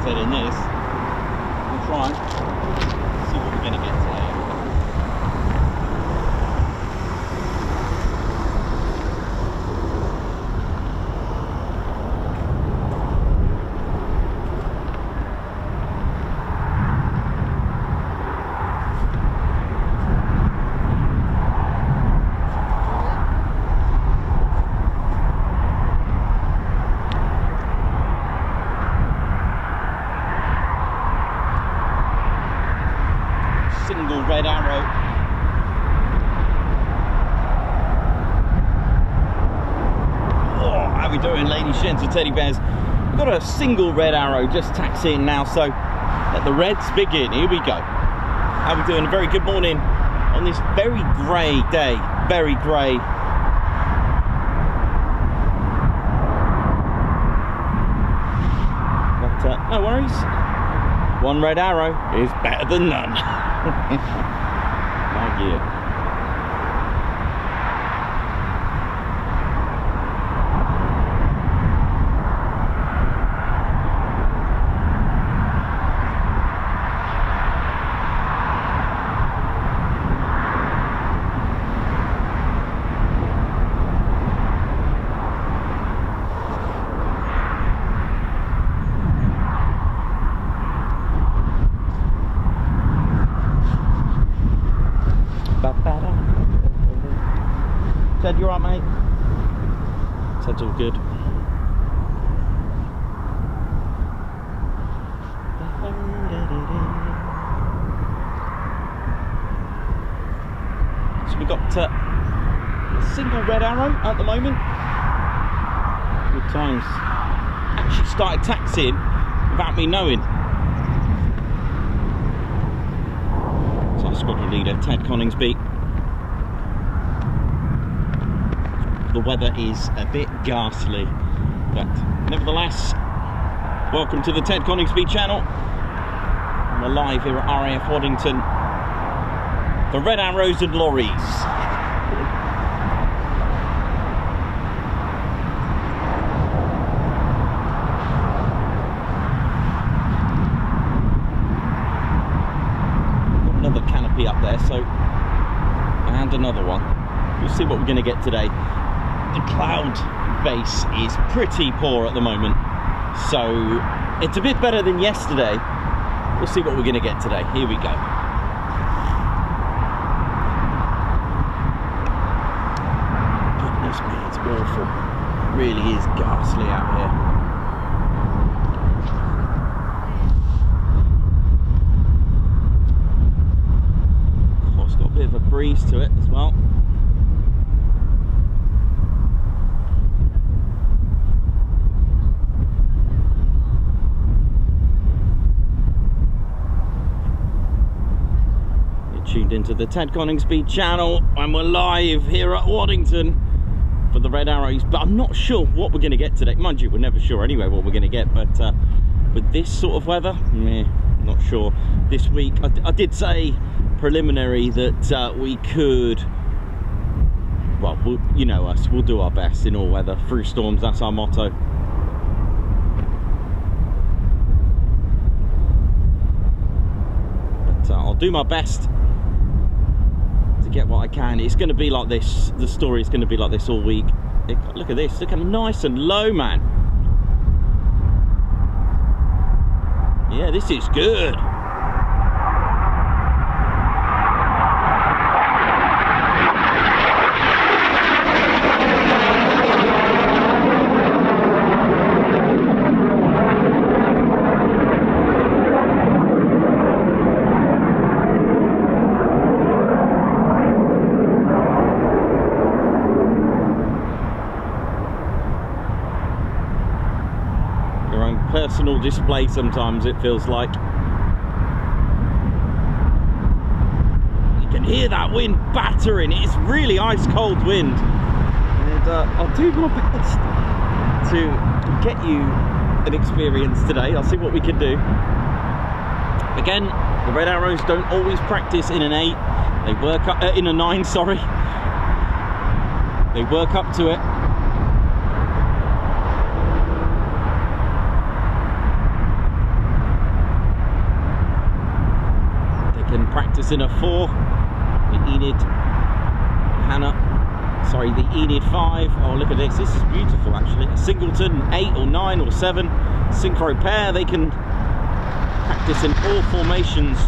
said in this. We'll try and see what we're going to get today. Single red arrow. Oh, how we doing, ladies, gents and teddy bears? We've got a single red arrow just taxiing now, so let the reds begin. Here we go. How we doing? A very good morning on this very grey day. Very grey. But no worries. One red arrow is better than none. My gear. Ted, you alright, mate? Ted's all good. So we've got a single red arrow at the moment. Good times. Actually started taxiing without me knowing. So our squadron leader, Ted Coningsby. The weather is a bit ghastly, but nevertheless, welcome to the Ted Coningsby channel. We're live here at RAF Waddington for red arrows and lorries. Got another canopy up there, so, and another one. We'll see what we're going to get today. The cloud base is pretty poor at the moment, so it's a bit better than yesterday. We'll see what we're going to get today. Here we go. Goodness me, it's awful. It really is ghastly out here. Of course, got a bit of a breeze to it as well. Tuned into the Ted Coningsby channel, and we're live here at Waddington for the red arrows, but I'm not sure what we're going to get today. Mind you, we're never sure anyway what we're going to get, but with this sort of weather, not sure. This week I did say preliminary that we could, well, you know us, we'll do our best in all weather through storms. That's our motto. But I'll do my best to get what I can. It's going to be like this. The story is going to be like this all week. Look at this. Look how nice and low, man. Yeah, this is good. Personal display sometimes, it feels like. You can hear that wind battering. It's really ice cold wind, and I'll do my best to get you an experience today. I'll see what we can do. Again, the red arrows don't always practice in an 8. They work up in a 9, sorry. They work up to it. can practice in a 4. The Enid the Enid 5. Oh, look at this. This is beautiful, actually. A singleton, 8 or 9 or 7. Synchro pair. They can practice in all formations.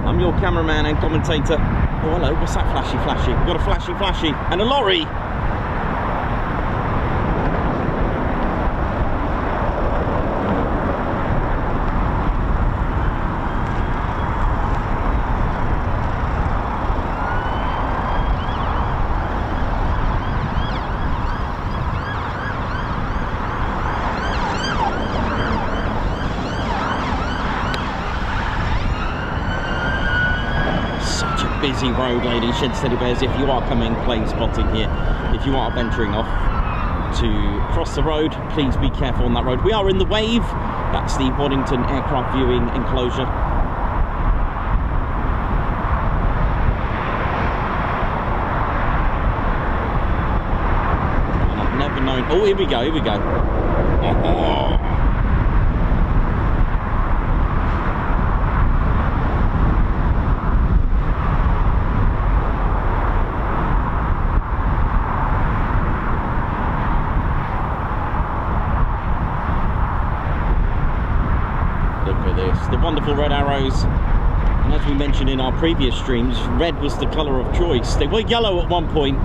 I'm your cameraman and commentator. Oh, hello, what's that flashy? We've got a flashy and a lorry. Busy road, ladies, shed steady bears. If you are coming plane spotting here, if you are venturing off to cross the road, please be careful on that road. We are in the Wave. That's the Waddington aircraft viewing enclosure. And I've never known. Oh, here we go. Oh. The wonderful red arrows, and as we mentioned in our previous streams, red was the colour of choice. They were yellow at one point,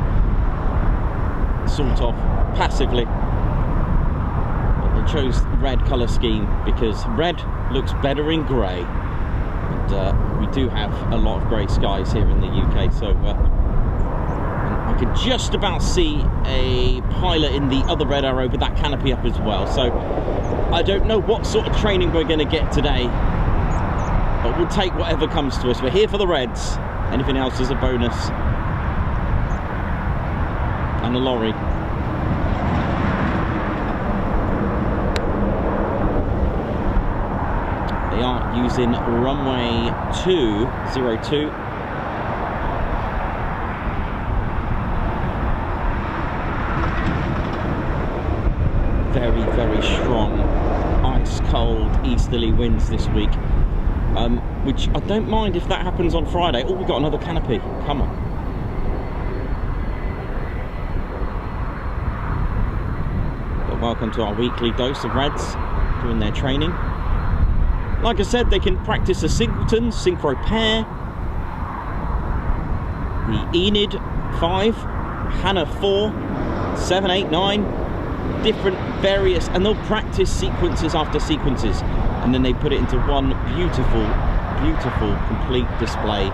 sort of passively, but they chose the red colour scheme because red looks better in grey, and we do have a lot of grey skies here in the UK, so I could just about see a pilot in the other red arrow with that canopy up as well. So I don't know what sort of training we're going to get today, but we'll take whatever comes to us. We're here for the Reds. Anything else is a bonus. And a lorry. They are using runway 202. Very, very strong, ice cold easterly winds this week, which I don't mind if that happens on Friday. Oh, we've got another canopy. Come on. But welcome to our weekly dose of Reds doing their training. Like I said, they can practice a singleton, synchro pair, the Enid 5, Hannah 4, 7, 8, 9. Different various, and they'll practice sequences after sequences, and then they put it into one beautiful complete display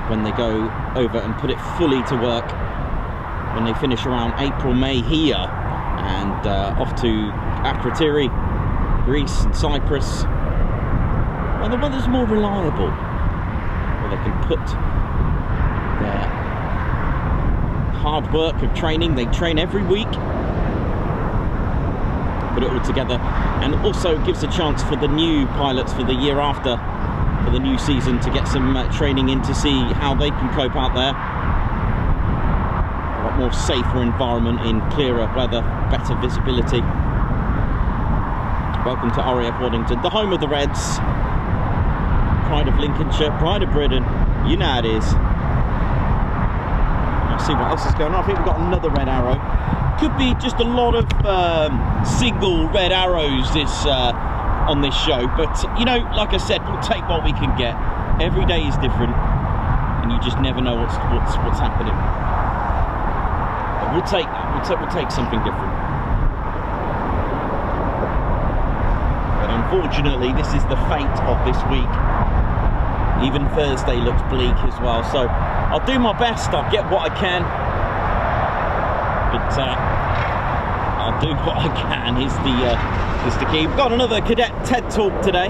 when they go over and put it fully to work when they finish around April, May here, and off to Akrotiri, Greece and Cyprus, where the weather's more reliable, where they can put their hard work of training. They train every week, put it all together, and also gives a chance for the new pilots for the year after, for the new season, to get some training in to see how they can cope out there. A lot more safer environment in clearer weather, better visibility. Welcome to RAF Waddington, the home of the Reds, pride of Lincolnshire, pride of Britain. You know how it is. Let's see what else is going on. I think we've got another red arrow. Could be just a lot of single red arrows on this show, but you know, like I said, we'll take what we can get. Every day is different, and you just never know what's happening. But we'll take that. We'll take something different. But unfortunately, this is the fate of this week. Even Thursday looks bleak as well, so I'll do my best. I'll get what I can, but I'll do what I can is the key. We've got another cadet TED talk today,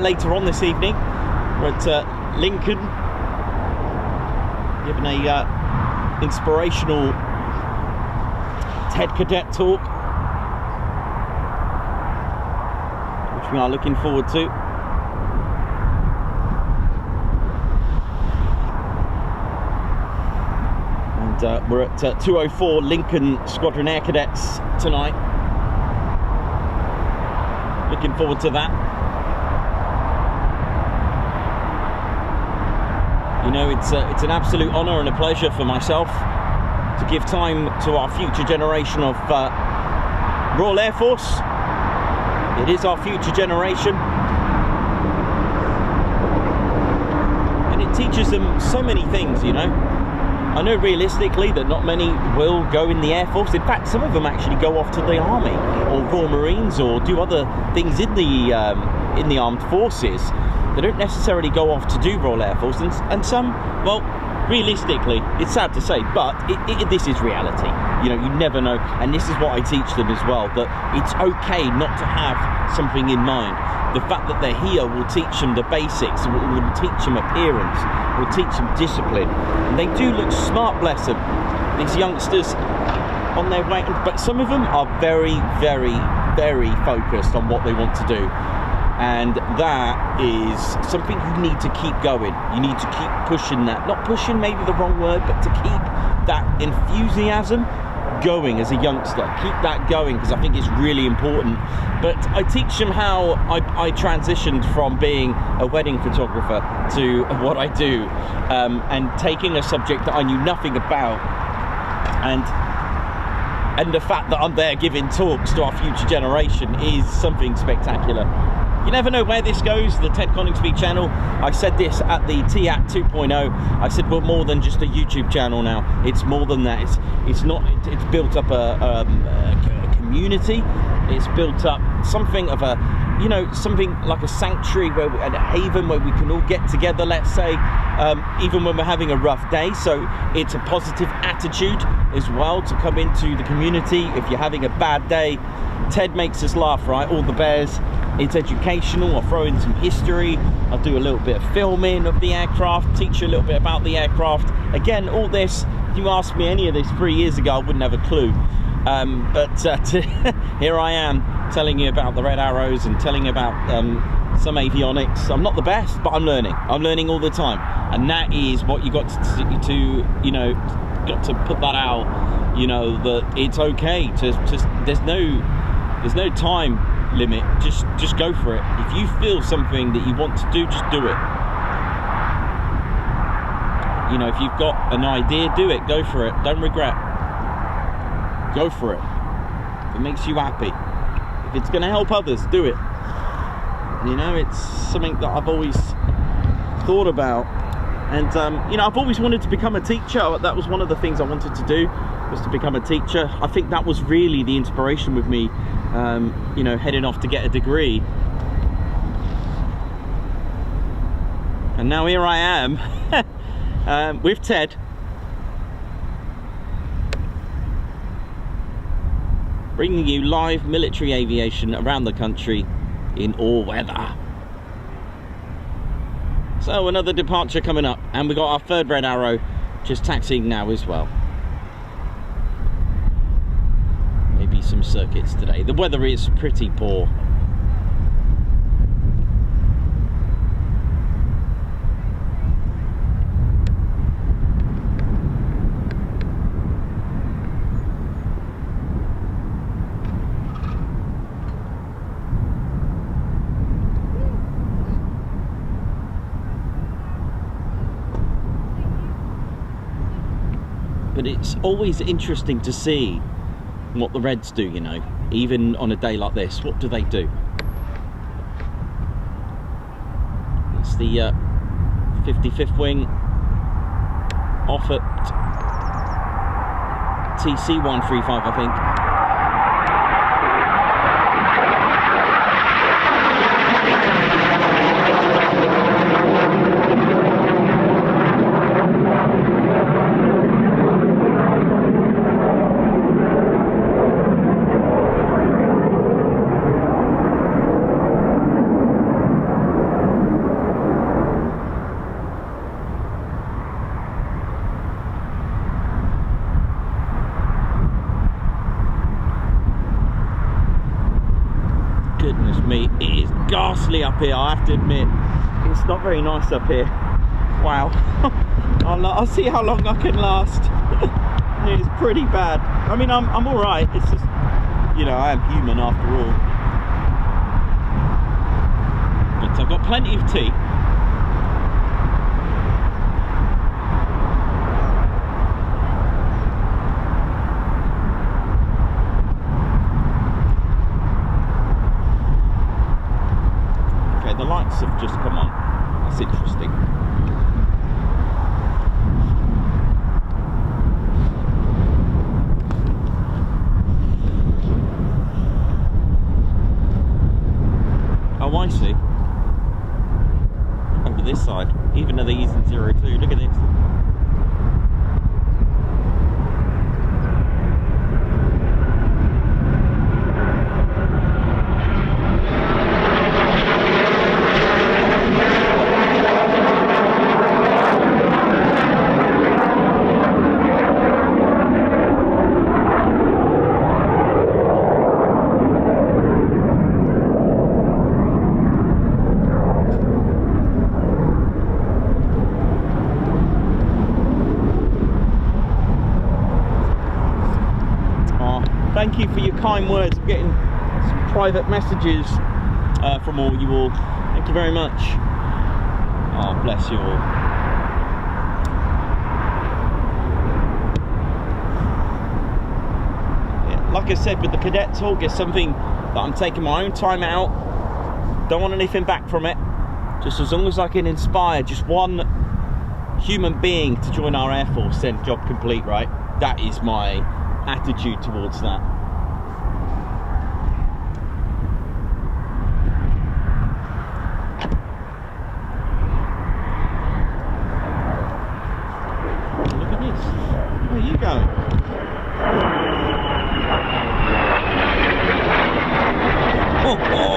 later on this evening. We're at Lincoln, giving a inspirational TED cadet talk, which we are looking forward to. We're at 204 Lincoln Squadron Air Cadets tonight. Looking forward to that. You know, it's an absolute honour and a pleasure for myself to give time to our future generation of Royal Air Force. It is our future generation, and it teaches them so many things, you know. I know realistically that not many will go in the Air Force. In fact, some of them actually go off to the Army or Royal Marines or do other things in the armed forces. They don't necessarily go off to do Royal Air Force, and some, well, realistically, it's sad to say, but this is reality. You know, you never know, and this is what I teach them as well, that it's okay not to have something in mind. The fact that they're here will teach them the basics, will teach them appearance, will teach them discipline. And they do look smart, bless them, these youngsters on their way. But some of them are very, very, very focused on what they want to do. And that is something you need to keep going. You need to keep pushing that. Not pushing, maybe the wrong word, but to keep that enthusiasm going as a youngster. Keep that going, because I think it's really important. But I teach them how I transitioned from being a wedding photographer to what I do, and taking a subject that I knew nothing about, and the fact that I'm there giving talks to our future generation is something spectacular. You never know where this goes, the Ted Coningsby channel. I said this at the TAT 2.0. I said we're more than just a YouTube channel now. It's more than that. It's built up a community. It's built up something of a, you know, something like a sanctuary and a haven where we can all get together, let's say, even when we're having a rough day. So it's a positive attitude as well to come into the community if you're having a bad day. Ted makes us laugh, right? All the bears. It's educational. I'll throw in some history. I'll do a little bit of filming of the aircraft, teach you a little bit about the aircraft. Again, all this, if you asked me any of this 3 years ago, I wouldn't have a clue. Here I am telling you about the red arrows and telling you about some avionics. I'm not the best, but I'm learning. I'm learning all the time. And that is what you got to you know, got to put that out, you know, that it's okay to just, there's no time limit. Just go for it. If you feel something that you want to do, just do it. You know, if you've got an idea, do it. Go for it. Don't regret. Go for it. If it makes you happy, if it's going to help others, do it. You know, it's something that I've always thought about. And you know, I've always wanted to become a teacher. That was one of the things I wanted to do, was to become a teacher. I think that was really the inspiration with me, you know, heading off to get a degree. And now here I am with Ted, bringing you live military aviation around the country in all weather. So another departure coming up, and we got our third red arrow just taxiing now as well. Maybe some circuits today. The weather is pretty poor. but it's always interesting to see what the Reds do, you know, even on a day like this. What do they do? It's the 55th Wing off at TC 135, I think. Goodness me, it is ghastly up here, I have to admit. It's not very nice up here. Wow. I'll see how long I can last. It's pretty bad. I mean, I'm alright. It's just, you know, I am human after all. But I've got plenty of tea. The lights have just come on. That's interesting. Oh, I see. Over this side, even though they're using 02. Look at this. Thank you for your kind words. I'm getting some private messages from all you all. Thank you very much. Oh, bless you all. Yeah, like I said, with the cadet talk, it's something that I'm taking my own time out. Don't want anything back from it. Just as long as I can inspire just one human being to join our Air Force, then job complete, right? That is my attitude towards that. Look at this. Where are you going? Oh, oh.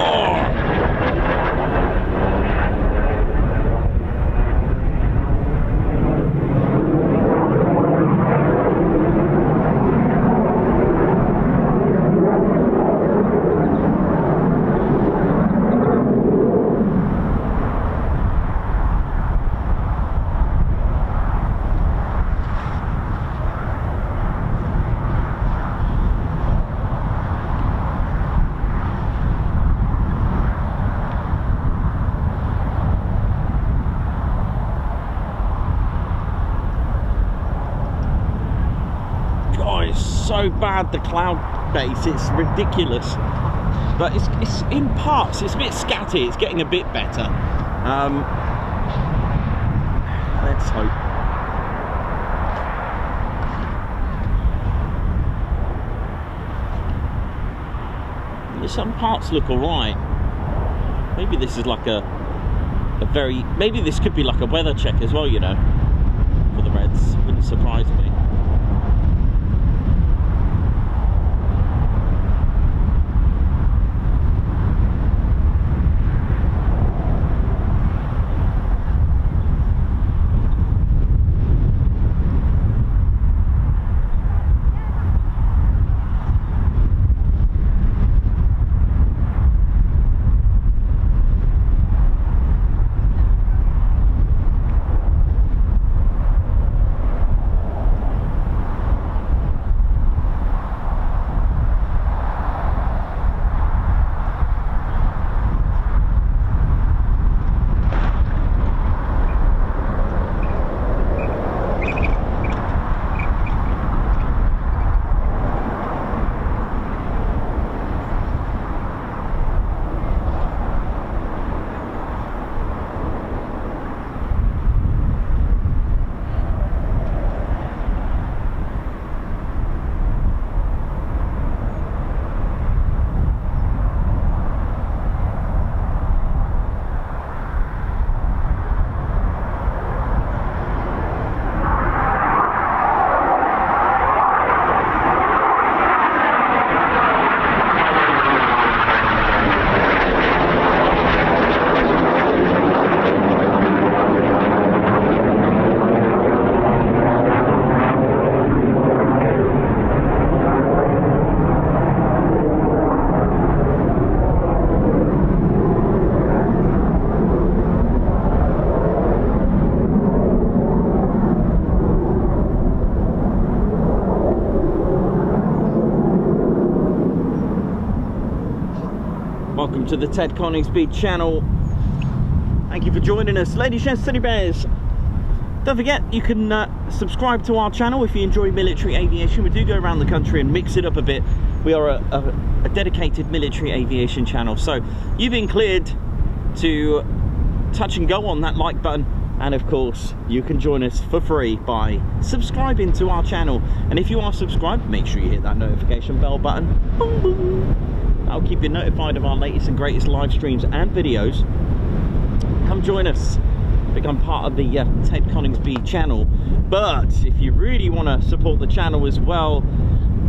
So bad, the cloud base, it's ridiculous, but it's in parts, it's a bit scatty, it's getting a bit better. Let's hope. Some parts look alright. Maybe this is like a very, maybe this could be like a weather check as well, you know, for the Reds. Wouldn't surprise me. welcome to the Ted Coningsby channel. Thank you for joining us, ladies and teddy bears. Don't forget, you can subscribe to our channel if you enjoy military aviation. We do go around the country and mix it up a bit. We are a dedicated military aviation channel, so you've been cleared to touch and go on that like button. And of course, you can join us for free by subscribing to our channel. And if you are subscribed, make sure you hit that notification bell button. Boom, boom. That'll keep you notified of our latest and greatest live streams and videos. Come join us, become part of the Ted Coningsby channel. But if you really want to support the channel as well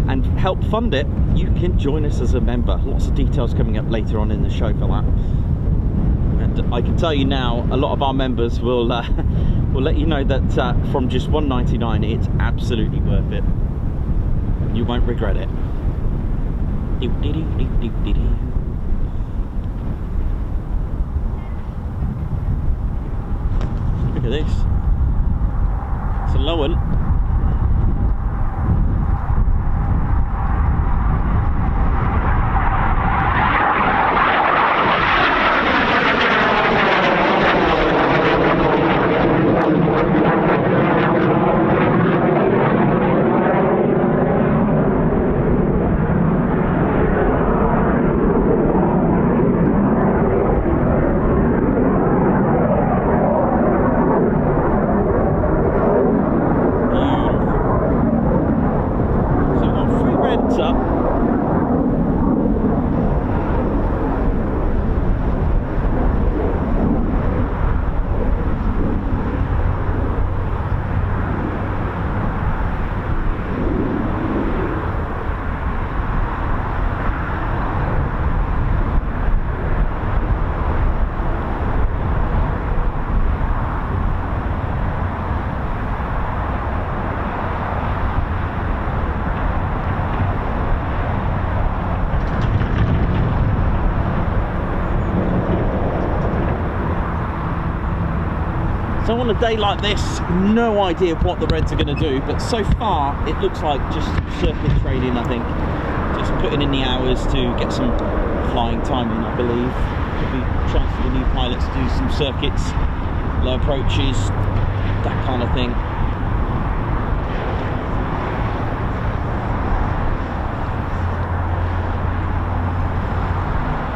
and help fund it, you can join us as a member. Lots of details coming up later on in the show for that. And I can tell you now, a lot of our members will let you know that from just $1.99, it's absolutely worth it. You won't regret it. Look at this. It's a low one. So on a day like this, no idea what the Reds are going to do, but so far it looks like just circuit training, I think. Just putting in the hours to get some flying time in, I believe. There'll be a chance for the new pilots to do some circuits, low approaches, that kind of thing.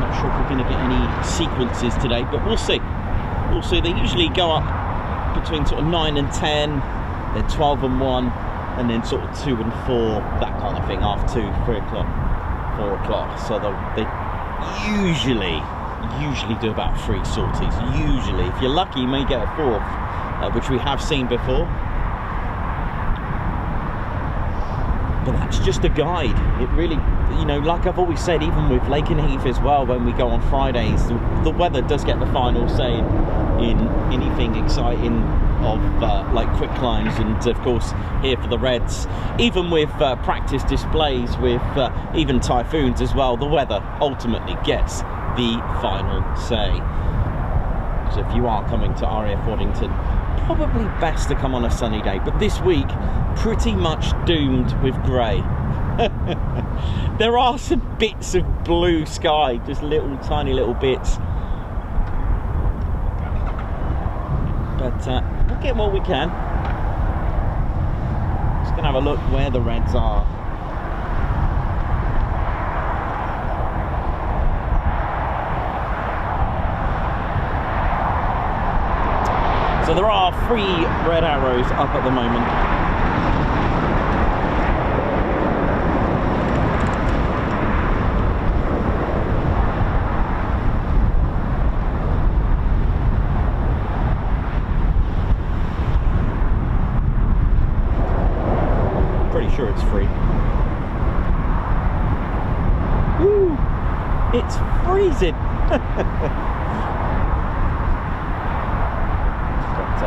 Not sure if we're going to get any sequences today, but we'll see. We'll see. They usually go up between sort of 9 and 10, then 12 and 1, and then sort of 2 and 4, that kind of thing, half 2, 3 o'clock, 4 o'clock. So they usually do about 3 sorties. Usually, if you're lucky, you may get a 4th, which we have seen before. But that's just a guide. It really, you know, like I've always said, even with Lake and Heath as well, when we go on Fridays, the weather does get the final say in anything exciting of like quick climbs, and of course here for the Reds, even with practice displays with even typhoons as well, the weather ultimately gets the final say. So if you are coming to RAF Waddington, probably best to come on a sunny day, but this week pretty much doomed with grey. There are some bits of blue sky, just tiny little bits. But we'll get what we can. Just gonna have a look where the Reds are. So there are 3 red arrows up at the moment. Sure, it's free. Woo! It's freezing. But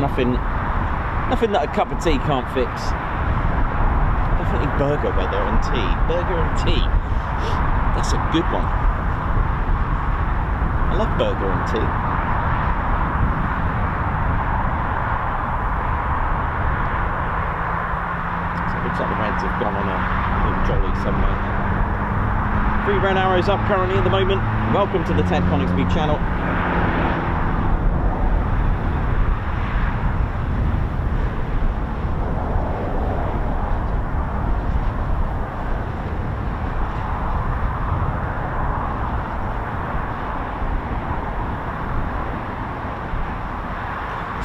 nothing that a cup of tea can't fix. Definitely burger weather and tea. Burger and tea. That's a good one. I love burger and tea. So it looks like the Reds have gone on a little jolly somewhere. 3 red arrows up currently at the moment. Welcome to the Ted Coningsby channel.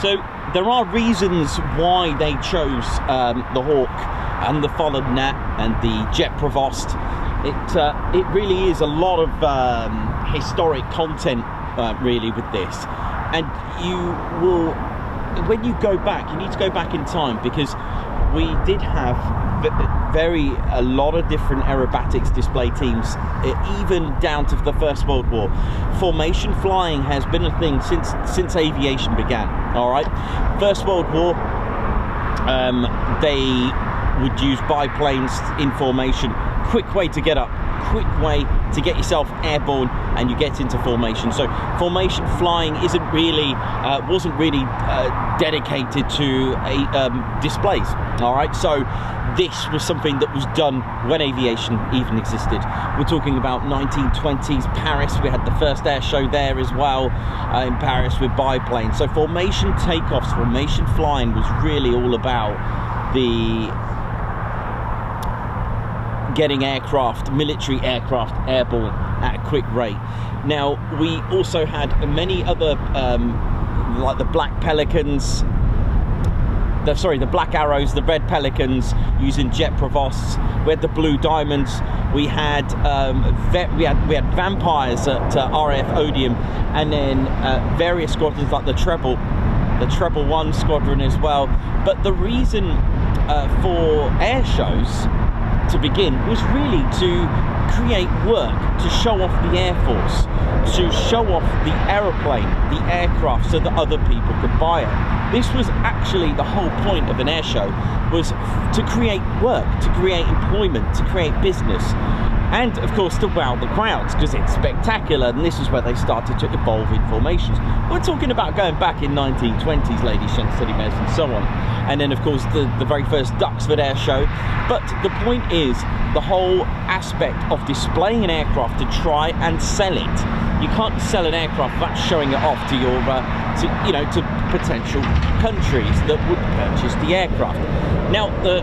So there are reasons why they chose the Hawk and the followed Nat and the Jet Provost. It really is a lot of historic content really with this, and you will, when you go back, you need to go back in time, because we did have a lot of different aerobatics display teams, even down to the First World War. Formation flying has been a thing since aviation began. All right, First World War, they would use biplanes in formation. Quick way to get up, quick way to get yourself airborne, and you get into formation. So formation flying wasn't really dedicated to displays. All right, so this was something that was done when aviation even existed. We're talking about 1920s Paris. We had the first air show there as well, in Paris, with biplanes. So formation takeoffs, formation flying was really all about the getting aircraft, military aircraft, airborne at a quick rate. Now, we also had many other, like the Black Pelicans, the Black Arrows, the Red Pelicans using Jet Provosts. We had the Blue Diamonds. We had we had Vampires at RAF Waddington, and then various squadrons like the Treble 1 squadron as well. But the reason for air shows to begin was really to create work, to show off the Air Force, to show off the aeroplane, the aircraft, so that other people could buy it. This was actually the whole point of an air show, was to create work, to create employment, to create business, and of course to wow the crowds, because it's spectacular. And this is where they started to evolve in formations. We're talking about going back in 1920s, ladies, gents, teddy bears, and so on. And then of course the very first Duxford Air Show. But the point is the whole aspect of displaying an aircraft to try and sell it. You can't sell an aircraft without showing it off to your to potential countries that would purchase the aircraft. Now the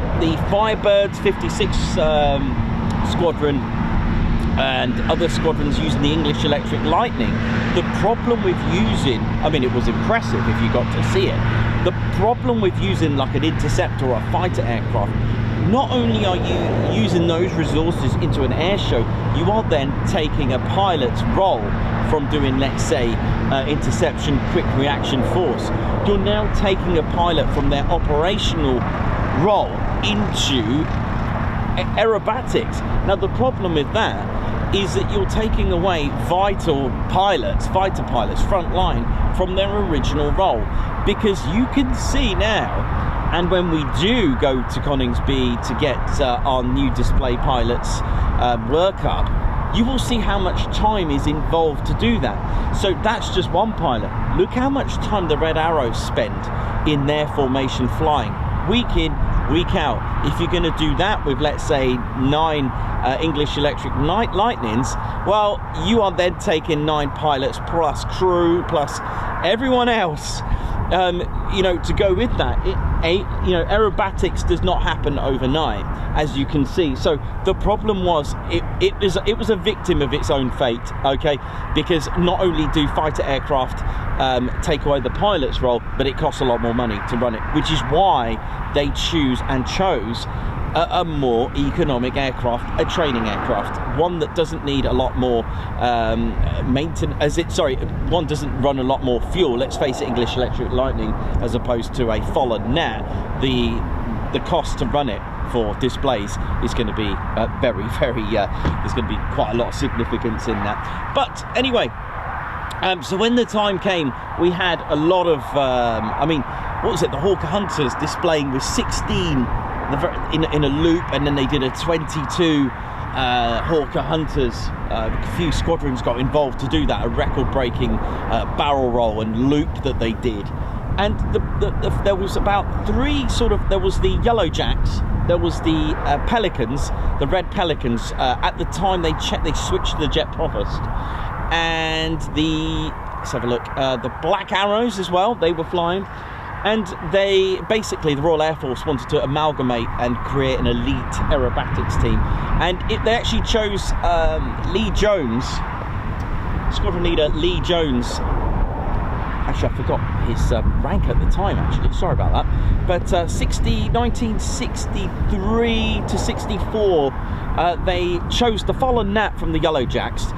Firebirds 56 squadron and other squadrons using the English Electric Lightning, the problem with using, I mean, it was impressive if you got to see it. The problem with using like an interceptor or a fighter aircraft, not only are you using those resources into an air show, you are then taking a pilot's role from doing, let's say, interception, quick reaction force. You're now taking a pilot from their operational role into aerobatics. Now the problem with that is that you're taking away vital pilots, fighter pilots, front line, from their original role, because you can see now, and when we do go to Coningsby to get our new display pilots work up, you will see how much time is involved to do that. So that's just one pilot. Look how much time the Red Arrows spend in their formation flying, week in, week out. If you're going to do that with, let's say, 9 English Electric Lightnings, well, you are then taking 9 pilots plus crew plus everyone else, to go with that. Aerobatics does not happen overnight, as you can see. So the problem was it was a victim of its own fate, okay? Because not only do fighter aircraft take away the pilot's role, but it costs a lot more money to run it, which is why they chose a more economic aircraft, a training aircraft, one that doesn't need a lot more maintenance, one doesn't run a lot more fuel. Let's face it, English Electric Lightning, as opposed to a followed Nat, the cost to run it for displays is going to be very, there's going to be quite a lot of significance in that. But anyway, so when the time came, we had a lot of, the Hawker Hunters displaying with 16 in a loop, and then they did a 22 Hawker Hunters. A few squadrons got involved to do that, a record-breaking barrel roll and loop that they did. And there was about 3 there was the Yellow Jacks, there was the Pelicans, the red Pelicans. At the time, they switched to the Jet Provost, and let's have a look. The Black Arrows as well. They were flying, and they basically, the Royal Air Force wanted to amalgamate and create an elite aerobatics team, and they actually chose Lee Jones, Squadron Leader Lee Jones. Actually, I forgot his rank at the time, actually. Sorry about that. But 1963 to 64, they chose the fallen Nat from the Yellow Jacks.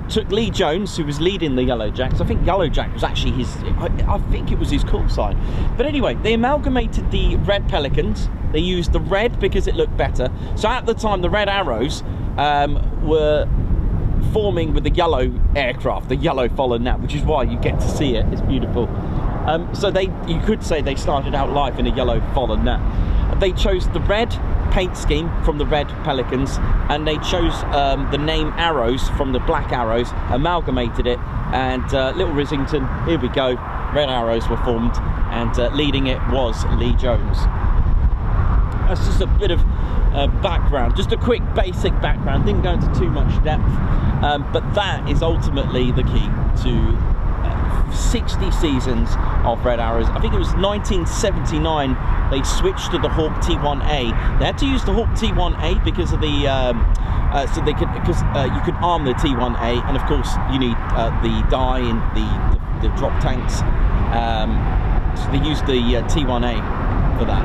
Took Lee Jones, who was leading the Yellow Jacks. I think Yellow Jack was actually his... I think it was his call sign. But anyway, they amalgamated the Red Pelicans. They used the red because it looked better. So at the time, the Red Arrows were forming with the yellow aircraft, the yellow fallen Nat, which is why you get to see it. It's beautiful. So you could say they started out life in a yellow fallen Nat. They chose the red paint scheme from the Red Pelicans, and they chose the name Arrows from the Black Arrows, amalgamated it, and Little Rissington, here we go, Red Arrows were formed, and leading it was Lee Jones. That's just a bit of background, just a quick basic background, didn't go into too much depth, but that is ultimately the key to 60 seasons of Red Arrows. I think it was 1979 they switched to the Hawk T1A. They had to use the Hawk T1A because of the you could arm the T1A, and of course you need the dye and the drop tanks, so they used the T1A for that.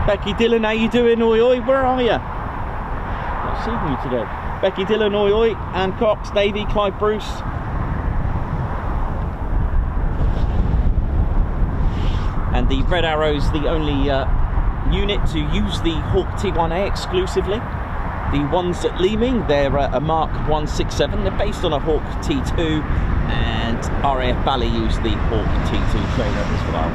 Becky Dillon, how you doing? Oi oi, where are you? Not seeing you today. Becky Dillon, oi oi, Ann Cox, Davey, Clive Bruce. And the Red Arrows, the only unit to use the Hawk T1A exclusively. The ones at Leeming, they're a Mark 167. They're based on a Hawk T2, and RAF Bally use the Hawk T2 trainer as well.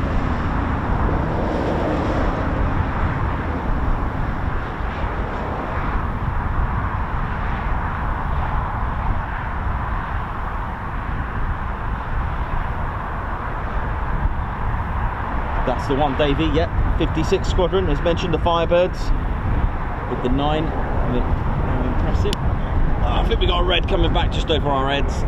That's the one, Davey, yep. 56 Squadron, as mentioned, the Firebirds with the 9. Very impressive. I think we got a red coming back just over our heads.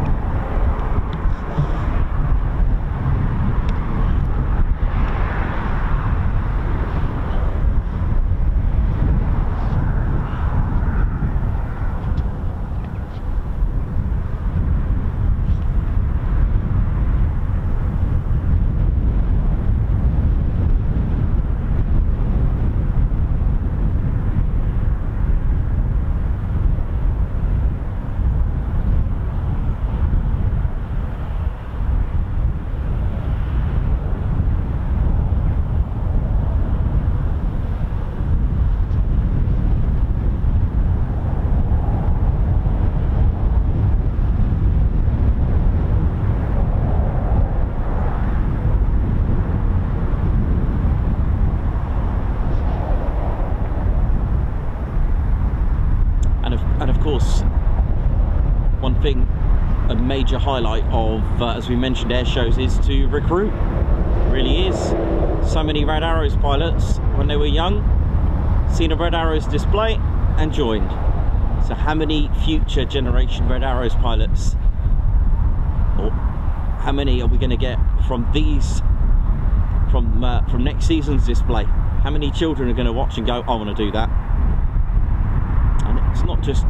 One thing, a major highlight of, as we mentioned, air shows is to recruit. It really is. So many Red Arrows pilots, when they were young, seen a Red Arrows display and joined. So how many future generation Red Arrows pilots, or how many are we going to get from these, from next season's display? How many children are going to watch and go, I want to do that? And it's not just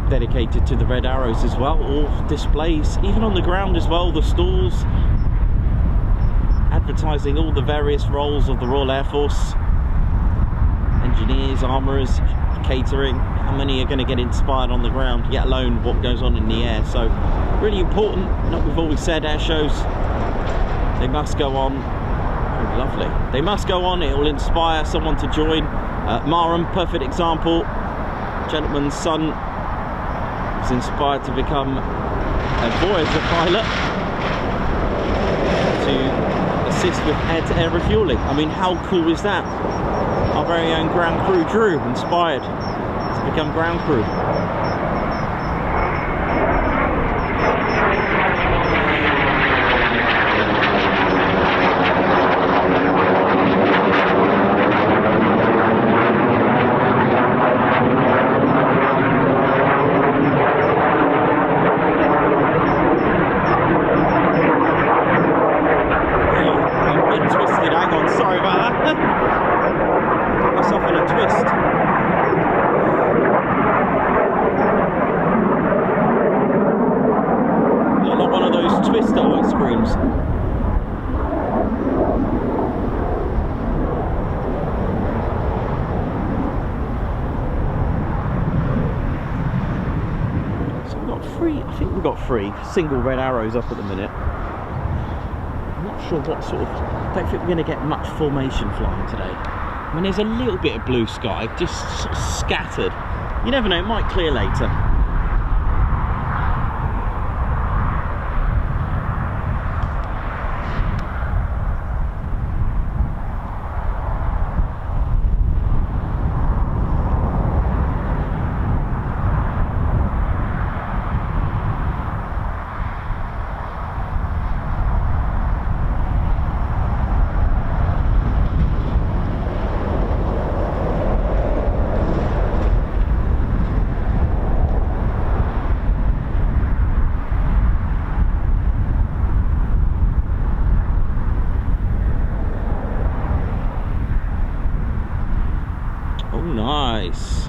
dedicated to the Red Arrows as well, all displays, even on the ground as well, the stalls, advertising all the various roles of the Royal Air Force, engineers, armourers, catering. How many are going to get inspired on the ground, yet alone what goes on in the air? So really important. Like we've always said, air shows, they must go on. Oh, lovely. They must go on. It will inspire someone to join. Marham, perfect example. Gentleman's son was inspired to become a Voyager pilot to assist with air-to-air refuelling. I mean, how cool is that? Our very own ground crew Drew inspired to become ground crew. Three single Red Arrows up at the minute. I'm not sure what sort of, I don't think we're going to get much formation flying today. I mean, there's a little bit of blue sky, just sort of scattered. You never know, it might clear later. Nice.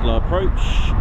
Approach.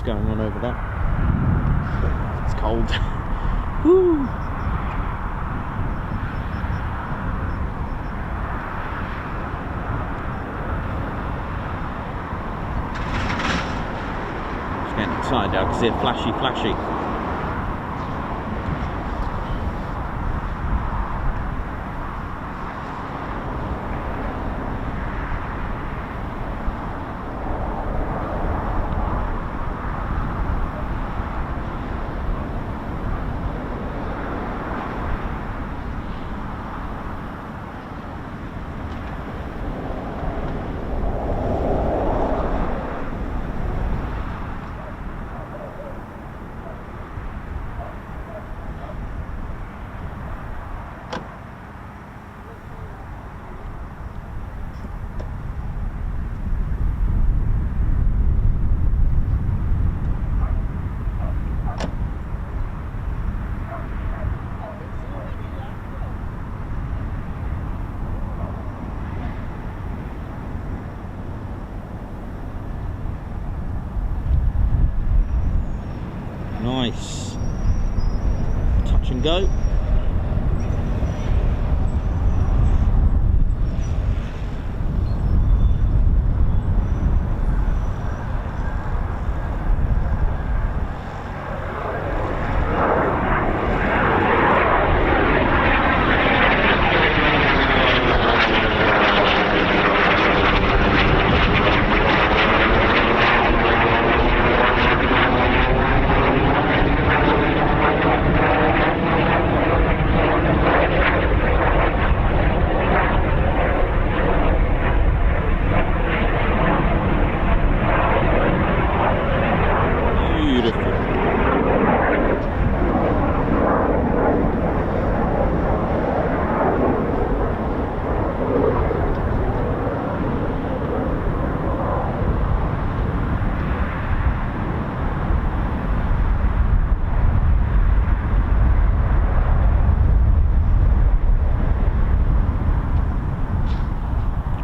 Going on over there. It's cold. Whew. Just getting excited now because they're flashy, flashy. Nice. Touch and go.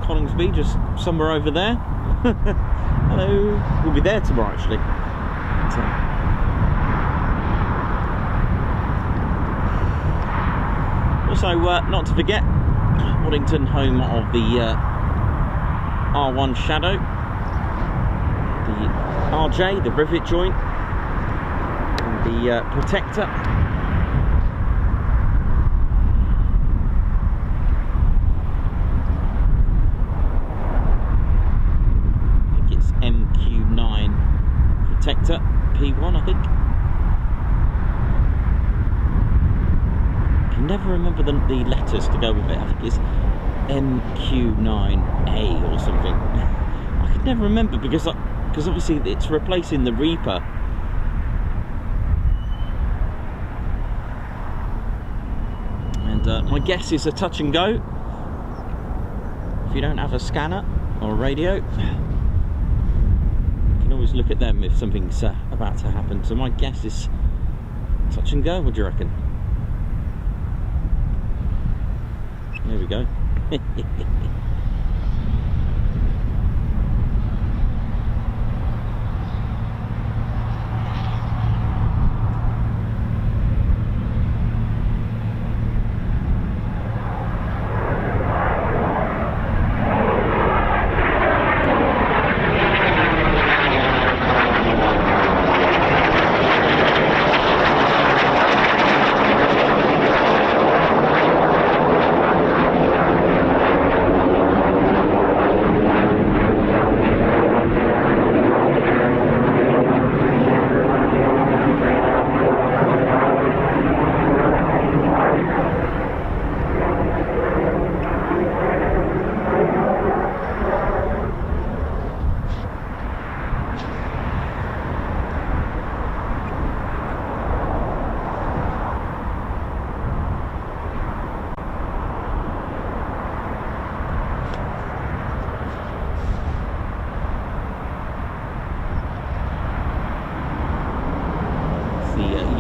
Coningsby, just somewhere over there. Hello. We'll be there tomorrow actually. Also, not to forget, Waddington, home of the R1 Shadow, the RJ, the Rivet joint, and the Protector. Protector P1, I think. I can never remember the letters to go with it. I think it's MQ9A or something. I could never remember because obviously it's replacing the Reaper. And my guess is a touch and go. If you don't have a scanner or a radio, always look at them if something's about to happen. So my guess is touch and go. What do you reckon? There we go.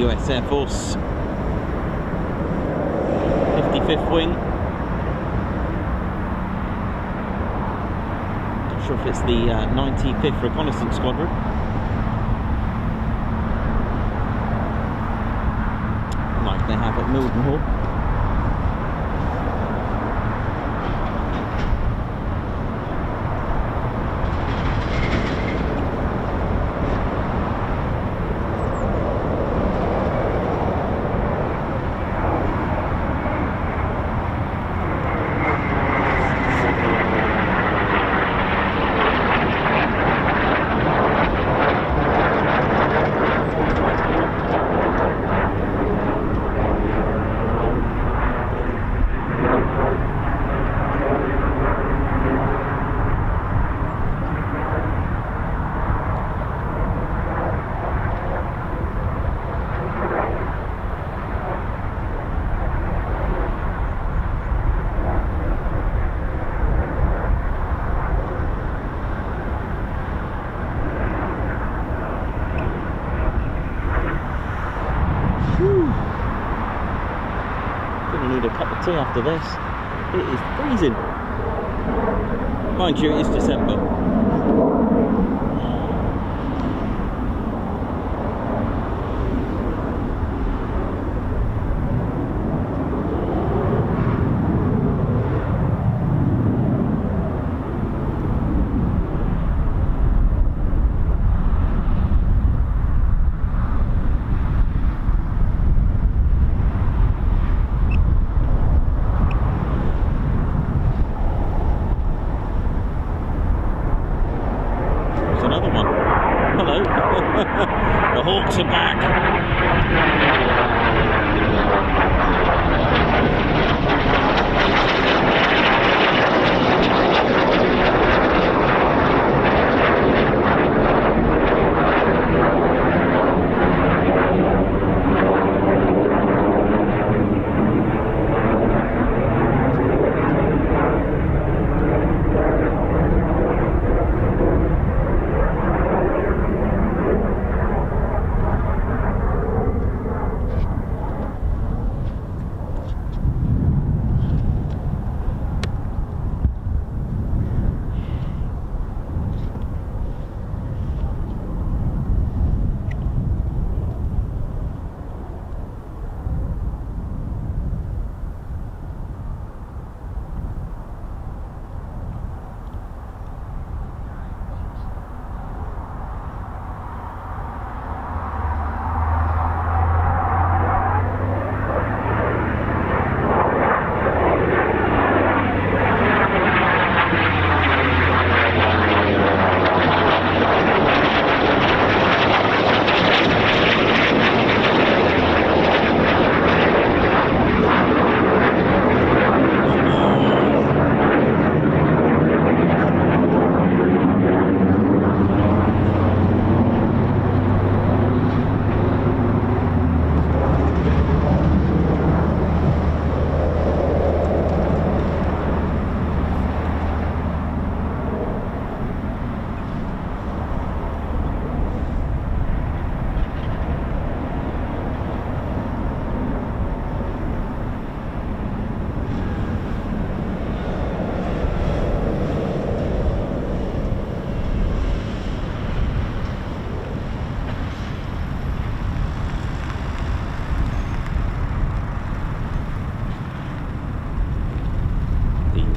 US Air Force 55th Wing. Not sure if it's the 95th Reconnaissance Squadron. they have at Mildenhall. Need a cup of tea after this. It is freezing. Mind you, it is December. The Hawks are back.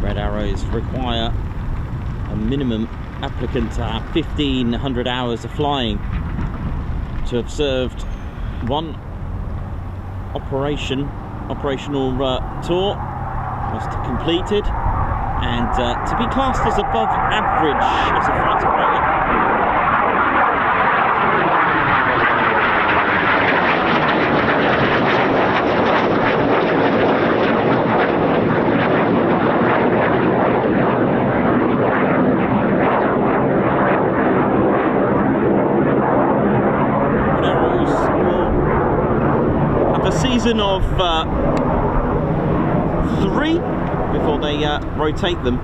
Red Arrows require a minimum applicant to have 1,500 hours of flying to have served one operational tour was completed, and to be classed as above average as a fighter pilot. Season of 3 before they rotate them.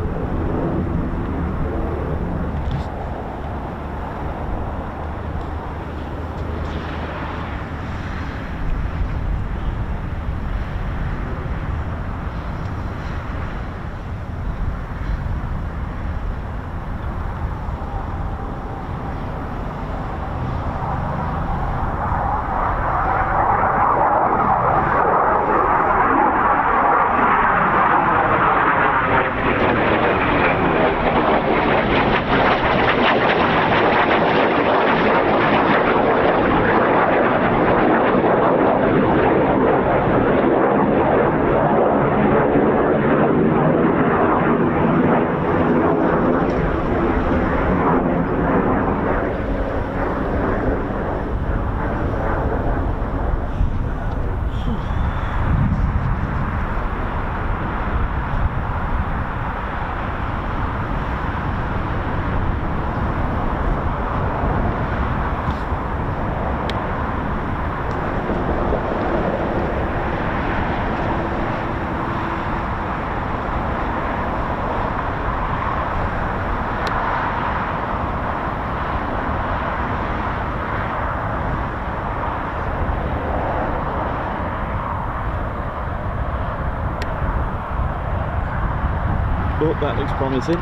Well, that looks promising.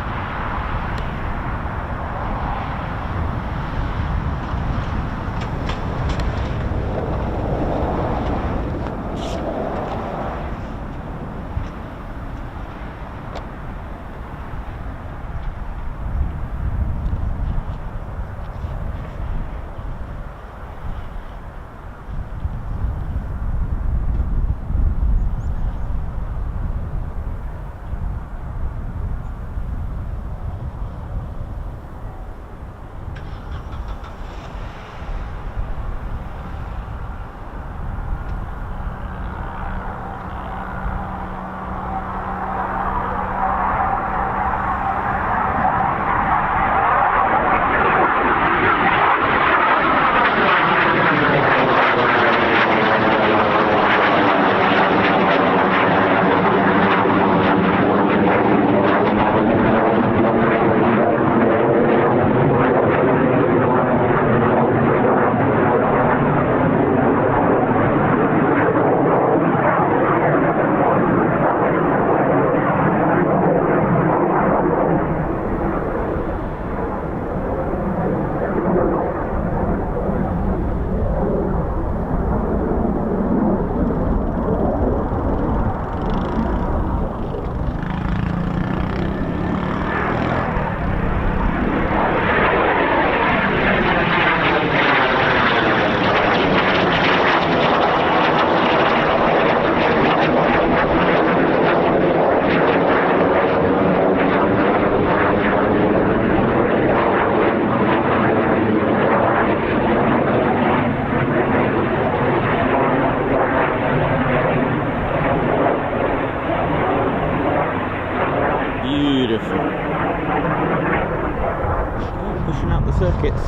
Pushing out the circuits.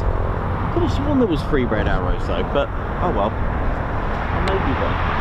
Could have sworn there was free red arrows though, but oh well. I may be wrong.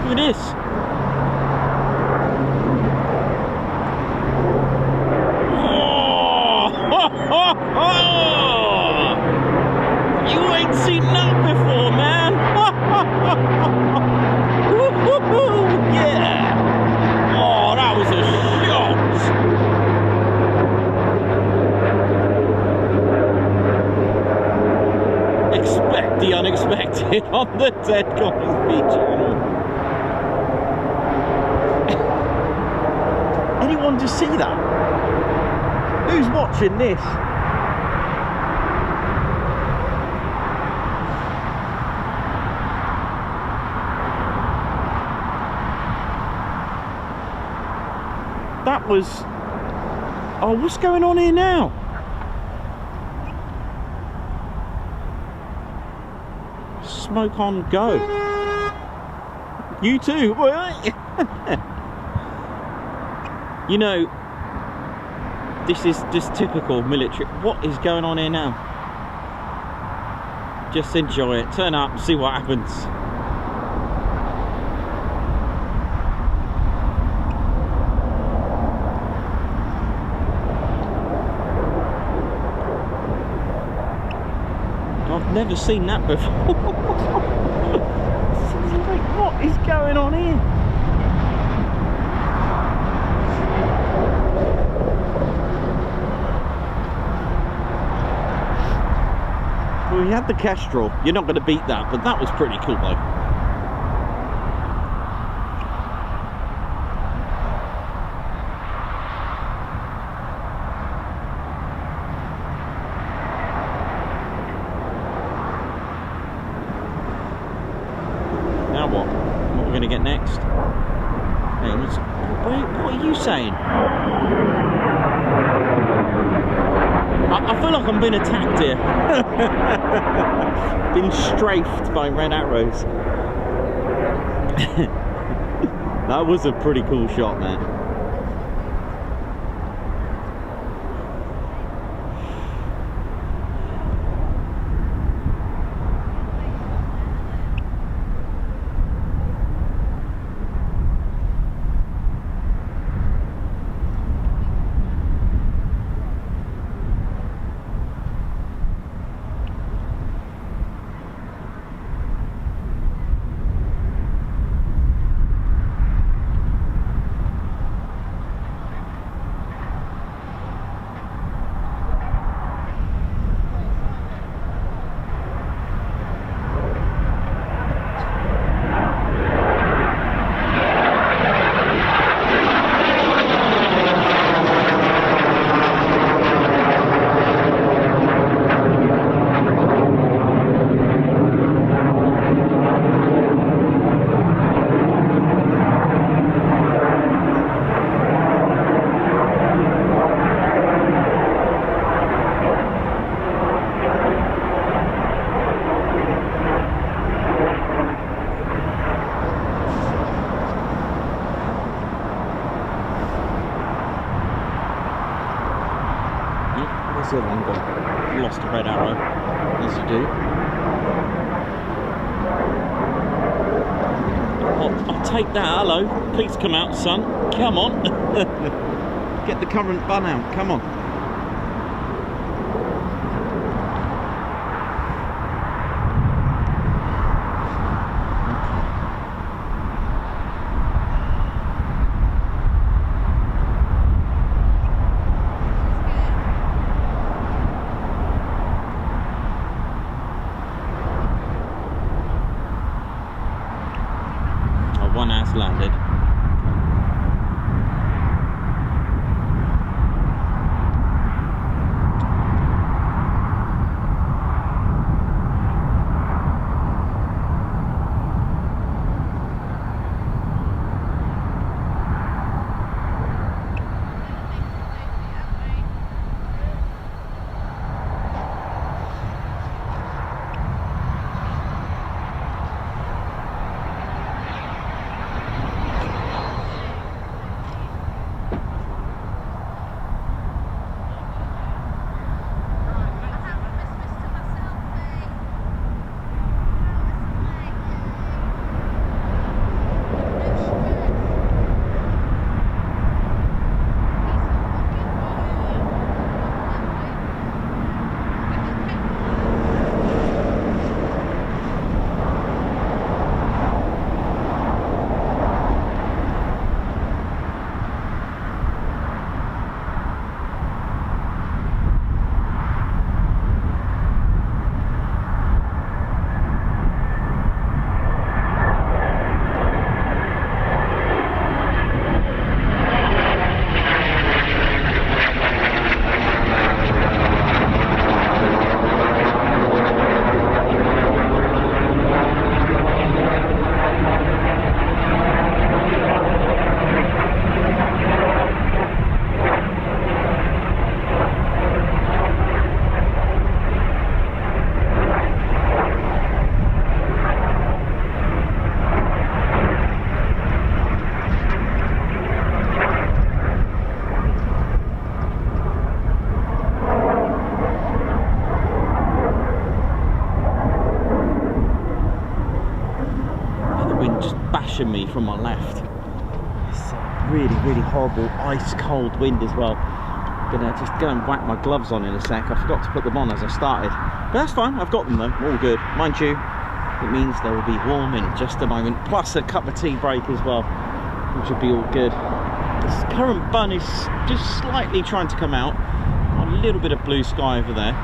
Look at this. Oh, you ain't seen that before, man. Yeah. Oh, that was a shot. Expect the unexpected on the Ted Coningsby channel. Anyone just see that? Who's watching this? That was... Oh, what's going on here now? Smoke on, go. You too. You know, this is just typical military. What is going on here now? Just enjoy it. Turn up, see what happens. I've never seen that before. What is going on here? Well, you had the Kestrel. You're not going to beat that, but that was pretty cool though. Now what? What are we going to get next? Hey, what are you saying? feel like I'm being attacked here. Been strafed by red arrows. That was a pretty cool shot, man. Lost a red arrow, as you do. I'll take that, hello. Please come out, son. Come on. Get the current bun out, come on. One has landed. Me from my left. It's a really horrible ice cold wind as well. Gonna just go and whack my gloves on in a sec. I forgot to put them on as I started, but that's fine, I've got them though, all good. Mind you, it means they will be warm in just a moment, plus a cup of tea break as well, which will be all good. This current bun is just slightly trying to come out. Got a little bit of blue sky over there.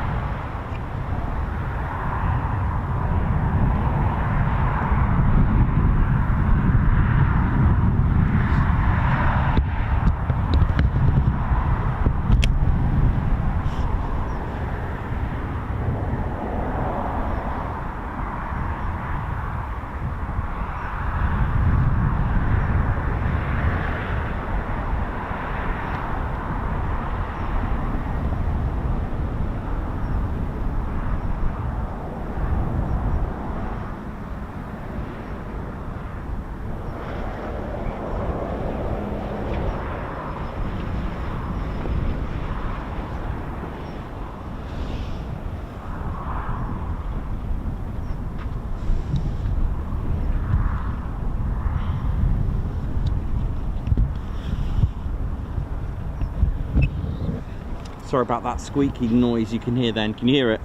Sorry about that squeaking noise you can hear then. Can you hear it?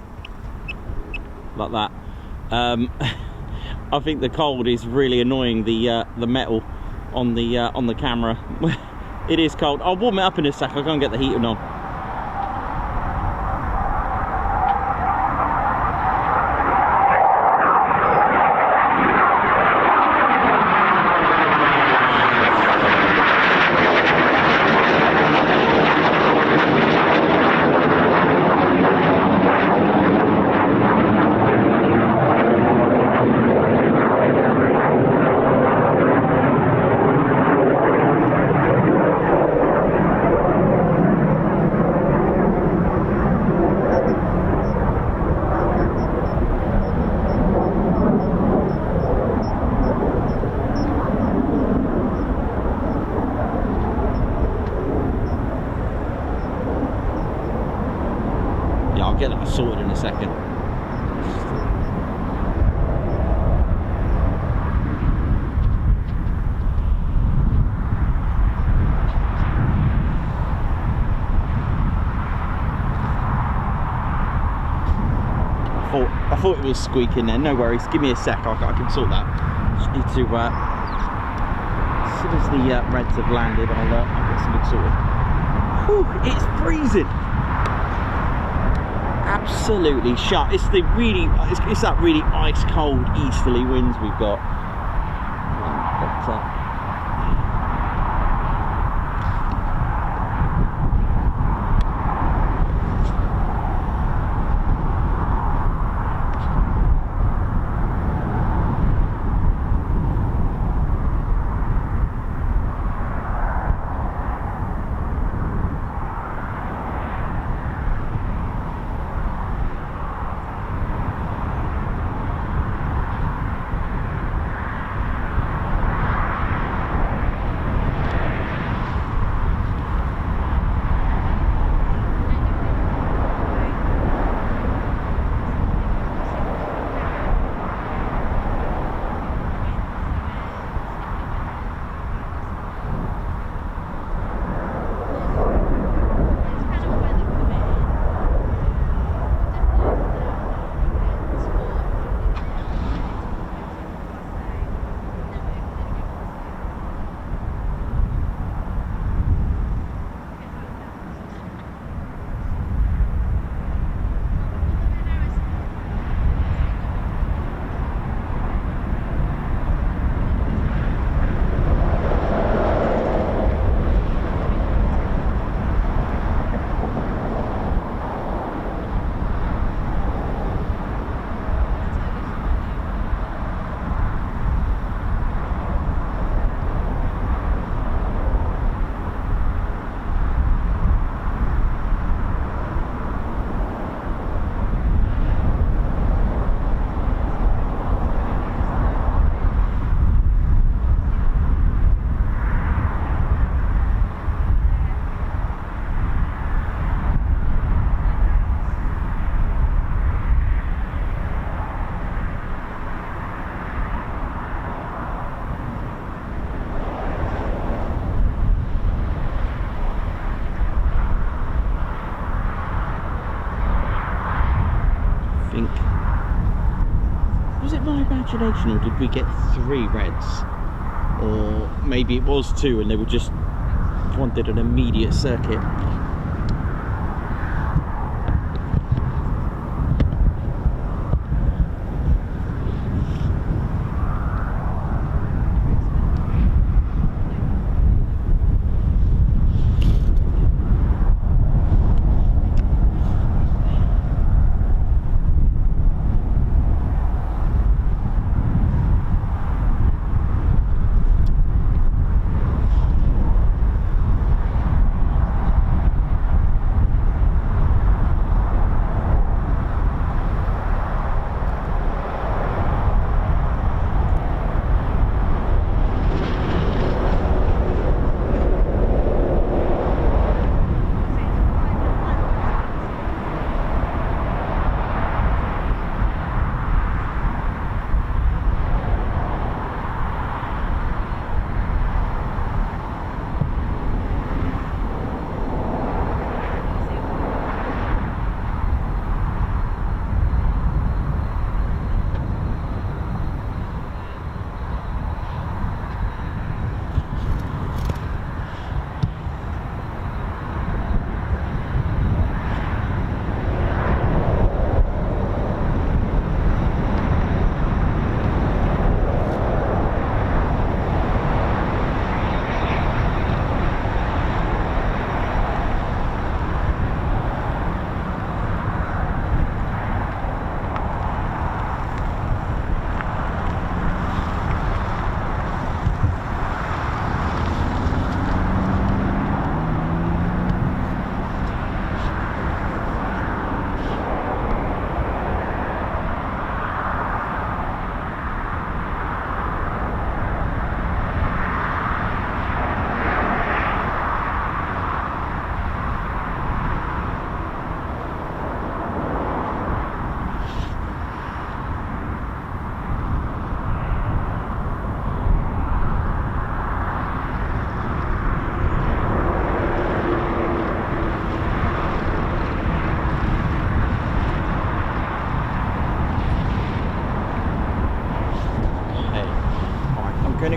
Like that. I think the cold is really annoying the metal on the camera. It is cold. I'll warm it up in a sec. I'll go and get the heating on. Get that sorted in a second. I thought it was squeaking there. No worries. Give me a sec. I can sort that. Just need to. As soon as the reds have landed, I'll get something sorted. Whew, it's freezing. Absolutely shut. It's the really, it's that really ice cold easterly winds we've got. Was it my imagination, or did we get 3 reds? Or maybe it was 2 and they were just wanted an immediate circuit.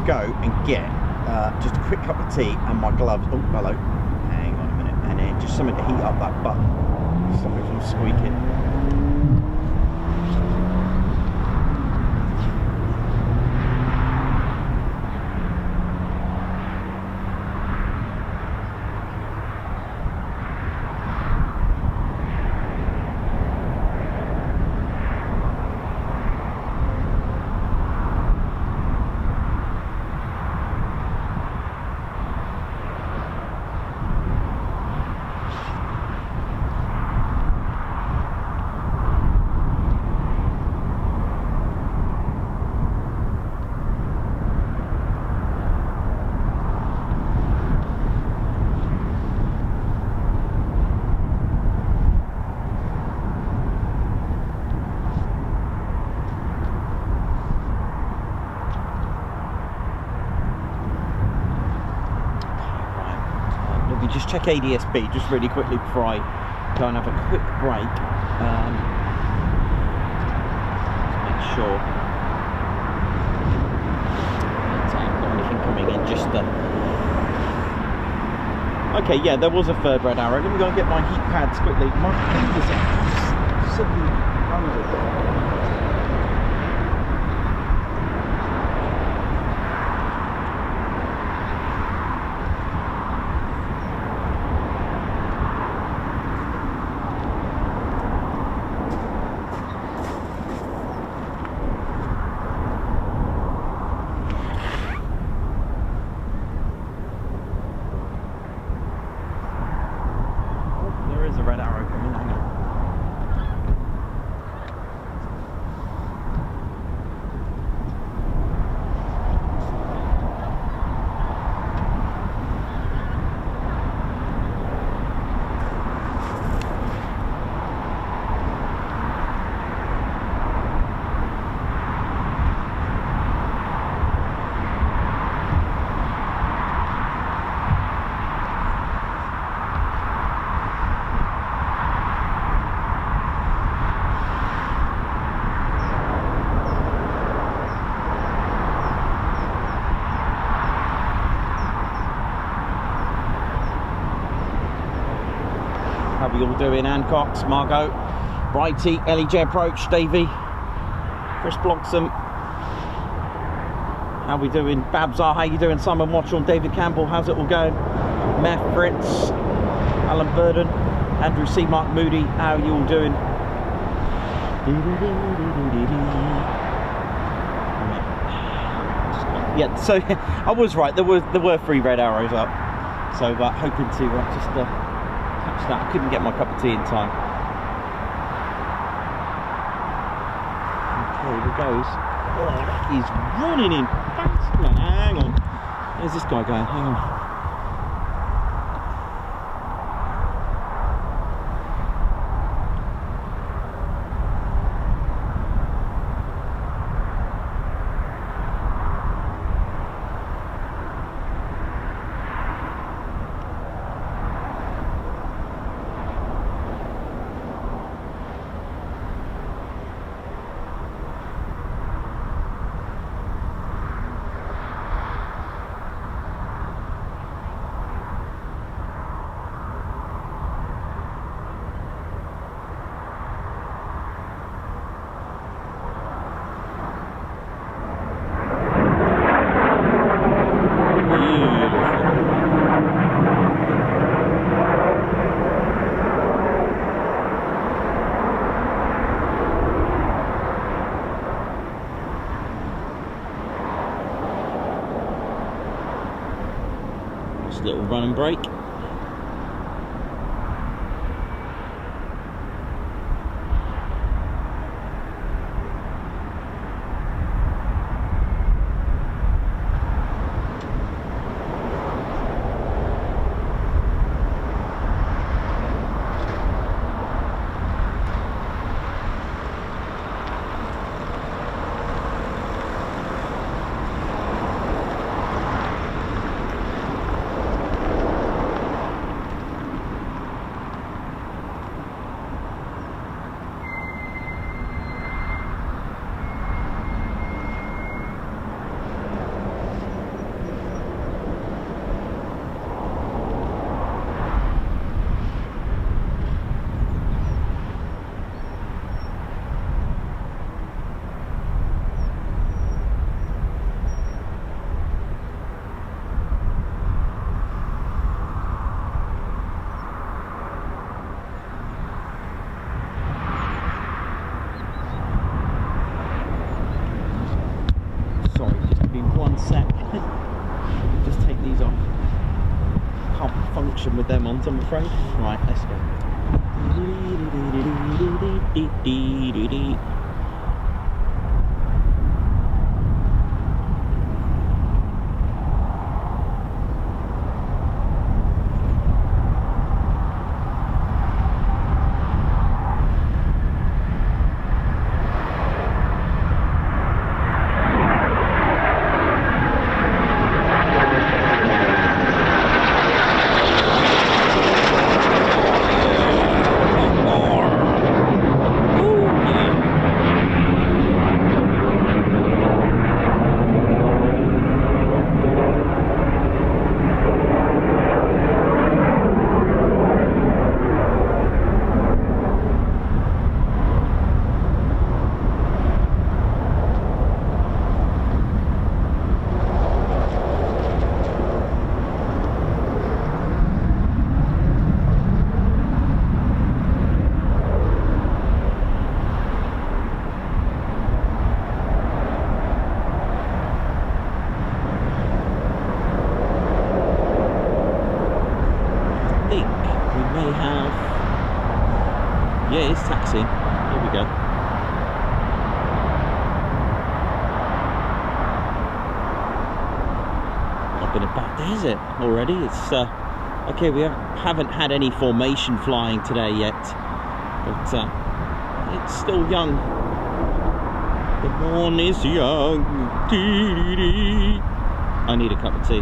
to go and get just a quick cup of tea and my gloves. Oh, hello. Hang on a minute. And then just something to heat up that butt. Stop it from squeaking. Just check ADSB just really quickly before I go and have a quick break. Just make sure I haven't got anything coming in. Just okay, yeah, there was a third red arrow. Let me go and get my heat pads quickly. My fingers are absolutely hungry. How are we all doing? Ann Cox, Margot, Brighty, LEJ Approach, Davey, Chris Bloxham. How we doing? Babsar, how you doing? Simon Watchell, David Campbell, how's it all going? Meth Fritz, Alan Burden, Andrew C. Mark Moody, how are you all doing? Yeah, so I was right. There were 3 red arrows up. So, hoping to just catch that. I couldn't get my cup of tea in time. Okay, here goes. Oh, he's running in fast. Hang on. Where's this guy going? Hang on. Little run and brake. speeds, I'm afraid. Right, let's go. Yeah, it's taxiing. Here we go. Not been a bad day, is it? Already, it's okay. We haven't had any formation flying today yet, but it's still young. The morn is young. I need a cup of tea.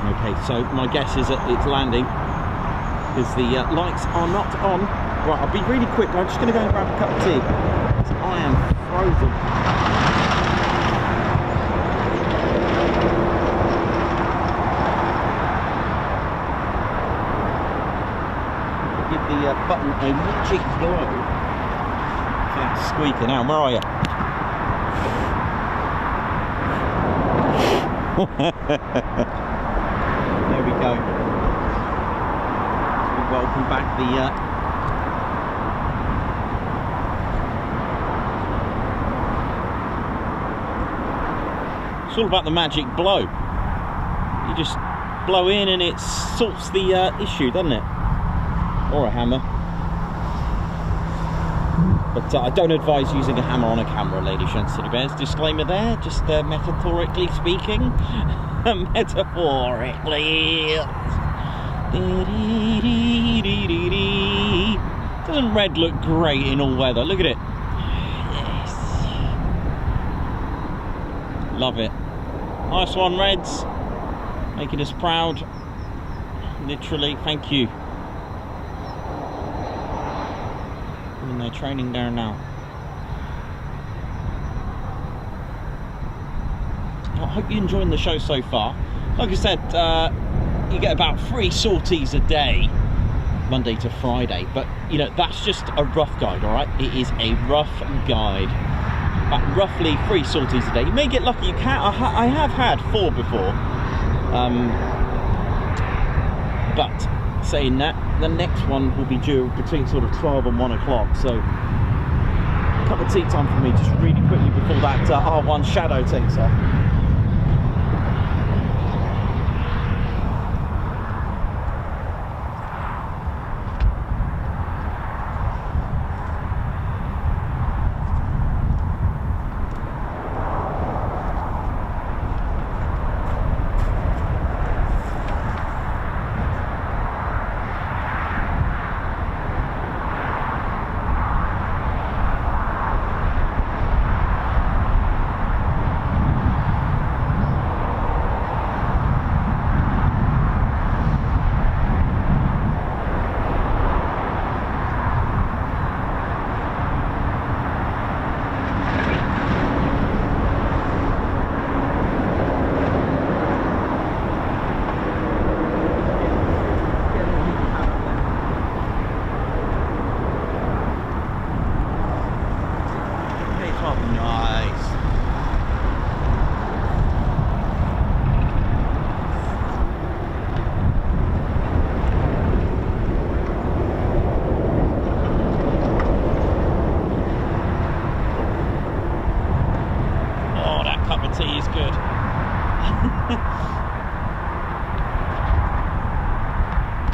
Okay, so my guess is that it's landing because the lights are not on. Right, I'll be really quick. I'm just going to go and grab a cup of tea. I am frozen. Give the button a magic blow. That's squeaking out. Where are you? There we go. Welcome back the it's all about the magic blow. You just blow in and it sorts the issue, doesn't it? Or a hammer. But I don't advise using a hammer on a camera, ladies and teddy bears. Disclaimer there, just metaphorically speaking. Metaphorically. Doesn't red look great in all weather? Look at it. Yes. Love it. Nice one, Reds. Making us proud. Literally, thank you. And they're training down now. I hope you're enjoying the show so far. Like I said, you get about 3 sorties a day, Monday to Friday, but you know, that's just a rough guide, all right? It is a rough guide. About roughly 3 sorties a day. You may get lucky. You can. I have had 4 before. But saying that, the next one will be due between sort of 12 and 1 o'clock. So, a cup of tea time for me, just really quickly before that R1 shadow takes off.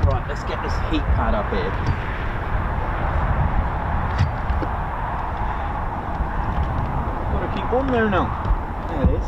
Right, let's get this heat pad up here. Gotta keep on there now. There it is.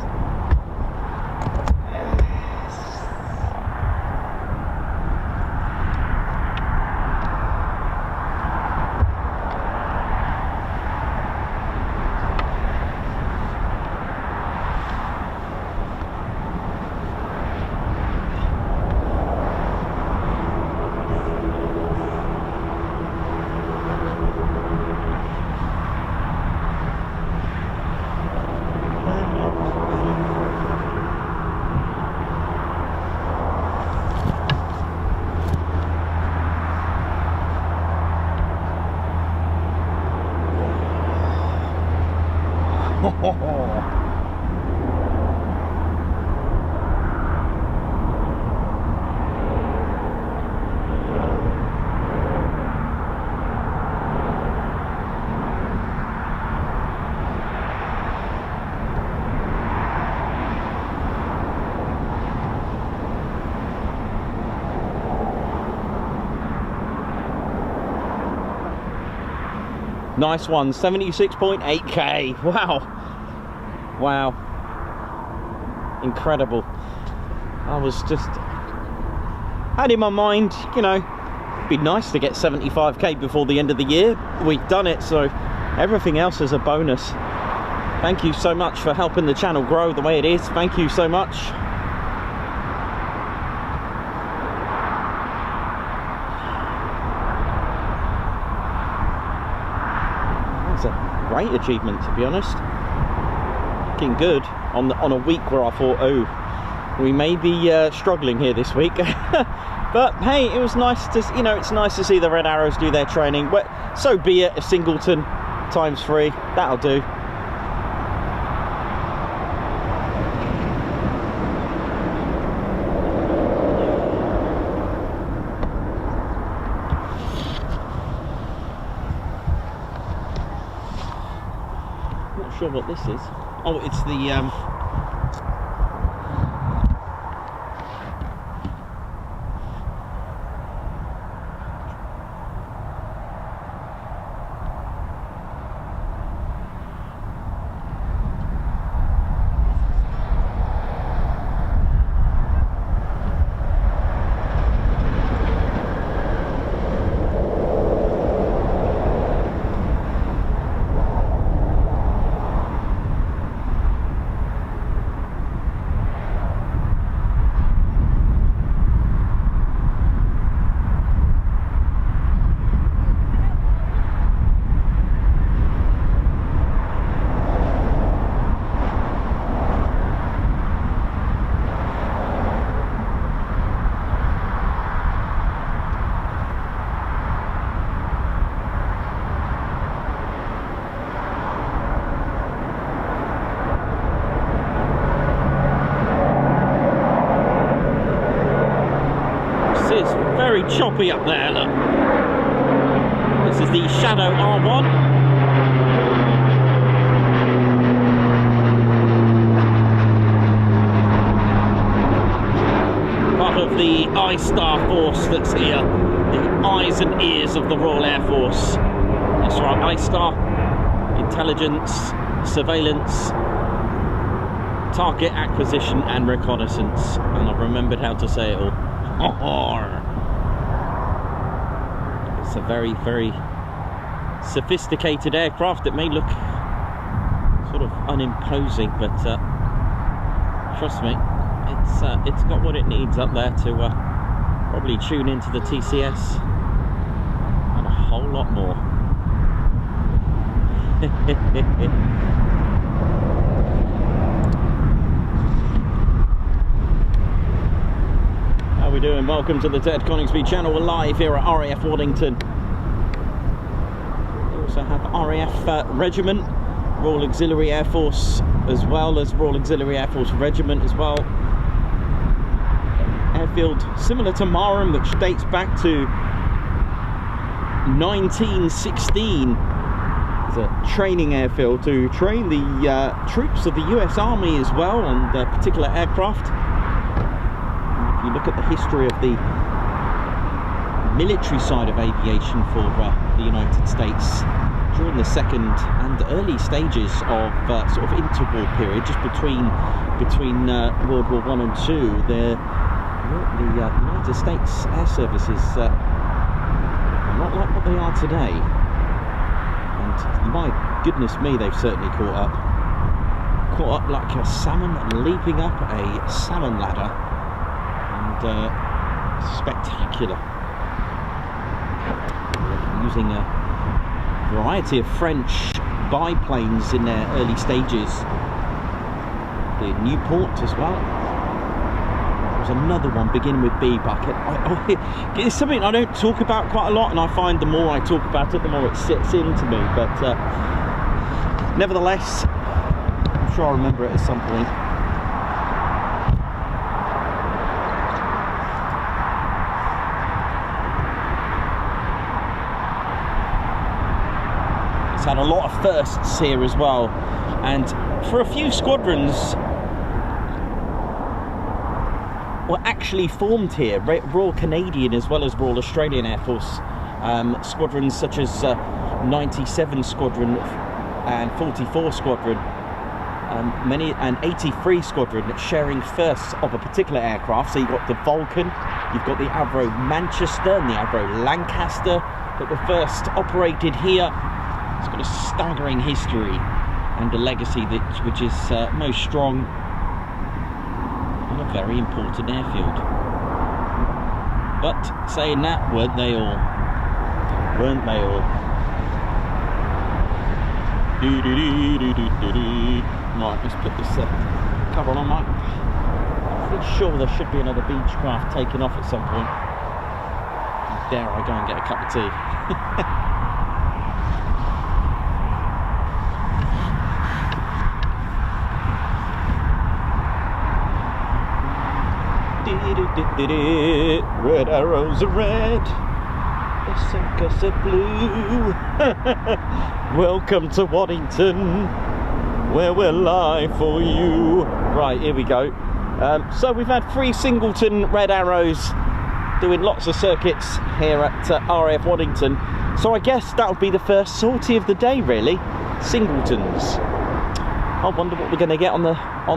Nice one, 76.8k. Wow. Wow. Incredible. I was just had in my mind, you know, it'd be nice to get 75k before the end of the year. We've done it, so everything else is a bonus. Thank you so much for helping the channel grow the way it is. Thank you so much. That's a great achievement, to be honest. Looking good on a week where I thought, oh, we may be struggling here this week. But hey, it was nice to, you know, it's nice to see the Red Arrows do their training. But so be it, a singleton ×3, that'll do. Not sure what this is. Oh, it's the very choppy up there, look. This is the Shadow R1. Part of the Istar force that's here. The eyes and ears of the Royal Air Force. That's right, Istar. Intelligence, surveillance, target acquisition and reconnaissance. And I've remembered how to say it all. It's a very, very sophisticated aircraft. It may look sort of unimposing, but trust me, it's got what it needs up there to probably tune into the TCS and a whole lot more. How we doing? Welcome to the Ted Coningsby channel. We're live here at RAF Waddington. We also have RAF Regiment, Royal Auxiliary Air Force, as well as Royal Auxiliary Air Force Regiment as well. Airfield similar to Marham, which dates back to 1916. It's a training airfield to train the troops of the US Army as well on particular aircraft. And if you look at the history of the military side of aviation for the United States during the second and early stages of sort of interwar period, just between World War I and II, the United States Air Services are not like what they are today. And my goodness me, they've certainly caught up like a salmon leaping up a salmon ladder, and spectacular. Using a variety of French biplanes in their early stages. The Newport as well. There's another one beginning with B, bucket. It's something I don't talk about quite a lot, and I find the more I talk about it, the more it sits into me. But nevertheless, I'm sure I'll remember it at some point. Had a lot of firsts here as well, and for a few squadrons were actually formed here, Royal Canadian as well as Royal Australian Air Force squadrons such as 97 Squadron and 44 Squadron, and 83 Squadron sharing firsts of a particular aircraft. So you've got the Vulcan, you've got the Avro Manchester and the Avro Lancaster that were first operated here. It's got a staggering history and a legacy which is most strong on a very important airfield. But saying that, weren't they all? Weren't they all? Right, let's put this cover on. I'm pretty sure there should be another Beechcraft taking off at some point. Dare I go and get a cup of tea? Red arrows are red, the circus are blue. Welcome to Waddington, where we're live for you. Right, here we go. So we've had 3 Singleton Red Arrows doing lots of circuits here at RAF Waddington. So I guess that would be the first sortie of the day, really. Singletons. I wonder what we're going to get on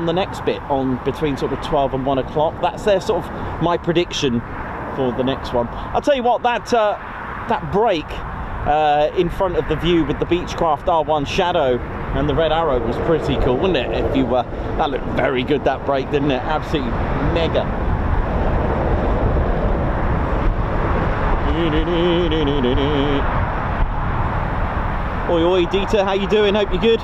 the next bit, on between sort of 12 and 1 o'clock. That's their sort of my prediction for the next one. I'll tell you what, that break in front of the view with the Beechcraft R1 Shadow and the Red Arrow was pretty cool, wasn't it? If you that looked very good, that break, didn't it? Absolutely mega. Oi oi Dieter, how you doing? Hope you're good.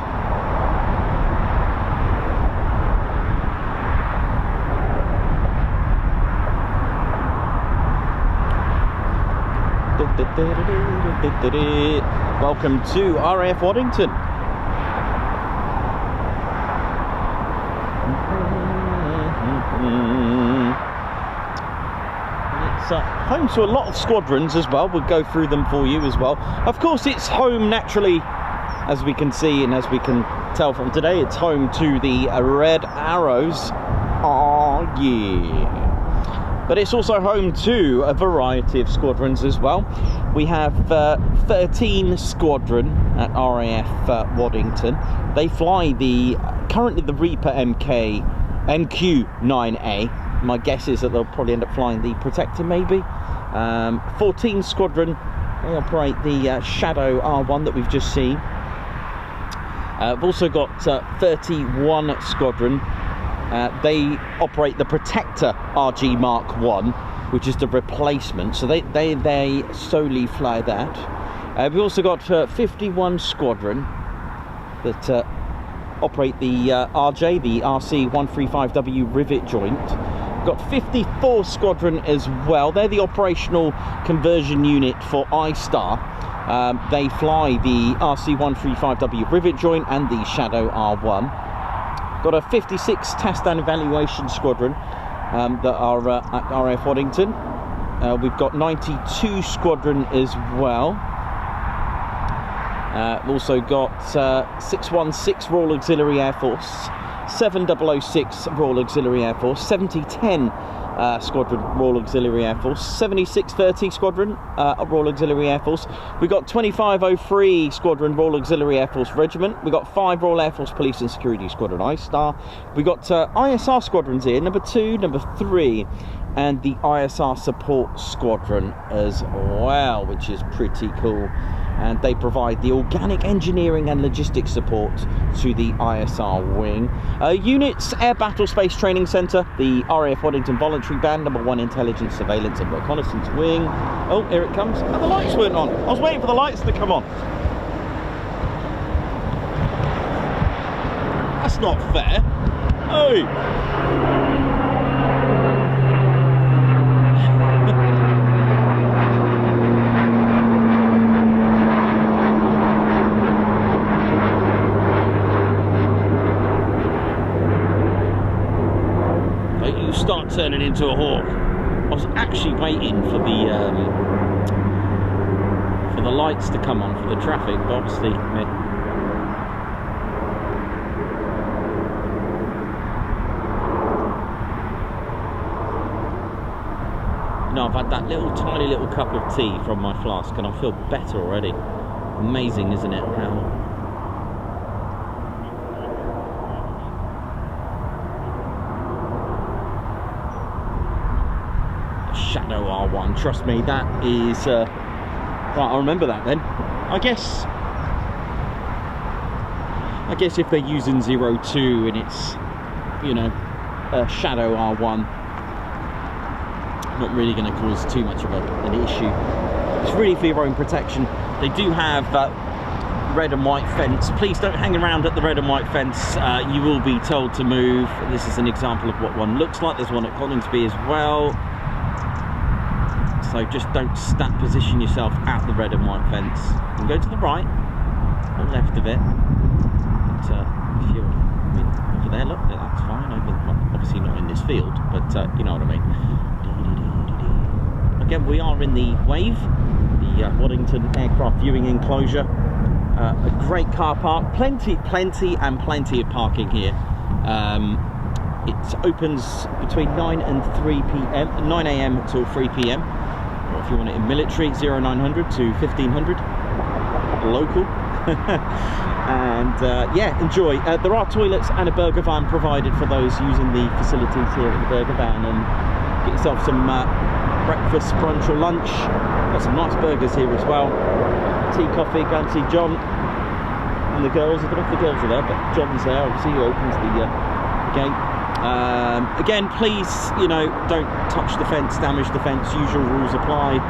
Welcome to RAF Waddington. It's home to a lot of squadrons as well. We'll go through them for you as well. Of course, it's home naturally, as we can see and as we can tell from today, it's home to the Red Arrows. Oh yeah. But it's also home to a variety of squadrons as well. We have 13 Squadron at RAF Waddington. They fly currently the Reaper MQ-9A. My guess is that they'll probably end up flying the Protector maybe. 14 Squadron, they operate the Shadow R1 that we've just seen. We've also got 31 Squadron. They operate the Protector RG Mark 1, which is the replacement, so they solely fly that. We've also got 51 Squadron that operate the RJ, the RC135W Rivet joint. We've got 54 Squadron as well. They're the operational conversion unit for Istar. They fly the RC135W Rivet joint and the Shadow R1. Got a 56 Test and Evaluation Squadron that are at RAF Waddington. We've got 92 Squadron as well. We've also got 616 Royal Auxiliary Air Force, 7006 Royal Auxiliary Air Force, 7010 Squadron Royal Auxiliary Air Force, 7630 Squadron Royal Auxiliary Air Force. We've got 2503 Squadron Royal Auxiliary Air Force Regiment. We've got 5 Royal Air Force Police and Security Squadron Istar. We've got ISR squadrons here, number 2, number 3, and the ISR Support Squadron as well, which is pretty cool. And they provide the organic engineering and logistics support to the ISR wing. Units, Air Battle Space Training Centre, the RAF Waddington Voluntary Band, number 1 Intelligence, Surveillance and Reconnaissance Wing. Oh, here it comes. Oh, the lights weren't on. I was waiting for the lights to come on. That's not fair. Hey! Start turning into a hawk. I was actually waiting for the lights to come on for the traffic, but obviously no, I've had that tiny little cup of tea from my flask and I feel better already. Amazing, isn't it? How Shadow R1, trust me, that is right, I remember that then. I guess if they're using 02 and it's, you know, a Shadow R1, not really going to cause too much of an issue. It's really for your own protection. They do have red and white fence. Please don't hang around at the red and white fence. You will be told to move. This is an example of what one looks like. There's one at Coningsby as well. So just don't position yourself at the red and white fence. You can go to the right or left of it. But if you're over there, look, that's fine. Obviously not in this field, but you know what I mean. Again, we are in the Wave, the Waddington Aircraft Viewing Enclosure. A great car park, plenty of parking here. It opens between 9 and 3 p.m, 9 a.m. until 3 p.m. Or if you want it in military, 0900 to 1500, local. And yeah, enjoy. There are toilets and a burger van provided for those using the facilities here at the burger van, and get yourself some breakfast, brunch or lunch. Got some nice burgers here as well. Tea, coffee, go and see John and the girls. I don't know if the girls are there, but John's there, obviously, who opens the gate. Again, please, you know, don't touch the fence, damage the fence. Usual rules apply.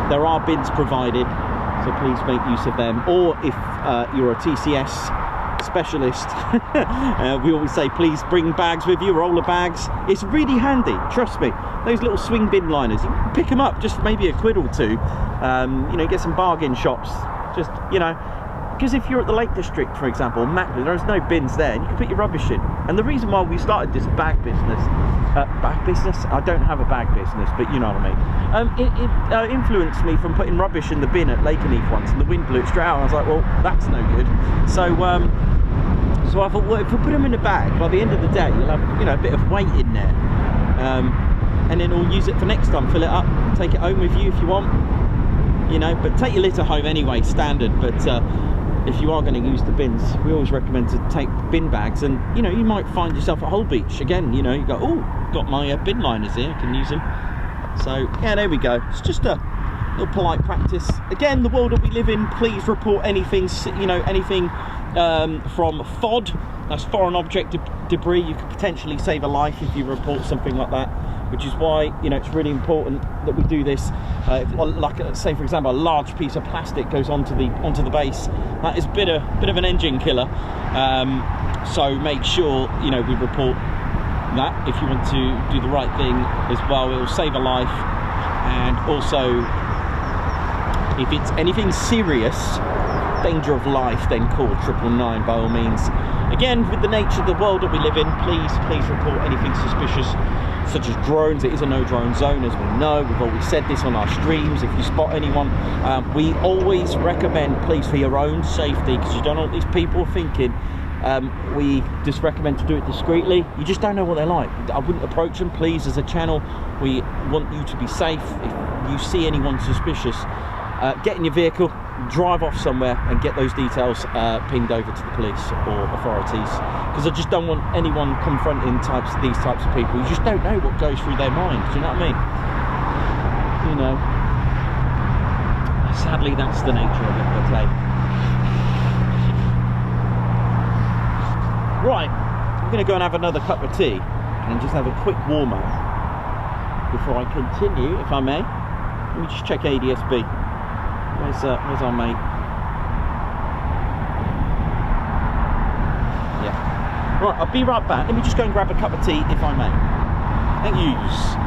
There are bins provided, so please make use of them. Or if you're a TCS specialist, we always say please bring bags with you, roller bags. It's really handy, trust me. Those little swing bin liners, you can pick them up just for maybe £1 or £2. You know, get some bargain shops. Just, you know, because if you're at the Lake District, for example, Macklin, there's no bins there, and you can put your rubbish in. And the reason why we started this bag business, I don't have a bag business, but you know what I mean. It influenced me from putting rubbish in the bin at Lakenheath once, and the wind blew it straight out. And I was like, well, that's no good. So I thought, well, if we put them in a bag, by the end of the day, you'll have, you know, a bit of weight in there, and then we'll use it for next time. Fill it up, take it home with you if you want, you know. But take your litter home anyway, standard. But if you are going to use the bins, we always recommend to take bin bags, and you know, you might find yourself at Holbeach again, you know, you go, oh, got my bin liners here, I can use them. So yeah, there we go. It's just a little polite practice. Again, the world that we live in, please report anything, you know, anything from FOD, that's foreign object debris. You could potentially save a life if you report something like that, which is why, you know, it's really important that we do this. Like, say for example, a large piece of plastic goes onto the base, that is a bit of an engine killer. So make sure, you know, we report that if you want to do the right thing as well. It will save a life, and also if it's anything serious, danger of life, then call 999 by all means. Again, with the nature of the world that we live in, please report anything suspicious. such as drones. It is a no drone zone, as we know. We've always said this on our streams. If you spot anyone, we always recommend, please, for your own safety, because you don't know what these people are thinking. We just recommend to do it discreetly. You just don't know what they're like. I wouldn't approach them, please. As a channel, we want you to be safe. If you see anyone suspicious, get in your vehicle, drive off somewhere and get those details pinged over to the police or authorities, because I just don't want anyone confronting these types of people. You just don't know what goes through their mind. Do you know what I mean? You know, sadly that's the nature of it. But hey, right, I'm going to go and have another cup of tea and just have a quick warm up before I continue, if I may. Let me just check ADSB. Where's our mate? Yeah. Right, I'll be right back. Let me just go and grab a cup of tea, if I may. Thank yous.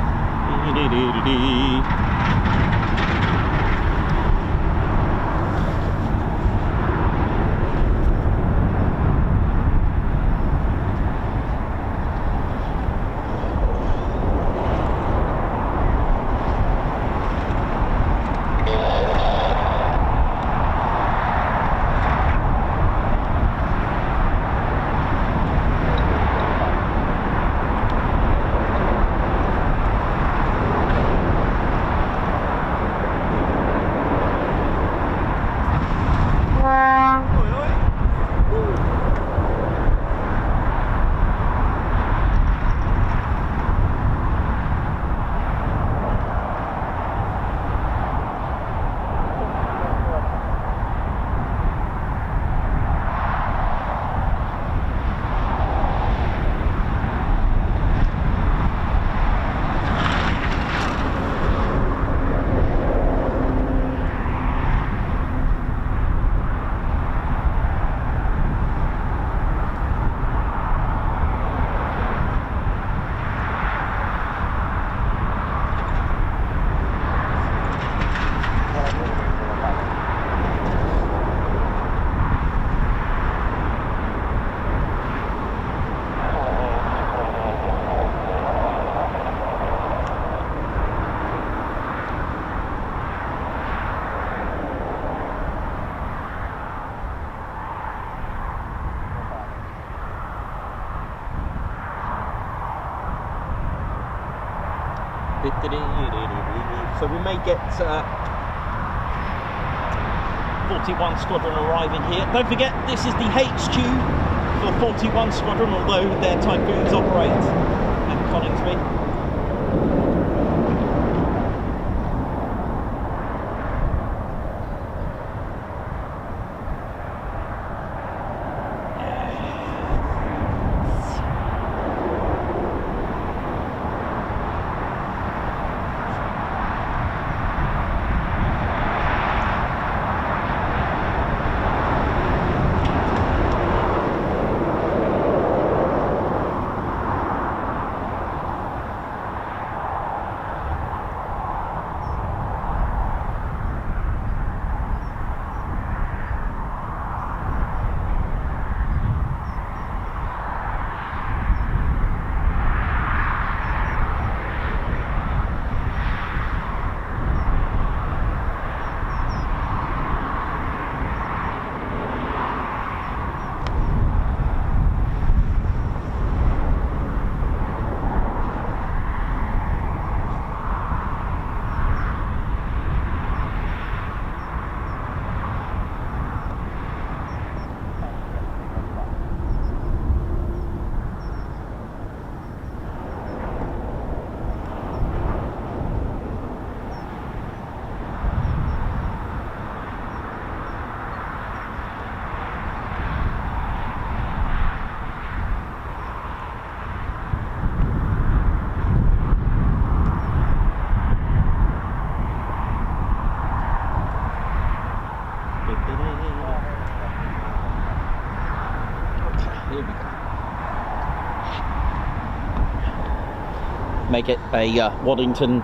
So we may get 41 Squadron arriving here. Don't forget, this is the HQ for 41 Squadron, although their Typhoons operate at Coningsby. May get a Waddington,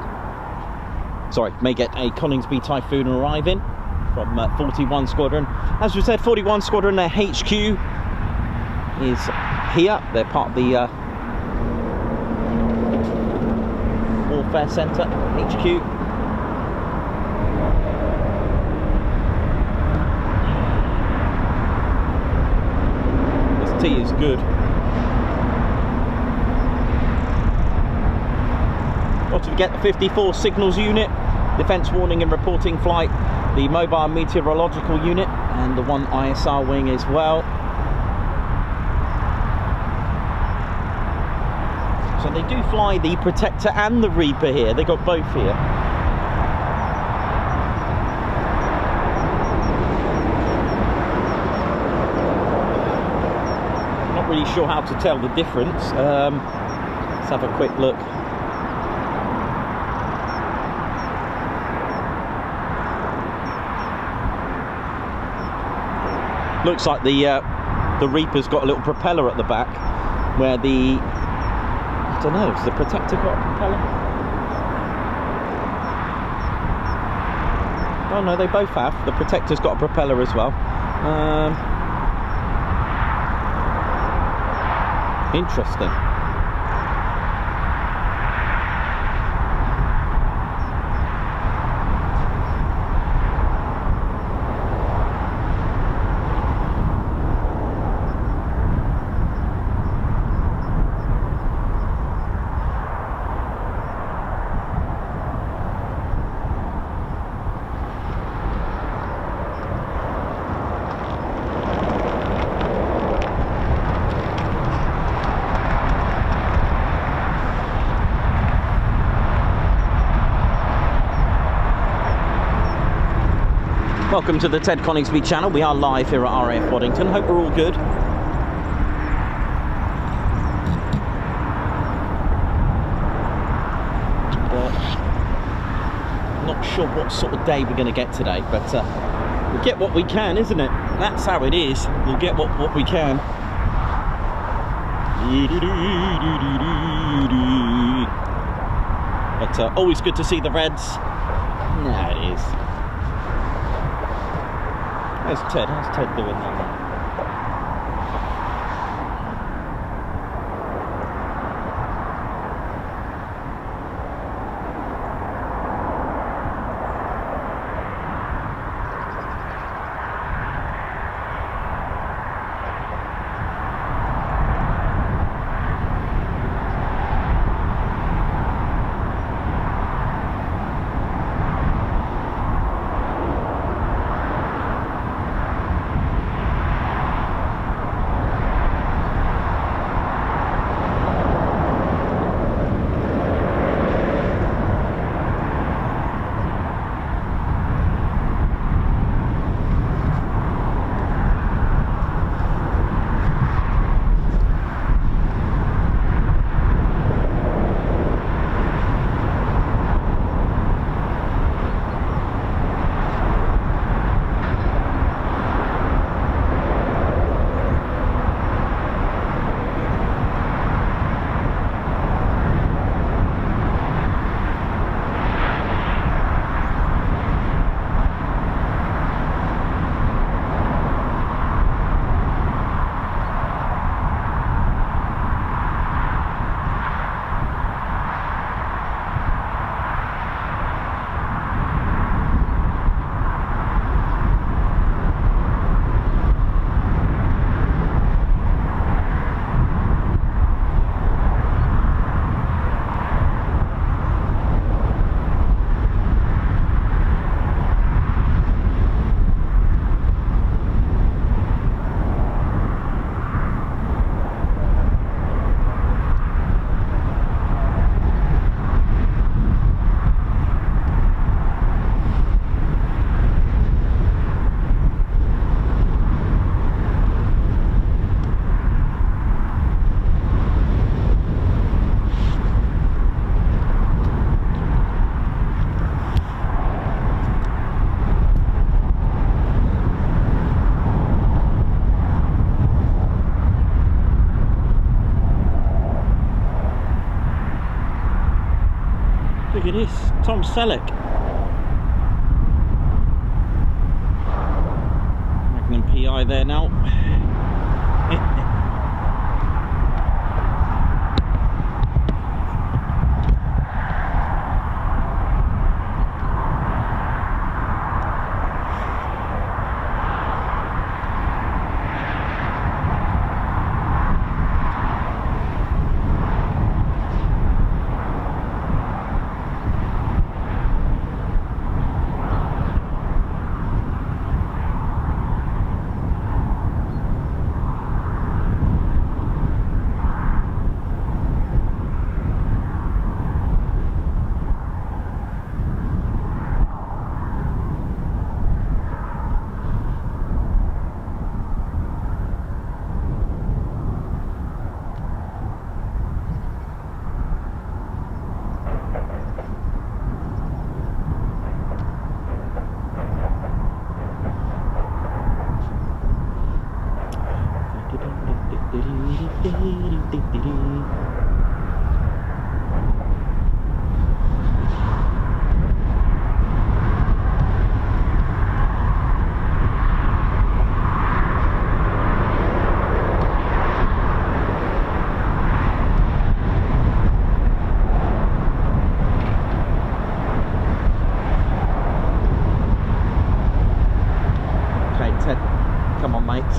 sorry, may get a Coningsby Typhoon arriving from 41 Squadron. As we said, 41 Squadron, their HQ is here. They're part of the Welfare Centre, HQ. This tea is good. Not to forget the 54 Signals Unit, Defence Warning and Reporting Flight, the Mobile Meteorological Unit, and the 1 ISR wing as well. So they do fly the Protector and the Reaper here. They got both here. Not really sure how to tell the difference. Let's have a quick look. Looks like the Reaper's got a little propeller at the back, where the, I don't know, has the Protector got a propeller? Oh no, they both have. The Protector's got a propeller as well. Interesting. Welcome to the Ted Coningsby channel. We are live here at RAF Waddington. Hope we're all good. Not sure what sort of day we're going to get today, but we'll get what we can, isn't it? That's how it is. We'll get what we can. But always good to see the Reds. Nah, it is. How's Ted? How's Ted doing now? Look at this, Tom Selleck. Magnum PI there now.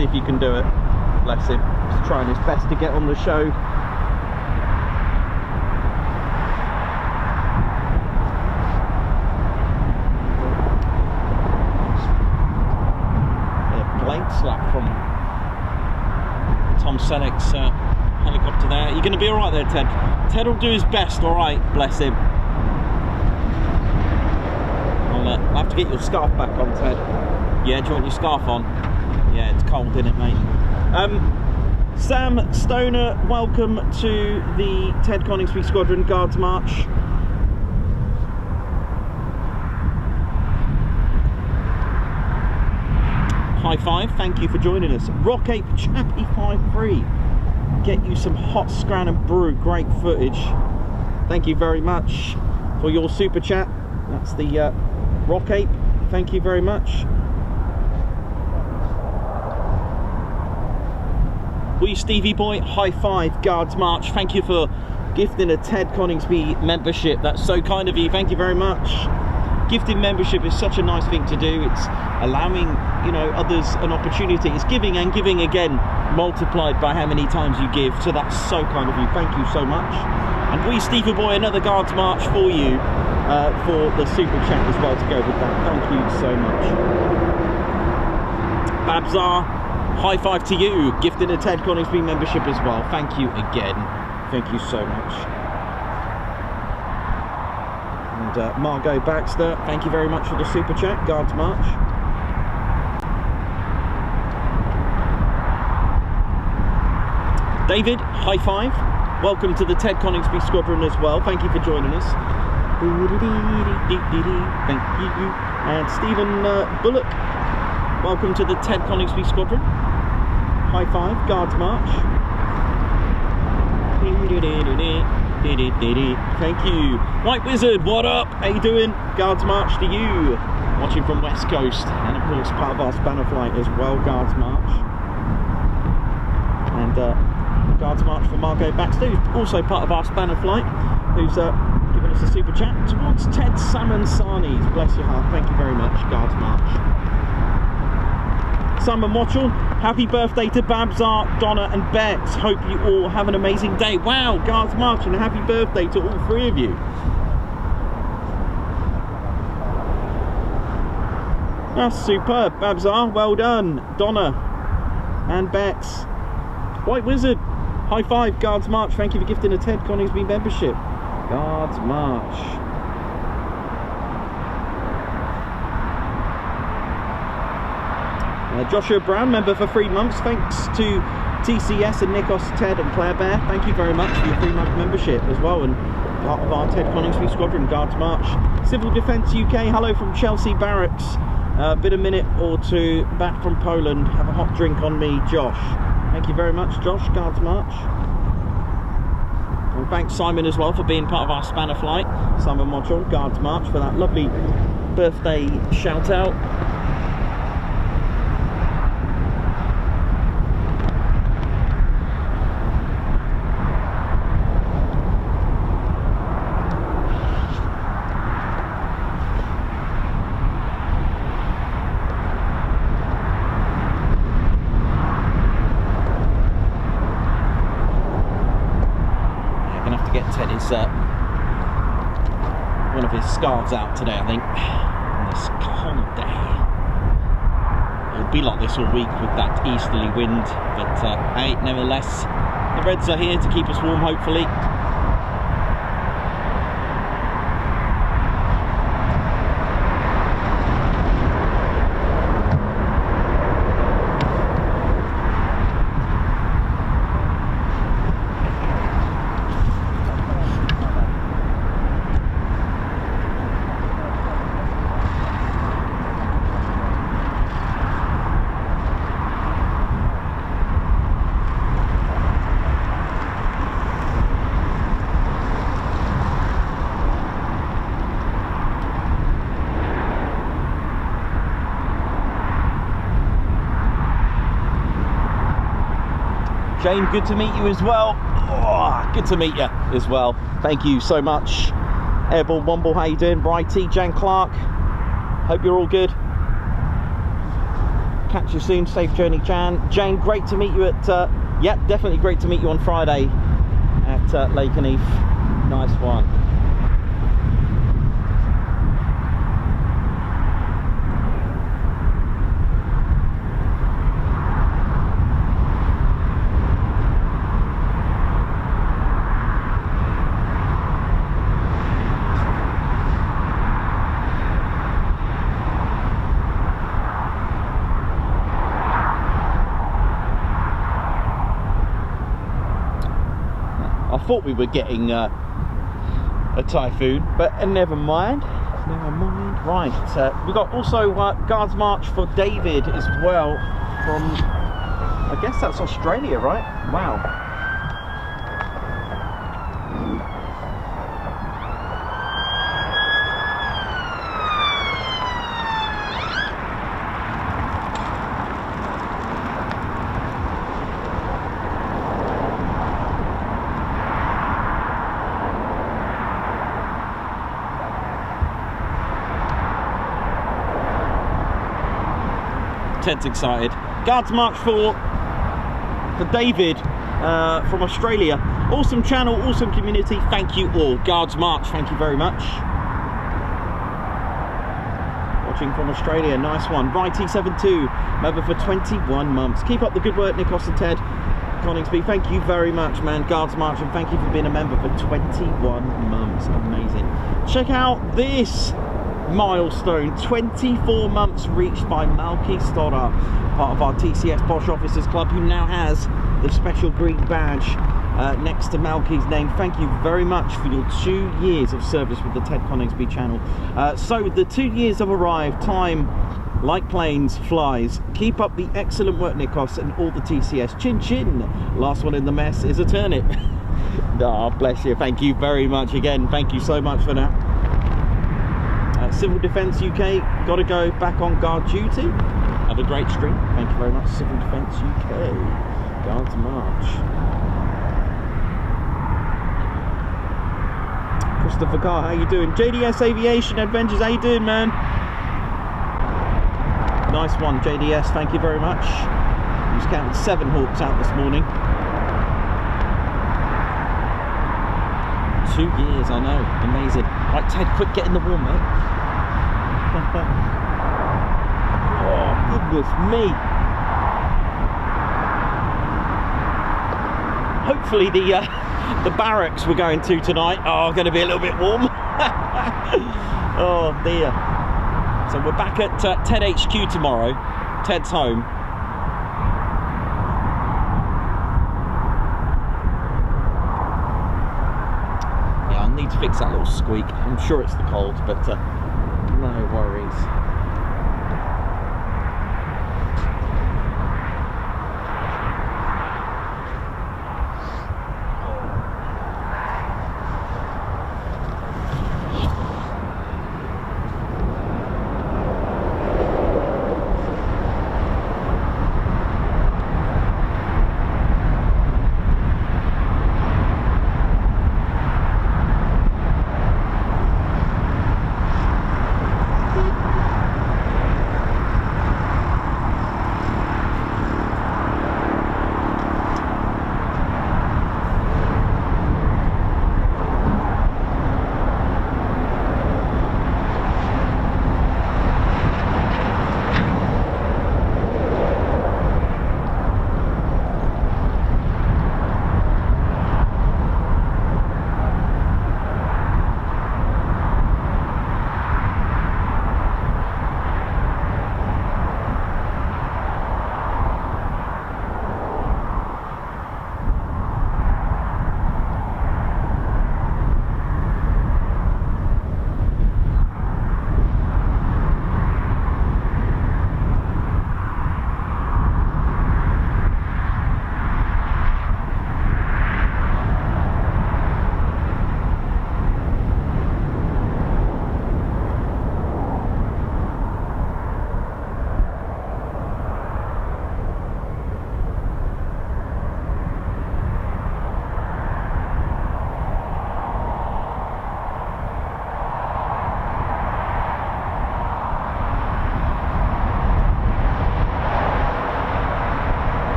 see if you can do it. Bless him. He's trying his best to get on the show. A blade slap from Tom Selleck's helicopter there. You're going to be alright there, Ted. Ted will do his best, alright, bless him. I'll have to get your scarf back on, Ted. Yeah, do you want your scarf on? Yeah, it's cold, isn't it, mate? Sam Stoner, welcome to the Ted Coningsby Squadron Guards March. High five, thank you for joining us. Rock Ape Chappy 53. Get you some hot scran and brew, great footage. Thank you very much for your super chat. That's the Rock Ape, thank you very much. We Stevie Boy, high five, Guards March. Thank you for gifting a Ted Coningsby membership. That's so kind of you, thank you very much. Gifting membership is such a nice thing to do. It's allowing, you know, others an opportunity. It's giving and giving again, multiplied by how many times you give. So that's so kind of you, thank you so much. And we Stevie Boy, another Guards March for you, for the super chat as well to go with that. Thank you so much. Babzar, high five to you, gifting a Ted Coningsby membership as well. Thank you again. Thank you so much. And Margot Baxter, thank you very much for the super chat. Guards March. David, high five. Welcome to the Ted Coningsby Squadron as well. Thank you for joining us. Thank you. And Stephen Bullock, welcome to the Ted Coningsby Squadron. High five, Guards March. Thank you. White Wizard, what up? How you doing? Guards March to you. Watching from West Coast. And of course part of our spanner flight as well, Guards March. And Guards March for Margot Baxter, who's also part of our spanner flight, who's given us a super chat towards Ted Salmon Sarnies. Bless your heart, thank you very much, Guards March. Simon Watchell, happy birthday to Babzar, Donna and Bex. Hope you all have an amazing day. Wow, Guards March, and a happy birthday to all three of you. That's superb, Babzar, well done. Donna and Bex. White Wizard, high five, Guards March. Thank you for gifting a Ted Coningsby membership. Guards March. Joshua Brown, member for 3 months. Thanks to TCS and Nikos, Ted and Claire Bear. Thank you very much for your 3-month membership as well, and part of our Ted Coningsby Squadron Guards March. Civil Defence UK, hello from Chelsea Barracks. Been a minute or two back from Poland. Have a hot drink on me, Josh. Thank you very much, Josh. Guards March. And thanks Simon as well for being part of our spanner flight. Simon Mottral, Guards March, for that lovely birthday shout out. One of his scarves out today, I think, on this cold day. It'll be like this all week with that easterly wind, but hey, nevertheless, the Reds are here to keep us warm, hopefully. Jane, good to meet you as well. Oh, good to meet you as well. Thank you so much. Airborne Womble, how you doing? Brighty, Jan Clark. Hope you're all good. catch you soon. Safe journey, Jan. Jane, great to meet you at, yeah, definitely great to meet you on Friday at Lake and Heath. Nice one. I thought we were getting a typhoon, but never mind. Never mind. Right, we've got also Guards March for David as well from, I guess that's Australia, right? Wow. Ted's excited. Guards March for David from Australia. Awesome channel, awesome community. Thank you all. Guards March, thank you very much. Watching from Australia, nice one. Righty72, member for 21 months. Keep up the good work, Nikos and Ted. Coningsby, thank you very much, man. Guards March, and thank you for being a member for 21 months. Amazing. Check out this milestone, 24 months reached by Malky Stoddart, part of our TCS Bosch Officers Club, who now has the special green badge next to Malky's name. Thank you very much for your 2 years of service with the Ted Coningsby channel. So the 2 years have arrived. Time, like planes, flies. Keep up the excellent work, Nikos, and all the TCS. Chin chin. Last one in the mess is a turnip. Oh, bless you. Thank you very much again. Thank you so much for that. Civil Defence UK, gotta go back on guard duty. Have a great stream. Thank you very much, Civil Defence UK. Guards March. Christopher Carr, how you doing? JDS Aviation Adventures, how you doing, man? Nice one, JDS, thank you very much. I just counted 7 Hawks out this morning. 2 years, I know, amazing. Right, Ted, quick, get in the wall, mate. Oh, goodness me. Hopefully the barracks we're going to tonight are going to be a little bit warm. Oh dear. So we're back at Ted HQ tomorrow. Ted's home. Yeah, I need to fix that little squeak. I'm sure it's the cold, but no worries.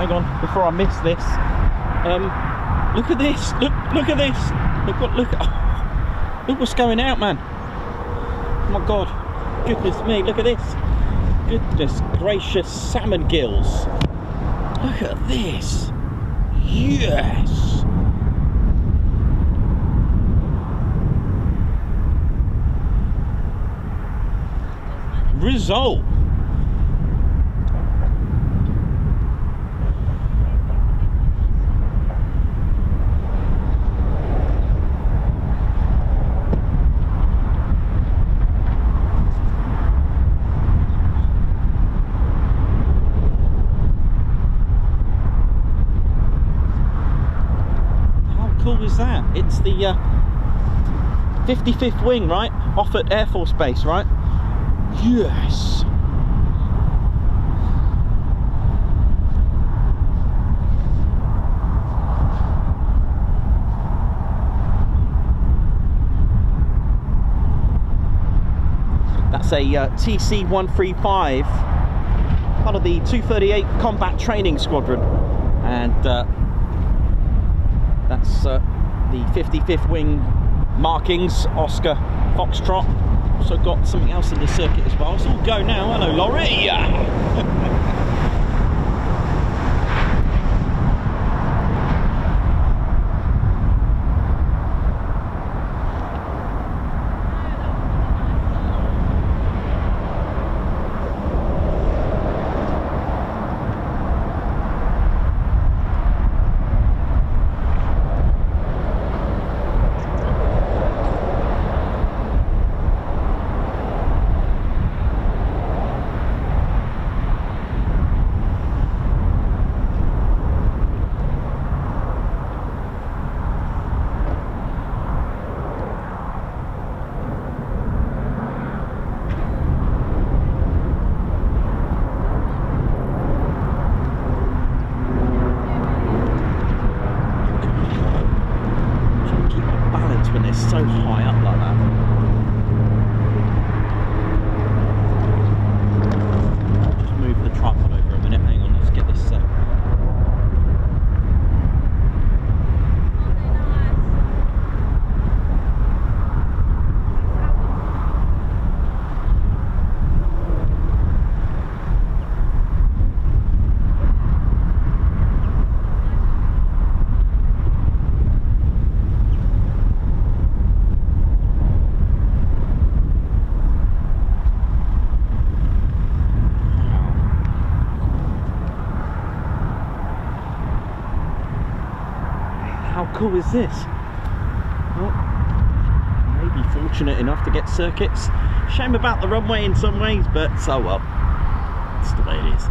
hang on, before I miss this. Look at this. Look at this. Look what's going out, man. Oh my God. Goodness me, look at this. Goodness gracious, salmon gills. Look at this. Yes. Result. Is that? It's the 55th wing, right? Off at Air Force Base, right? Yes. That's a TC-135, part of the 238 Combat Training Squadron, and that's the 55th wing markings, Oscar Foxtrot. Also got something else in the circuit as well. It's all go now. Hello, Laurie. So high up like that. Just move the tripod over a minute. Hang on, let's get this set. How cool is this? Well, maybe fortunate enough to get circuits. Shame about the runway in some ways, but so well. It's the way it is.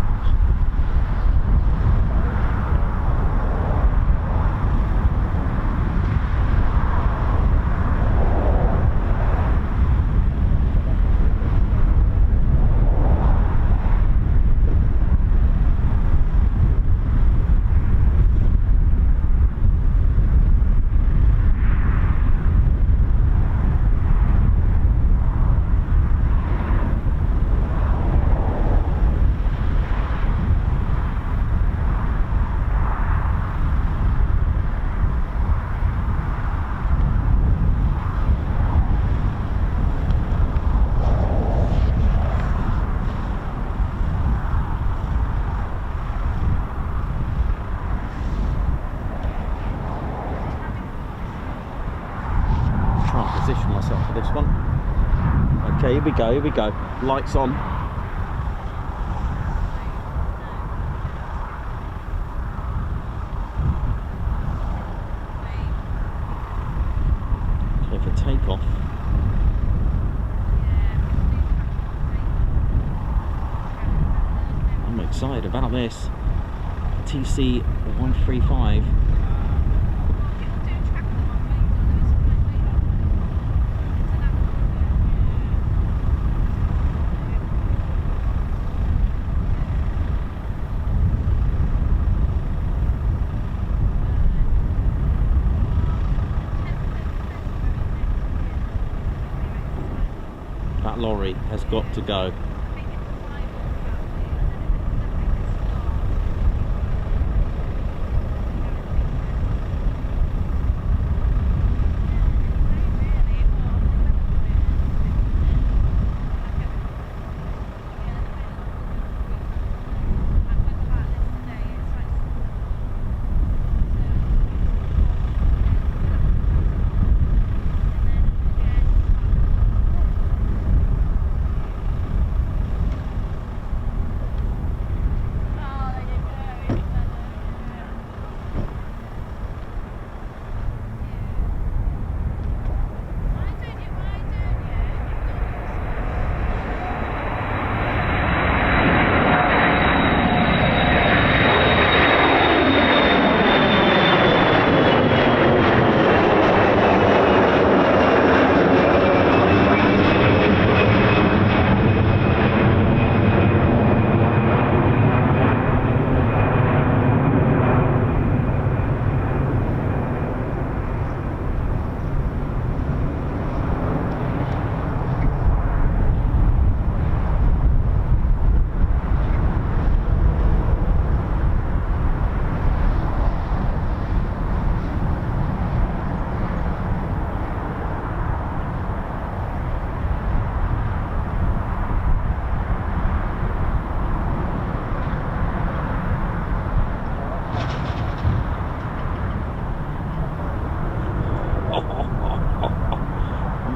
Position myself for this one. Okay, here we go, lights on. Okay, for takeoff. I'm excited about this. TC-135. That lorry has got to go.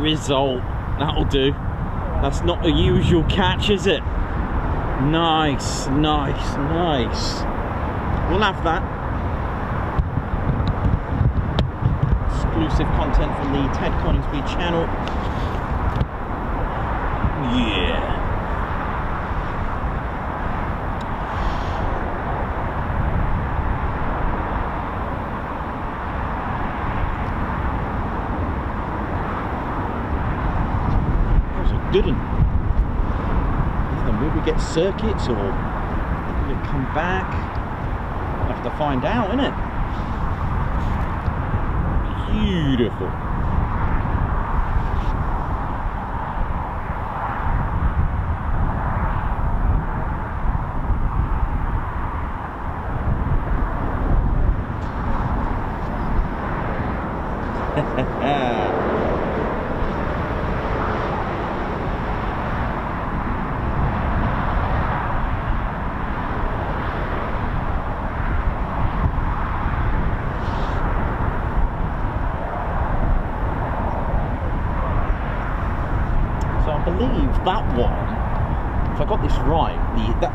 result. That'll do. That's not a usual catch, is it? Nice, nice, nice. We'll have that. Exclusive content from the Ted Coningsby channel. Yeah. That was a good one. Will we get circuits or will it come back? We'll have to find out, innit? Beautiful. That one, if I got this right,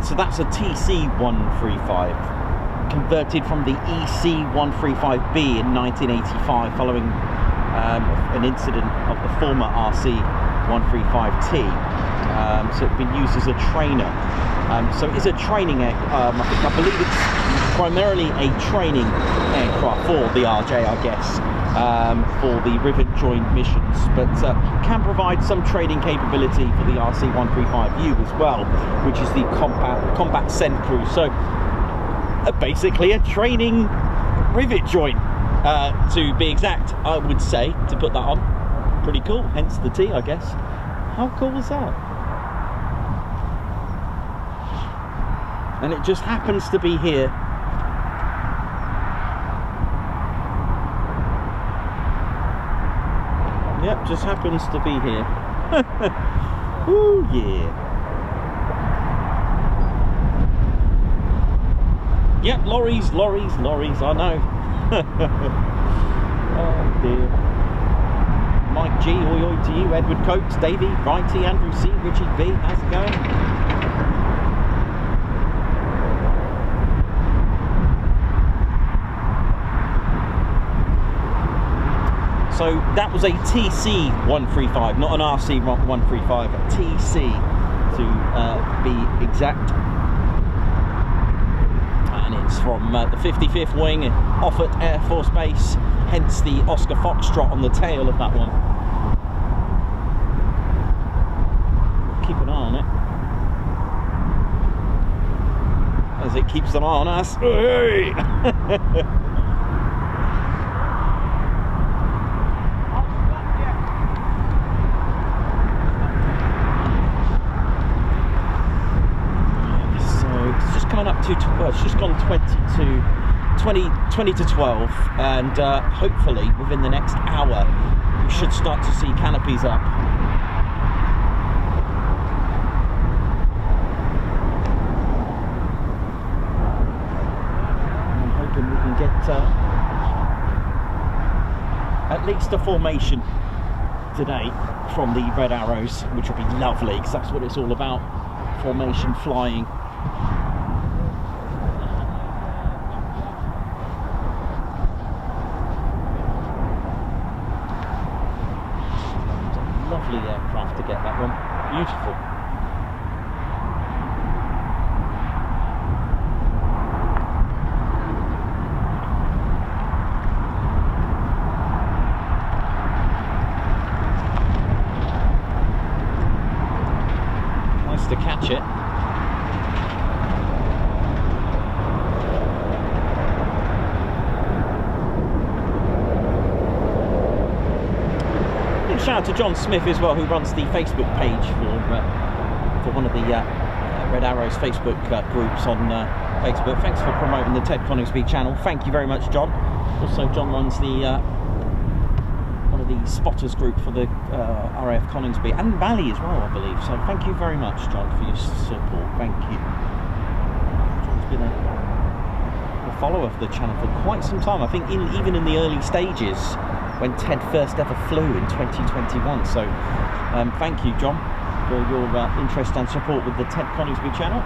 so that's a TC-135 converted from the EC-135B in 1985 following an incident of the former RC-135T. So it's been used as a trainer. So it's a training aircraft. I believe it's primarily a training aircraft for the RJ, I guess. For the Rivet joint missions, but can provide some training capability for the RC-135U as well, which is the combat send crew. So basically a training Rivet joint, to be exact, I would say, to put that on. Pretty cool, hence the T, I guess. How cool is that? And it just happens to be here. Yep, just happens to be here. Ooh, yeah. Yep, lorries, lorries, lorries, I know. Oh dear. Mike G, oi oi to you, Edward Coates, Davey, Righty, Andrew C, Richie B, how's it going? So that was a TC-135, not an RC-135, a TC to be exact. And it's from the 55th Wing, Offutt Air Force Base, hence the Oscar Foxtrot on the tail of that one. Keep an eye on it, as it keeps an eye on us. Hey! Up to, well, it's just gone 20 to 12, and hopefully within the next hour we should start to see canopies up. I'm hoping we can get at least a formation today from the Red Arrows, which will be lovely because that's what it's all about, formation flying. Lovely aircraft to get that one. Beautiful. Nice to catch it. Shout out to John Smith as well, who runs the Facebook page for one of the Red Arrows Facebook groups on Facebook. Thanks for promoting the Ted Coningsby channel. Thank you very much, John. Also, John runs the one of the spotters group for the RAF Coningsby and Valley as well, I believe. So thank you very much, John, for your support. Thank you. John's been a follower of the channel for quite some time. I think even in the early stages. when Ted first ever flew in 2021. So thank you, John, for your interest and support with the Ted Coningsby channel.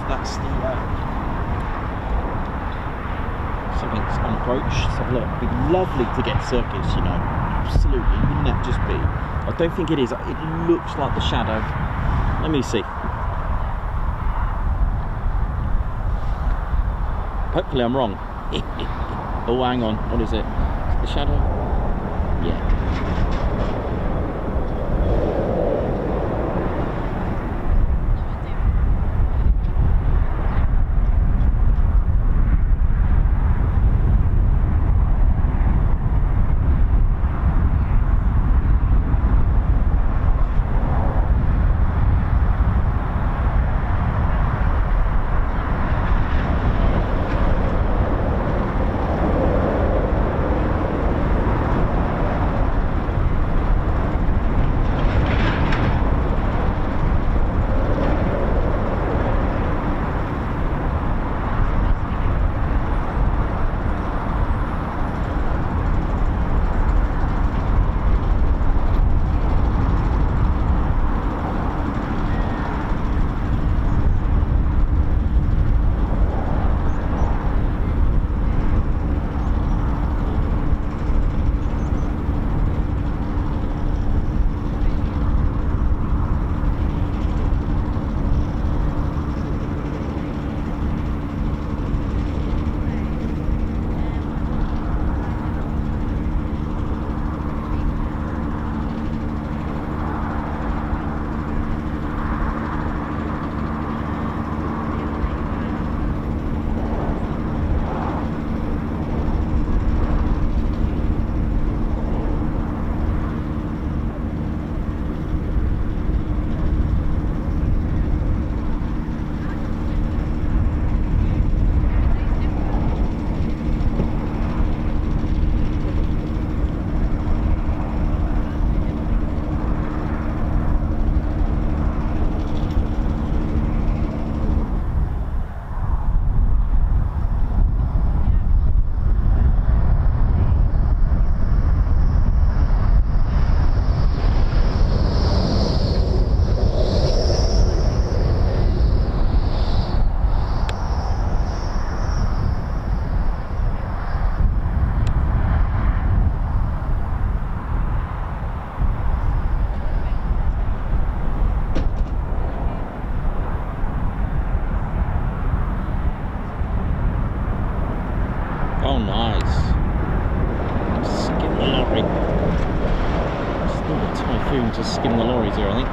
That's the something's on approach. So look, it'd be lovely to get circuits, you know, absolutely. Wouldn't that just be? I don't think it is. It looks like the shadow. Let me see. Hopefully I'm wrong. Oh, hang on. What is it? Is it the shadow? Yeah. Oh, nice. Skim the lorry. Still a typhoon to skim the lorries here, I think.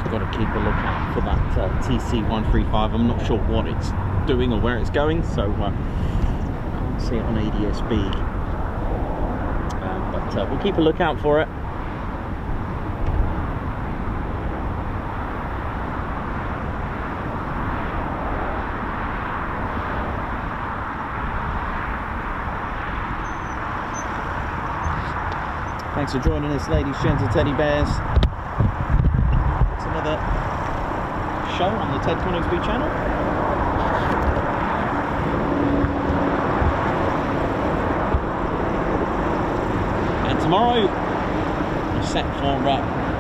Got to keep a lookout for that TC135. I'm not sure what it's doing or where it's going, so I can't see it on ADSB. But we'll keep a lookout for it. Thanks for joining us, ladies, gents and teddy bears. It's another show on the Ted Coningsby channel. And tomorrow, we're set for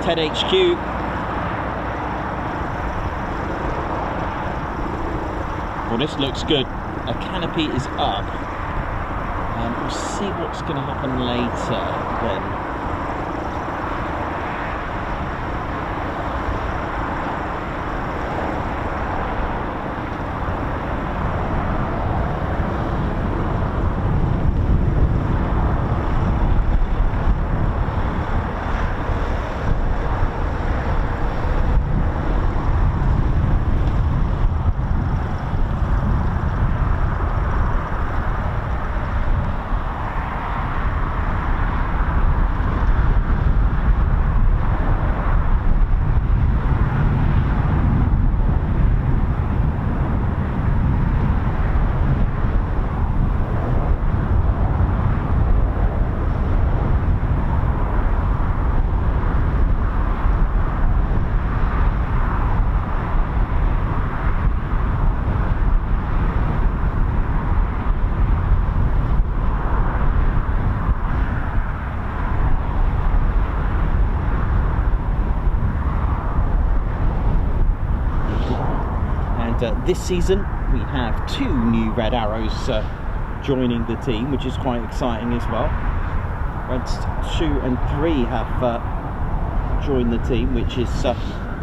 Ted HQ. Well, this looks good. A canopy is up. We'll see what's going to happen later then. This season we have 2 new Red Arrows joining the team, which is quite exciting as well. Reds 2 and 3 have joined the team, which is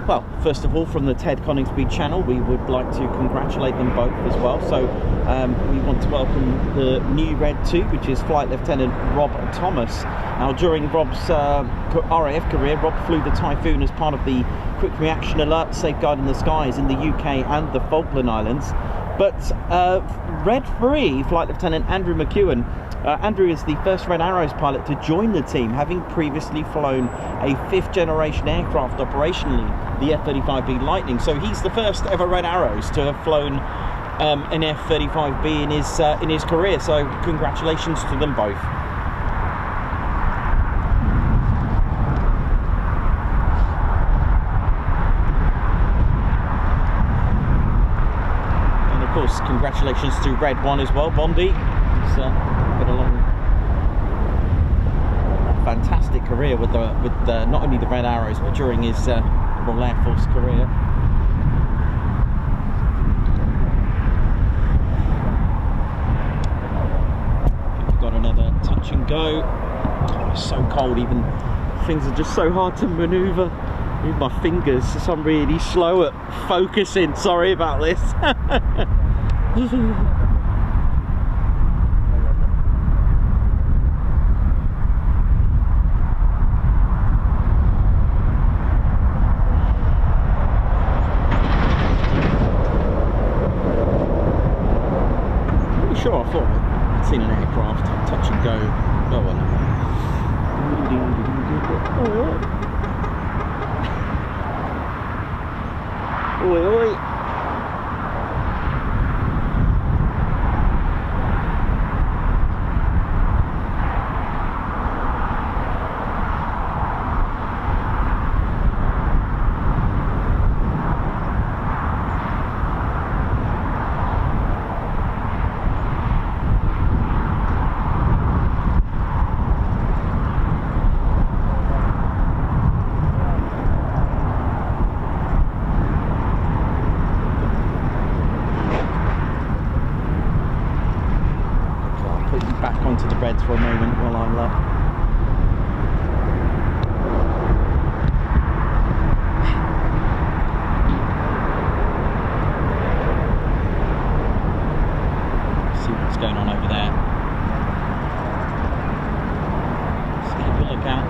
well, first of all, from the Ted Coningsby channel, we would like to congratulate them both as well. So we want to welcome the new Red 2, which is Flight Lieutenant Rob Thomas. Now, during Rob's RAF career, Rob flew the Typhoon as part of the Quick Reaction Alert Safeguarding the Skies in the UK and the Falkland Islands. But Red 3, Flight Lieutenant Andrew McEwen, Andrew is the first Red Arrows pilot to join the team, having previously flown a 5th generation aircraft operationally, the F-35B Lightning. So he's the first ever Red Arrows to have flown an F-35B in his career. So congratulations to them both. And of course, congratulations to Red 1 as well, Bondi. He's got a long, fantastic career with not only the Red Arrows, but during his Royal Air Force career. We've got another touch and go. Oh, it's so cold, even things are just so hard to maneuver with my fingers. So I'm really slow at focusing. Sorry about this. Sure, I thought I'd seen an aircraft touch and go. Oh well. Oi, oi. Onto the Reds for a moment while I'm see what's going on over there. Let's keep a look out.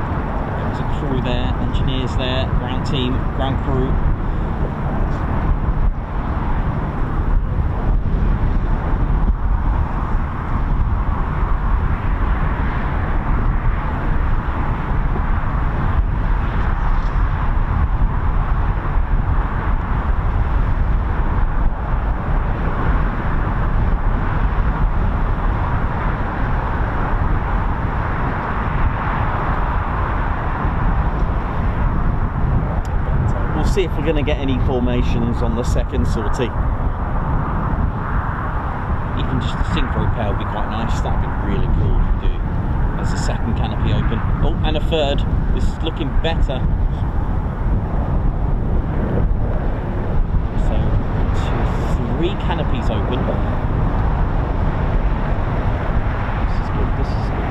There's a crew there, engineers there, ground team, ground crew. see if we're going to get any formations on the second sortie. Even just a synchro pair would be quite nice. That'd be really cool to do. There's a second canopy open. Oh, and a third. This is looking better. So, 2, 3 canopies open. This is good. This is good.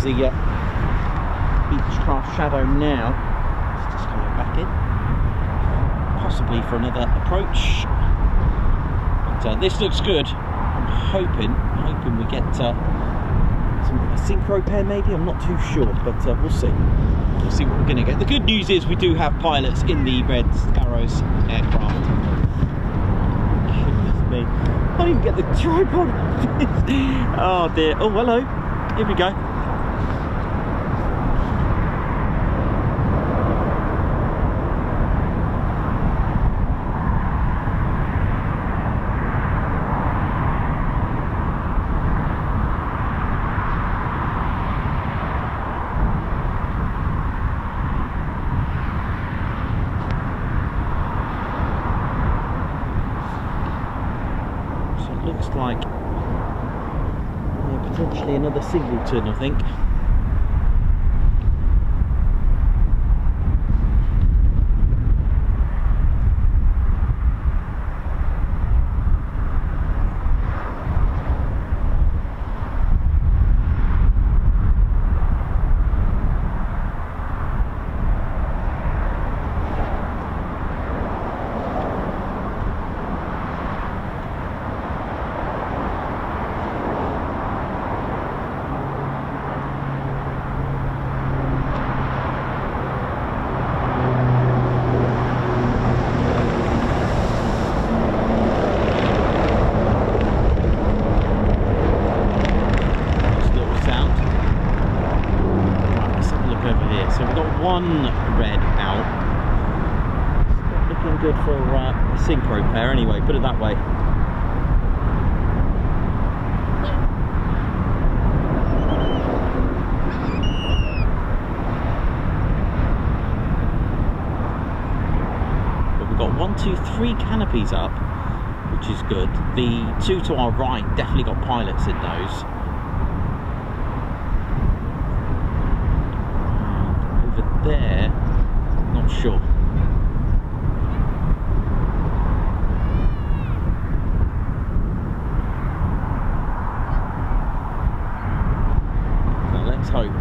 The Beechcraft Shadow now. It's just coming back in, possibly for another approach. But this looks good. I'm hoping we get a synchro pair maybe. I'm not too sure, but we'll see. We'll see what we're going to get. The good news is we do have pilots in the Red Arrows aircraft. Goodness me! I didn't even get the tripod. Oh dear. Oh hello. Here we go. Looks like potentially another singleton, I think. for a synchro pair anyway, put it that way. But we've got 1, 2, 3 canopies up, which is good. The 2 to our right definitely got pilots in those. And over there, not sure. Now let's hope.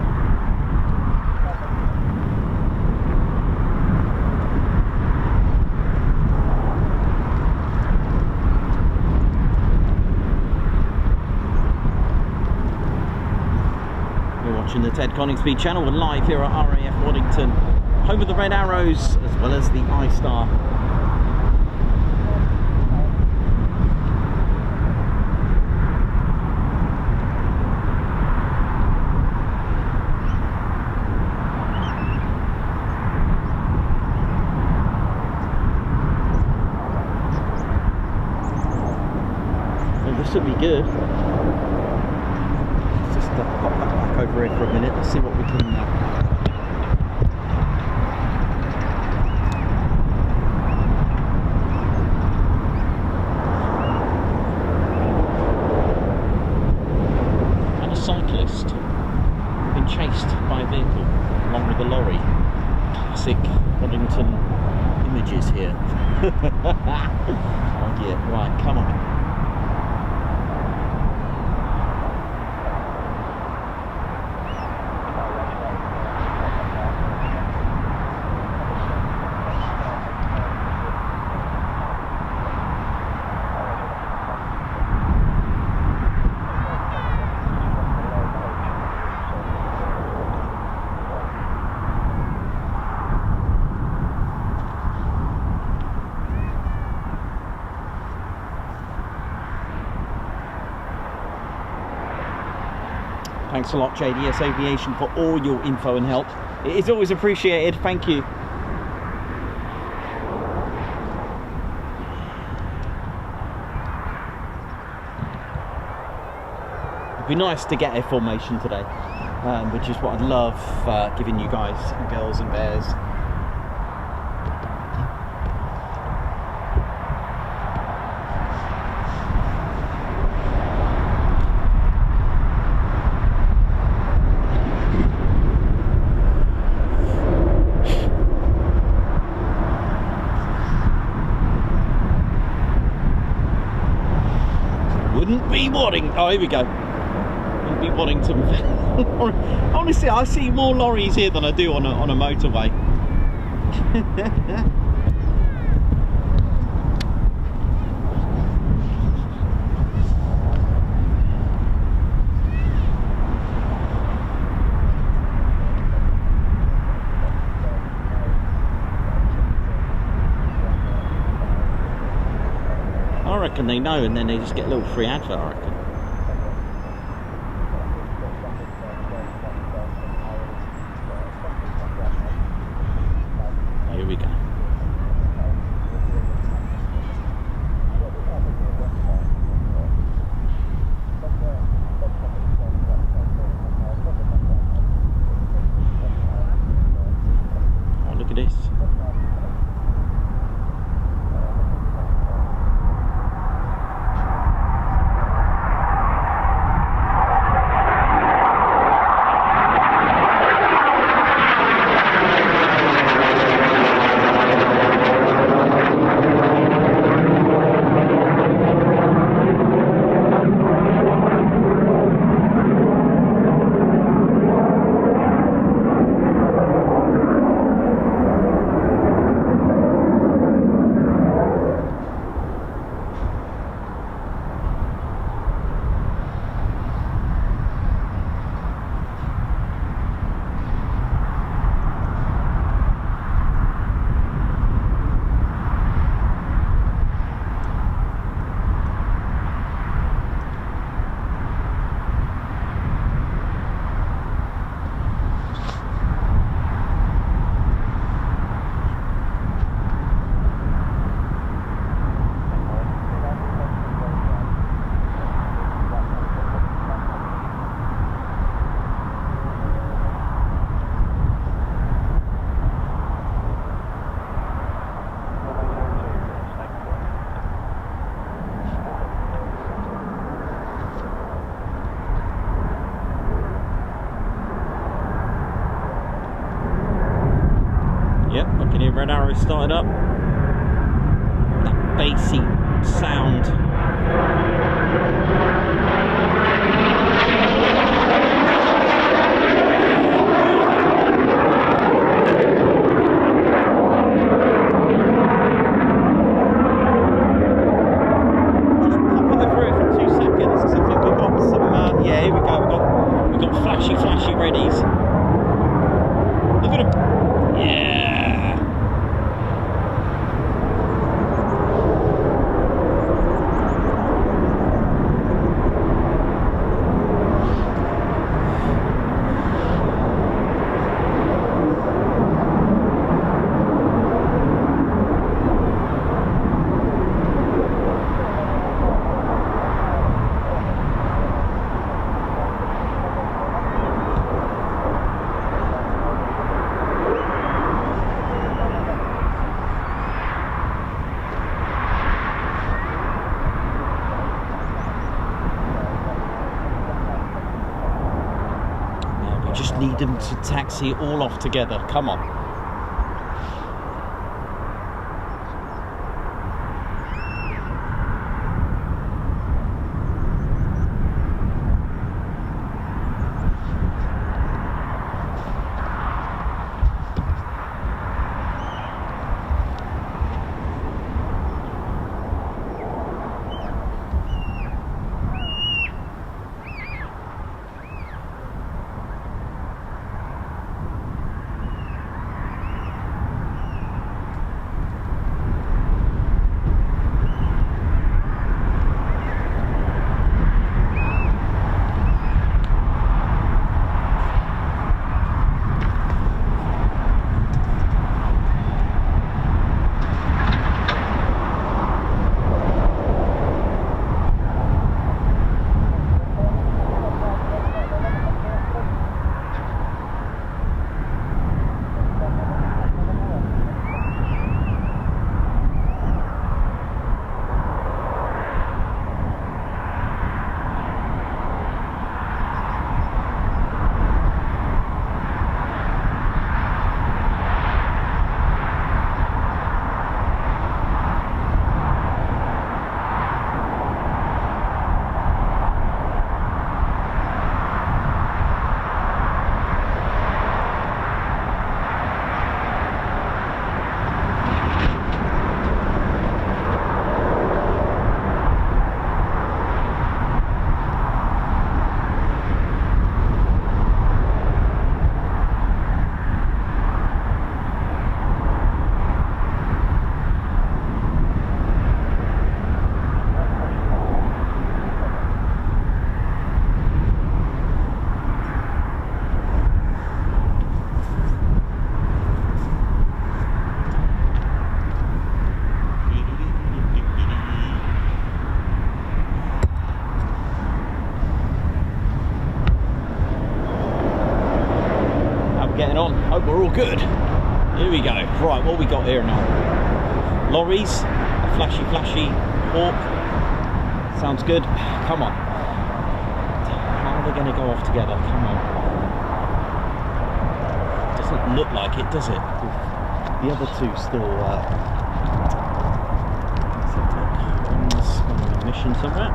Watching the Ted Coningsby channel. We're live here at RAF Waddington, home of the Red Arrows as well as the Istar. Well, this should be good. Pop that back over here for a minute. Let's see what we can and a cyclist been chased by a vehicle along with a lorry. Classic Waddington images here. Oh yeah, right, come on. Thanks a lot, JDS Aviation, for all your info and help. It is always appreciated. Thank you. It'd be nice to get a formation today, which is what I'd love giving you guys and girls and bears. Wouldn't be Waddington. Oh, here we go. Wouldn't be Waddington. Honestly, I see more lorries here than I do on a motorway. I reckon they know, and then they just get a little free advert, I reckon. Here we go. Oh, look at this. red arrow started up. That bassy sound. Flashy readies. Look at him. Yeah. Need them to taxi all off together. Come on. We're all good. Here we go. Right, what we got here now? Lorries, a flashy hawk. Sounds good. Come on. How are they going to go off together? Come on. Doesn't look like it, does it? The other two still. One's on a mission somewhere.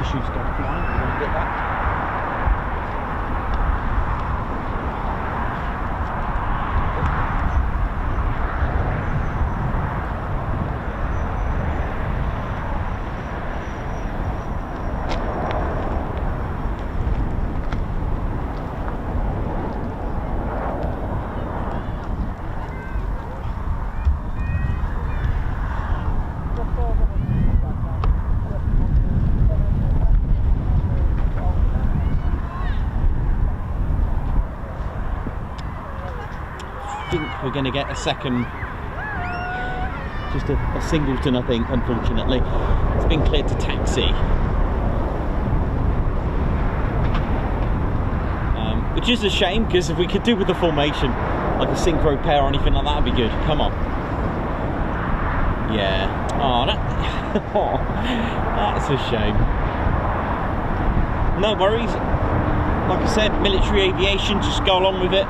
Tissue's gone flying. You want to get that? We're going to get a second, just a singleton, I think, unfortunately. It's been cleared to taxi. Which is a shame, because if we could do with the formation, like a synchro pair or anything like that, would be good. Come on. Yeah. Oh, that's a shame. No worries. Like I said, military aviation, just go along with it.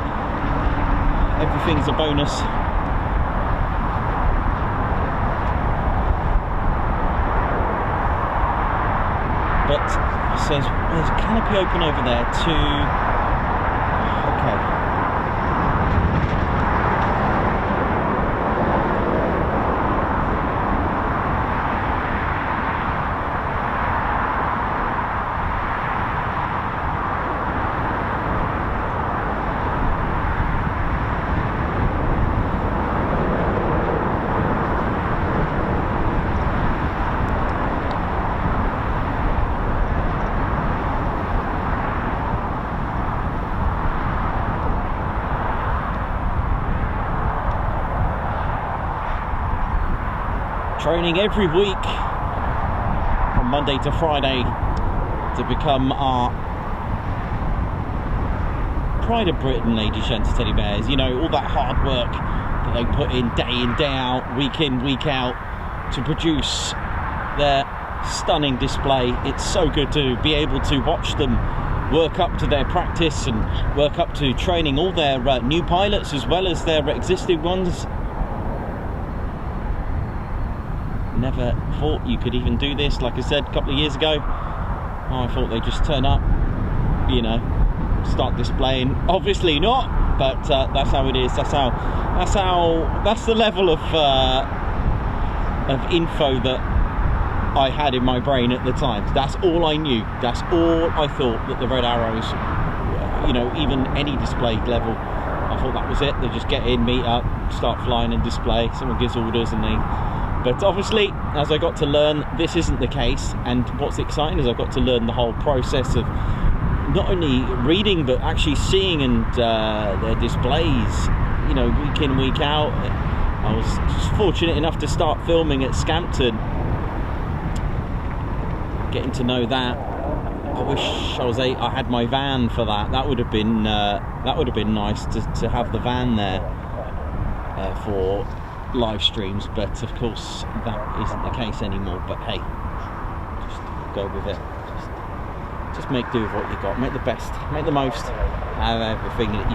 Everything's a bonus. But it says there's a canopy open over there to... Okay. Training every week from Monday to Friday to become our pride of Britain, Lady Shanty Teddy Bears. You know, all that hard work that they put in, day out, week in, week out, to produce their stunning display. It's so good to be able to watch them work up to their practice and work up to training all their new pilots as well as their existing ones. Never thought you could even do this. Like I said a couple of years ago, I thought they'd just turn up, you know, start displaying. Obviously not, but that's how it is. That's the level of info that I had in my brain at the time. That's all I knew. That's all I thought, that the Red Arrows, you know, even any display level, I thought that was it. They just get in, meet up, start flying and display. Someone gives orders and they... But obviously, as I got to learn, this isn't the case. And what's exciting is I got to learn the whole process of not only reading, but actually seeing and their displays, you know, week in, week out. I was just fortunate enough to start filming at Scampton, getting to know that. I wish I had my van for that. That would have been nice to have the van there for live streams, but of course that isn't the case anymore. But hey, just go with it. Just make do with what you got. Make the best, make the most out of everything that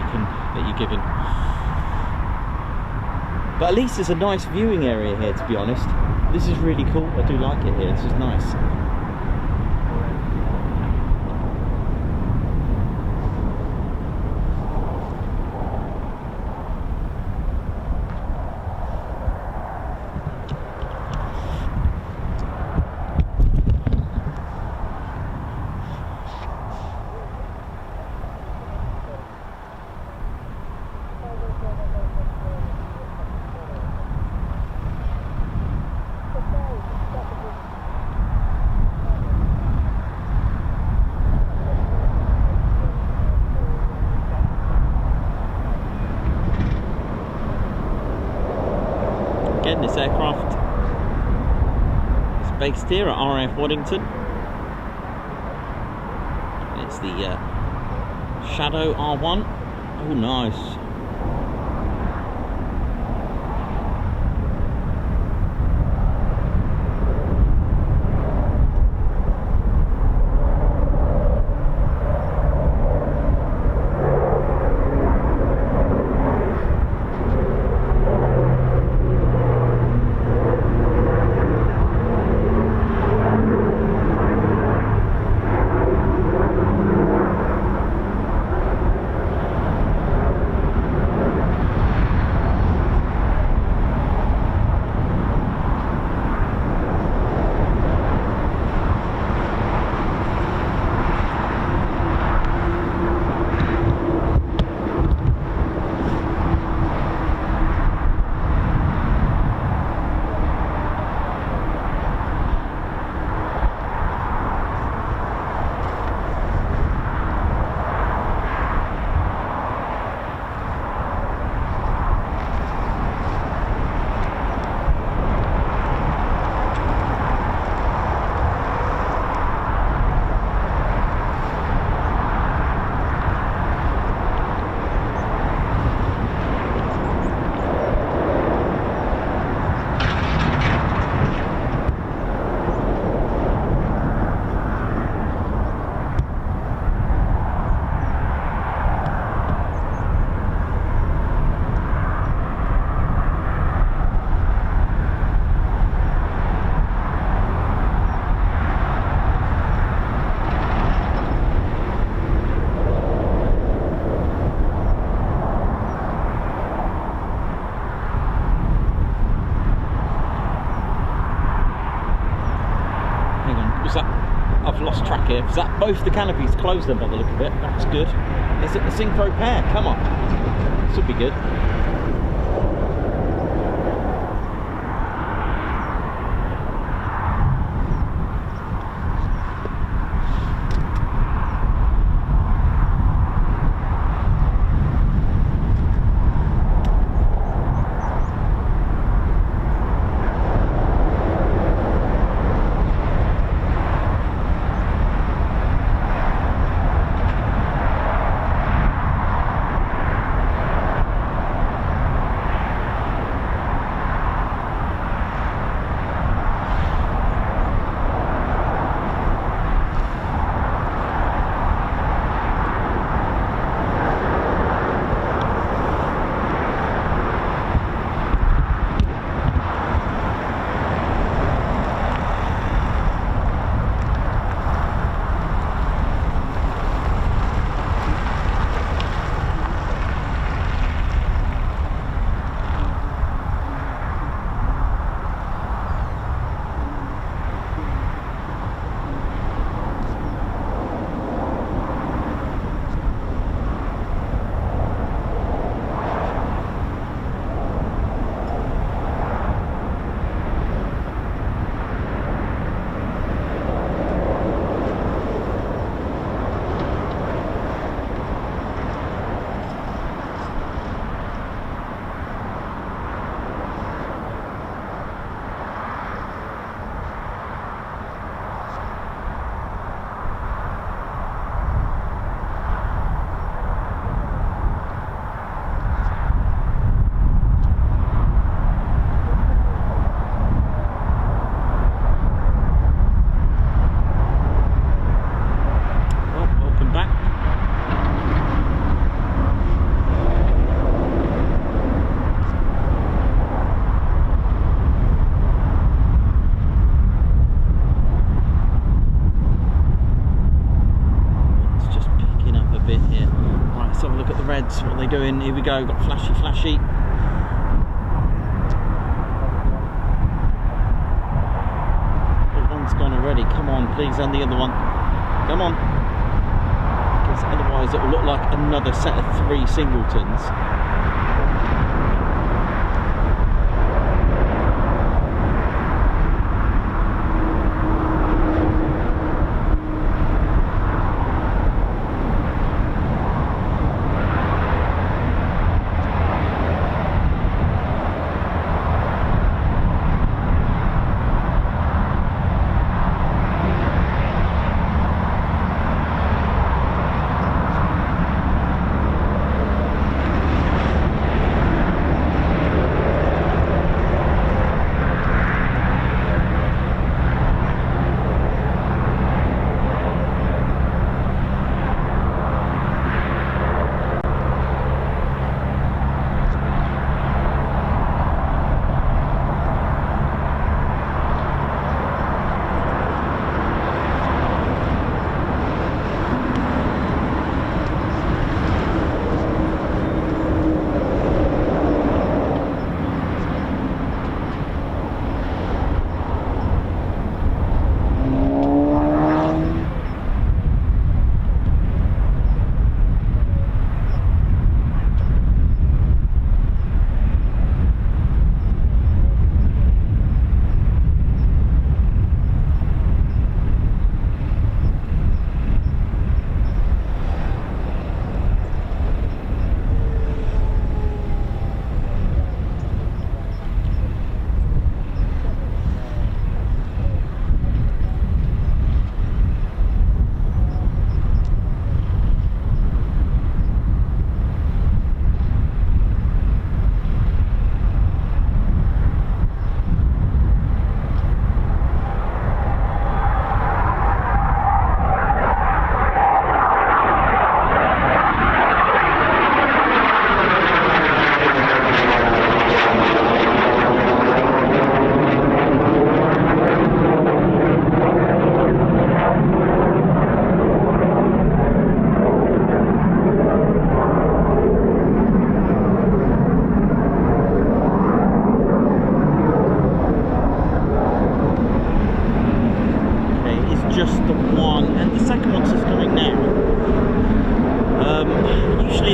you're given. But at least there's a nice viewing area here, to be honest. This is really cool. I do like it here. This is nice. Again, this aircraft is based here at RAF Waddington. It's the Shadow R1. Oh, nice. back here. Is that both the canopies closed then by the look of it? That's good. Is it the synchro pair? Come on. This would be good. Reds, what are they doing? Here we go, got flashy. Oh, one's gone already. Come on, please, and the other one. Come on. Because otherwise it will look like another set of 3 singletons.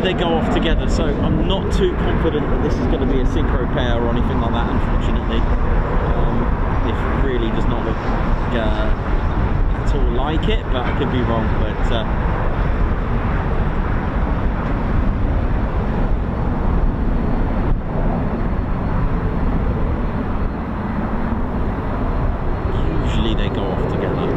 usually they go off together, so I'm not too confident that this is going to be a synchro pair or anything like that, unfortunately. It really does not look at all like it, but I could be wrong. But usually they go off together.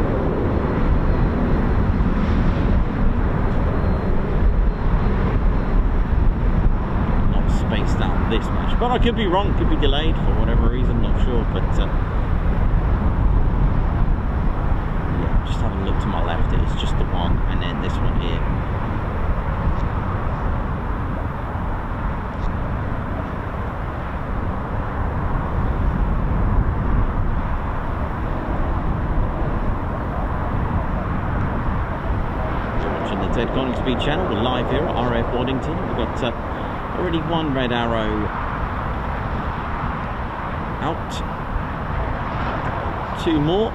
Not spaced out this much, but I could be wrong, could be delayed for whatever reason, not sure. But yeah, just having a look to my left, it is just the one, and then this one here. Ted Coningsby channel. We're live here at RAF Waddington. We've got already one red arrow out, two more.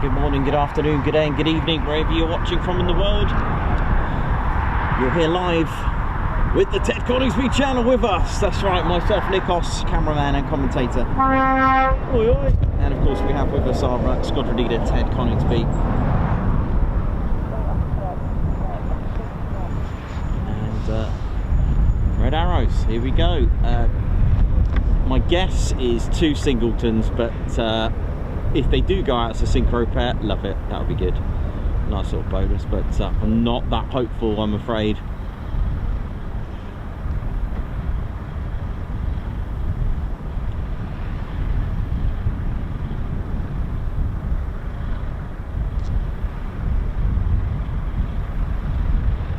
Good morning, good afternoon, good day and good evening, wherever you're watching from in the world. You're here live with the Ted Coningsby channel with us. That's right, myself, Nikos, cameraman and commentator. Oi, oi. And of course we have with us our squadron leader, Ted Coningsby. And red arrows, here we go. My guess is 2 singletons, but if they do go out as a synchro pair, love it, that would be good. Nice little bonus, but I'm not that hopeful, I'm afraid.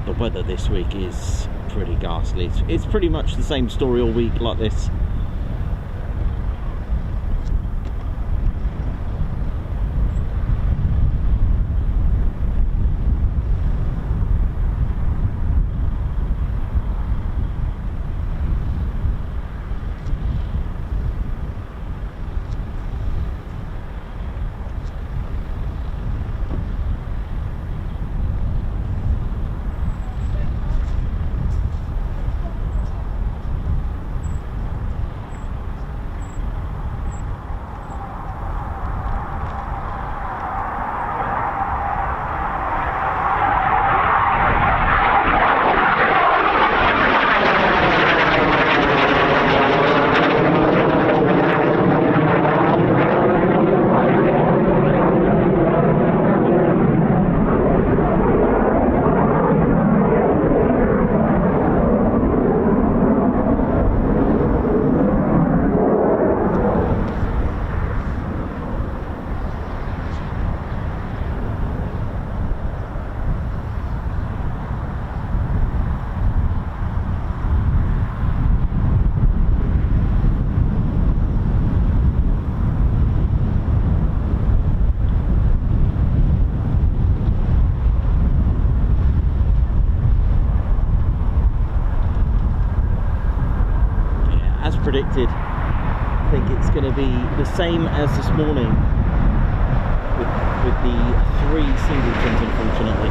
The weather this week is pretty ghastly. It's pretty much the same story all week like this. predicted. I think it's going to be the same as this morning with the 3 singletons, unfortunately.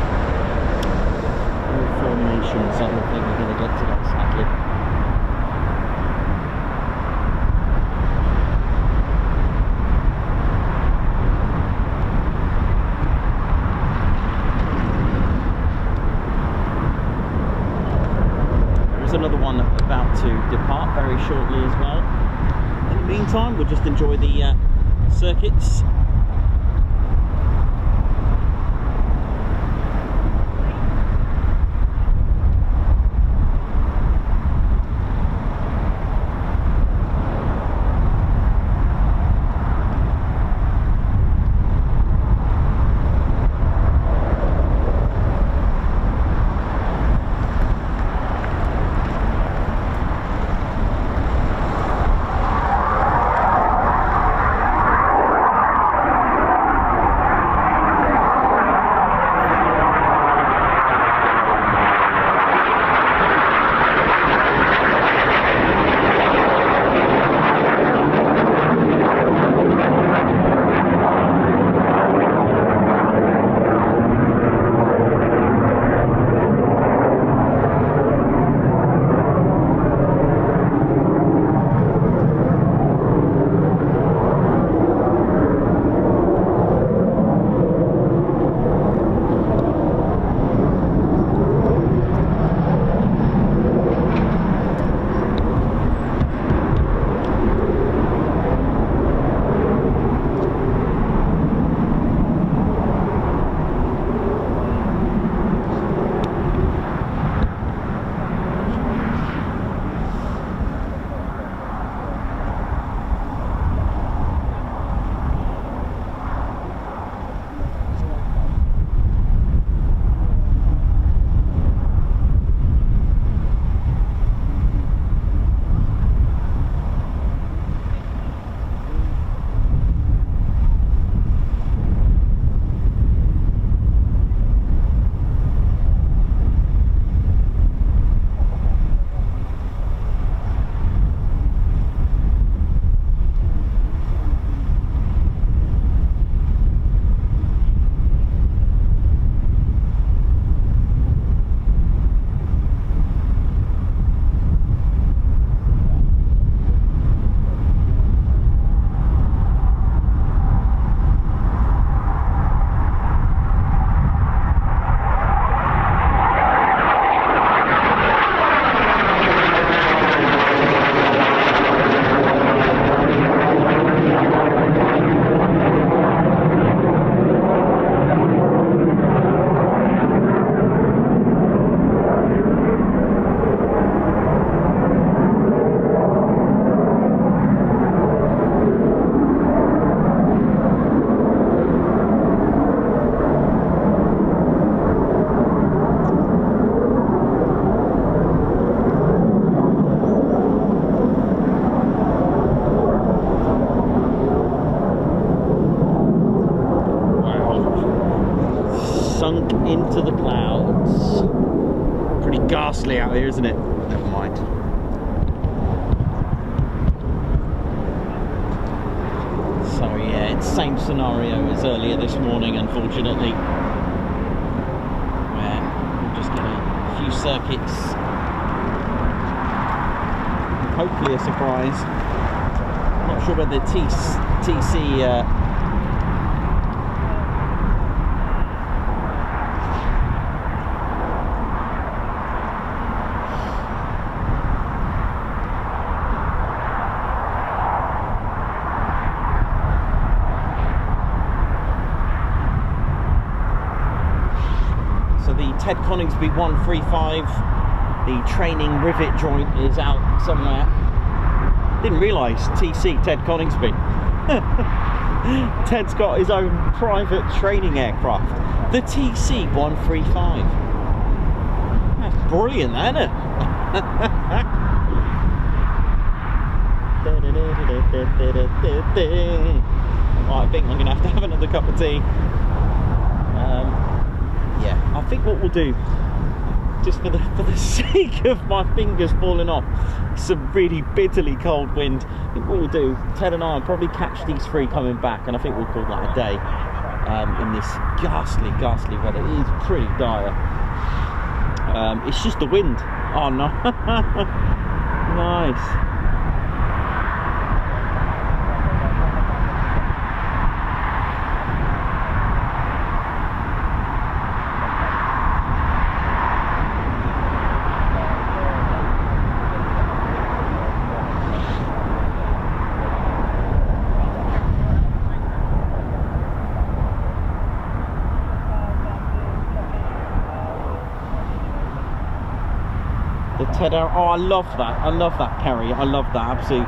All formations, I don't think we're going to get to that, sadly. Another one about to depart very shortly as well. In the meantime, we'll just enjoy the circuits. Into the clouds. Pretty ghastly out here, isn't it? Never mind. So yeah, it's the same scenario as earlier this morning, unfortunately. Where we'll just get a few circuits. Hopefully a surprise. I'm not sure whether TC Ted Coningsby 135, the training rivet joint is out somewhere. Didn't realise TC Ted Coningsby. Ted's got his own private training aircraft, the TC 135. That's brilliant, isn't it? Well, I think I'm going to have another cup of tea. Yeah, I think what we'll do just for the sake of my fingers falling off. It's a really bitterly cold wind. I think what we'll do, Ted and I will probably catch these three coming back, and I think we'll call that a day in this ghastly weather. It is pretty dire. It's just the wind. Oh no. Nice. Oh, I love that Kerry. I love that, absolutely.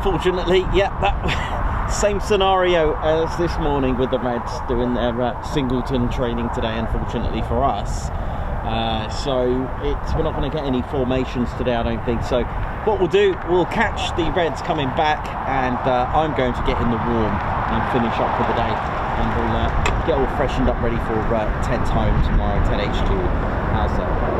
Unfortunately, yeah, that same scenario as this morning with the Reds doing their singleton training today, unfortunately for us. So we're not going to get any formations today, I don't think. So what we'll do, we'll catch the Reds coming back, and I'm going to get in the warm and finish up for the day, and we'll get all freshened up ready for Ted's home tomorrow, Ted HQ. How's that?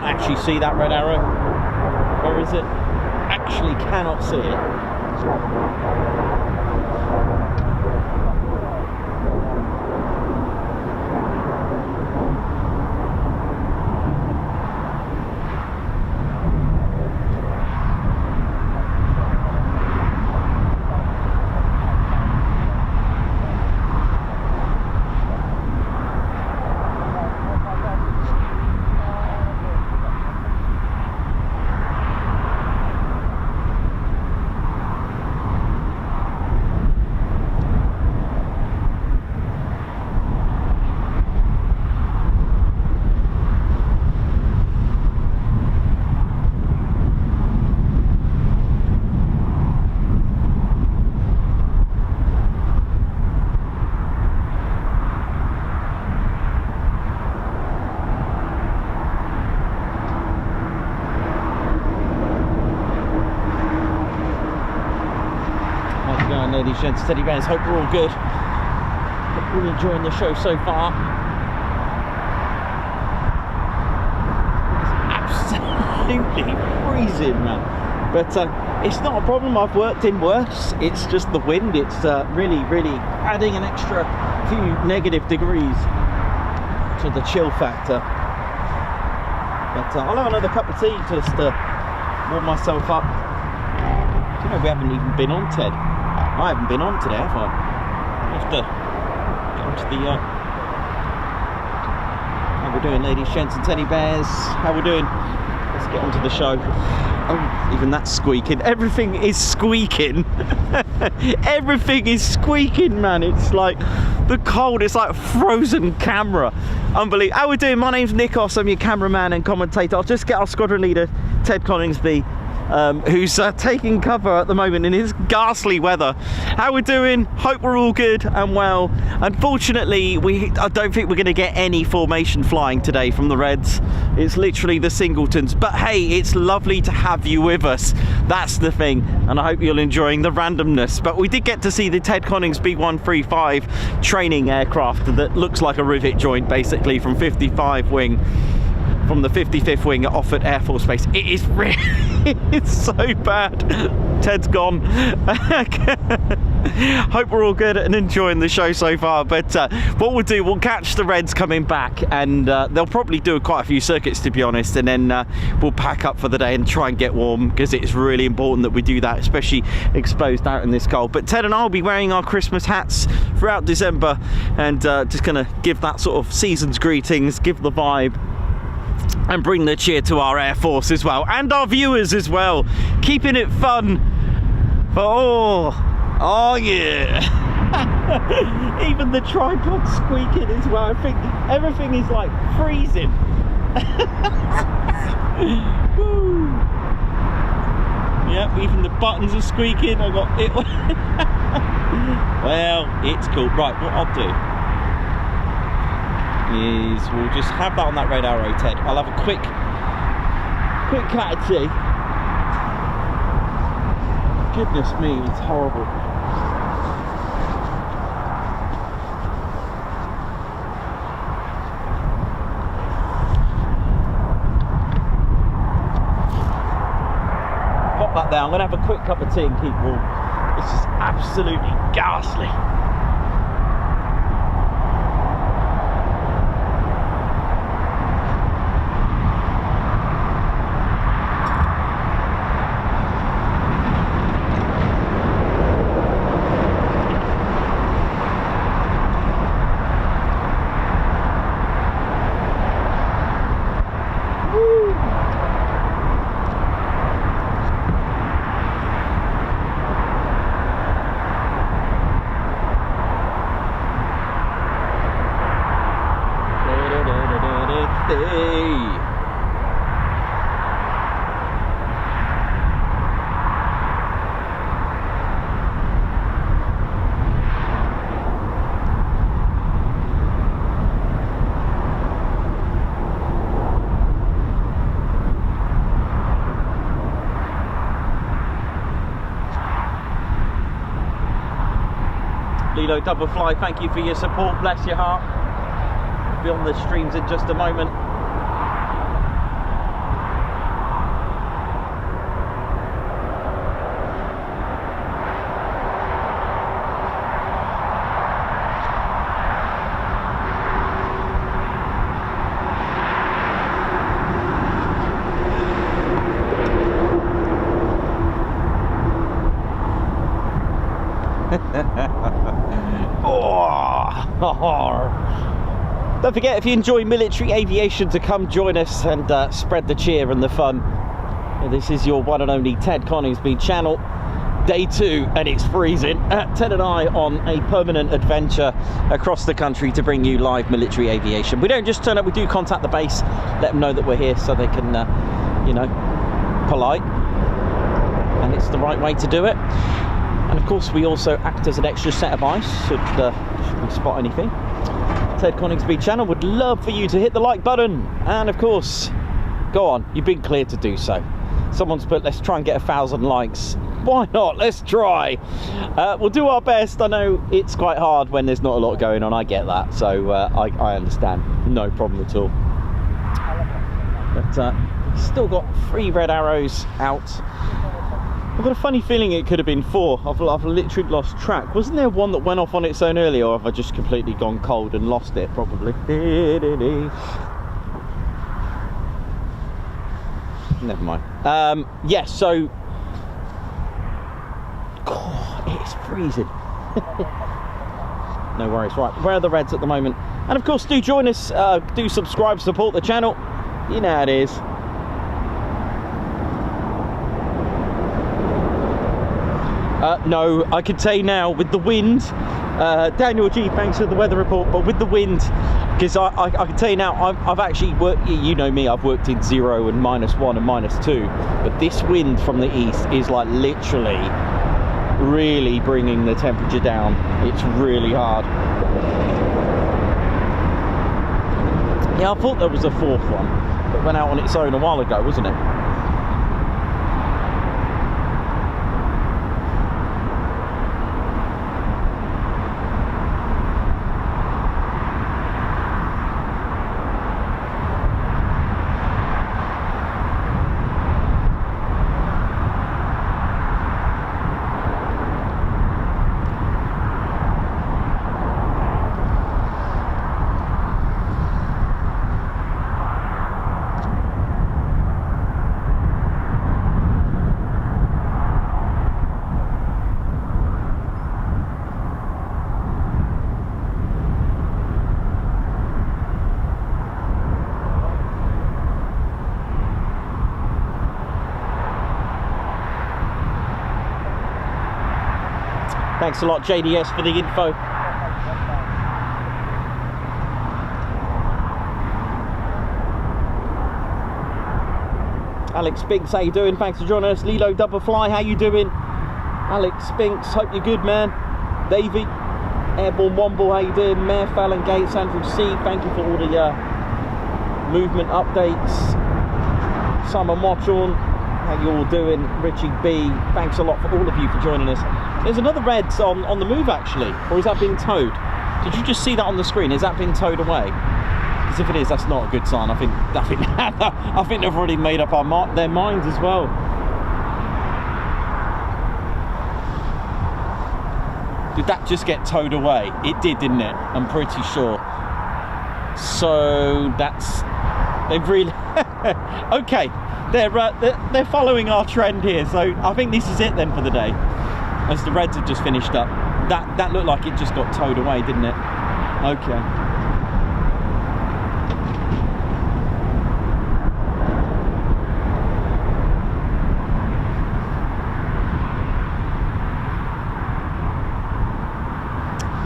Actually see that red arrow? Where is it? Actually cannot see it. Ladies and gents, teddy bears, hope we're all good. Hope you're enjoying the show so far. It's absolutely freezing, man. But It's not a problem, I've worked in worse. It's just the wind. It's really adding an extra few negative degrees to the chill factor. But I'll have another cup of tea just to warm myself up. Do you know, we haven't even been on, Ted? I haven't been on today, have I? I have to get onto the... how we're doing, ladies, gents and teddy bears? How we're doing? Let's get onto the show. Oh, even that's squeaking. Everything is squeaking. Everything is squeaking, man. It's like the cold. It's like a frozen camera. Unbelievable. How we doing? My name's Nikos. I'm your cameraman and commentator. I'll just get our squadron leader, Ted Coningsby, who's taking cover at the moment in his ghastly weather. How we doing? Hope we're all good and well. Unfortunately, I don't think we're going to get any formation flying today from the Reds. It's literally the singletons. But hey, it's lovely to have you with us. That's the thing. And I hope you're enjoying the randomness. But we did get to see the Ted Coningsby 135 training aircraft that looks like a rivet joint, basically, from 55 wing. From the 55th wing at Offutt Air Force Base. It is really, it's so bad. Ted's gone. Hope we're all good and enjoying the show so far. But what we'll do, we'll catch the Reds coming back, and they'll probably do quite a few circuits, to be honest, and then we'll pack up for the day and try and get warm, because it's really important that we do that, especially exposed out in this cold. But Ted and I will be wearing our Christmas hats throughout December, and just gonna give that sort of season's greetings, give the vibe, and bring the cheer to our Air Force as well, and our viewers as well, keeping it fun for all. Oh yeah. Even the tripod squeaking as well. I think everything is like freezing. Yep, even the buttons are squeaking. I got it. Well, it's cool. Right, what I'll do is we'll just have that on that red arrow, Ted. I'll have a quick cat of tea. Goodness me, it's horrible. Pop that there. I'm gonna have a quick cup of tea and keep warm. It's just absolutely ghastly. Lilo Double Fly, thank you for your support, bless your heart. Be on the streams in just a moment. Don't forget, if you enjoy military aviation, to come join us and spread the cheer and the fun. This is your one and only Ted Coningsby channel, day 2, and it's freezing. Ted and I on a permanent adventure across the country to bring you live military aviation. We don't just turn up, we do contact the base, let them know that we're here so they can, you know, polite, and it's the right way to do it. And of course, we also act as an extra set of eyes should we spot anything. Ted Coningsby channel would love for you to hit the like button, and of course, go on, you've been cleared to do so. Someone's put, let's try and get 1,000 likes. Why not? Let's try. We'll do our best. I know it's quite hard when there's not a lot going on. I get that, so I understand. No problem at all. But still got 3 red arrows out. I've got a funny feeling it could have been 4. I've literally lost track. Wasn't there one that went off on its own earlier, or have I just completely gone cold and lost it? Probably. Never mind. Yes, so... God, it's freezing. No worries. Right, where are the Reds at the moment? And of course, do join us. Do subscribe, support the channel. You know how it is. No, I can say now with the wind, Daniel G, thanks for the weather report, but with the wind, because I can tell you now, I've actually worked, you know me, I've worked in 0 and -1 and -2, but this wind from the east is like literally really bringing the temperature down. It's really hard. Yeah, I thought there was a 4th one that went out on its own a while ago, wasn't it? Thanks a lot, JDS, for the info. Alex Spinks, how you doing? Thanks for joining us. Lilo Doublefly, how you doing? Alex Spinks, hope you're good, man. Davey, Airborne Womble, how you doing? Mayor Fallon Gates, Andrew C, thank you for all the movement updates. Summer Watchorn, how you all doing? Richie B, thanks a lot for all of you for joining us. There's another red on the move actually, or has that been towed? Did you just see that on the screen? Has that been towed away? Because if it is, that's not a good sign. I think they've already made up their minds as well. Did that just get towed away? It did, didn't it? I'm pretty sure. So they've really okay. They're following our trend here. So I think this is it then for the day. As the Reds have just finished up, that looked like it just got towed away, didn't it? Okay.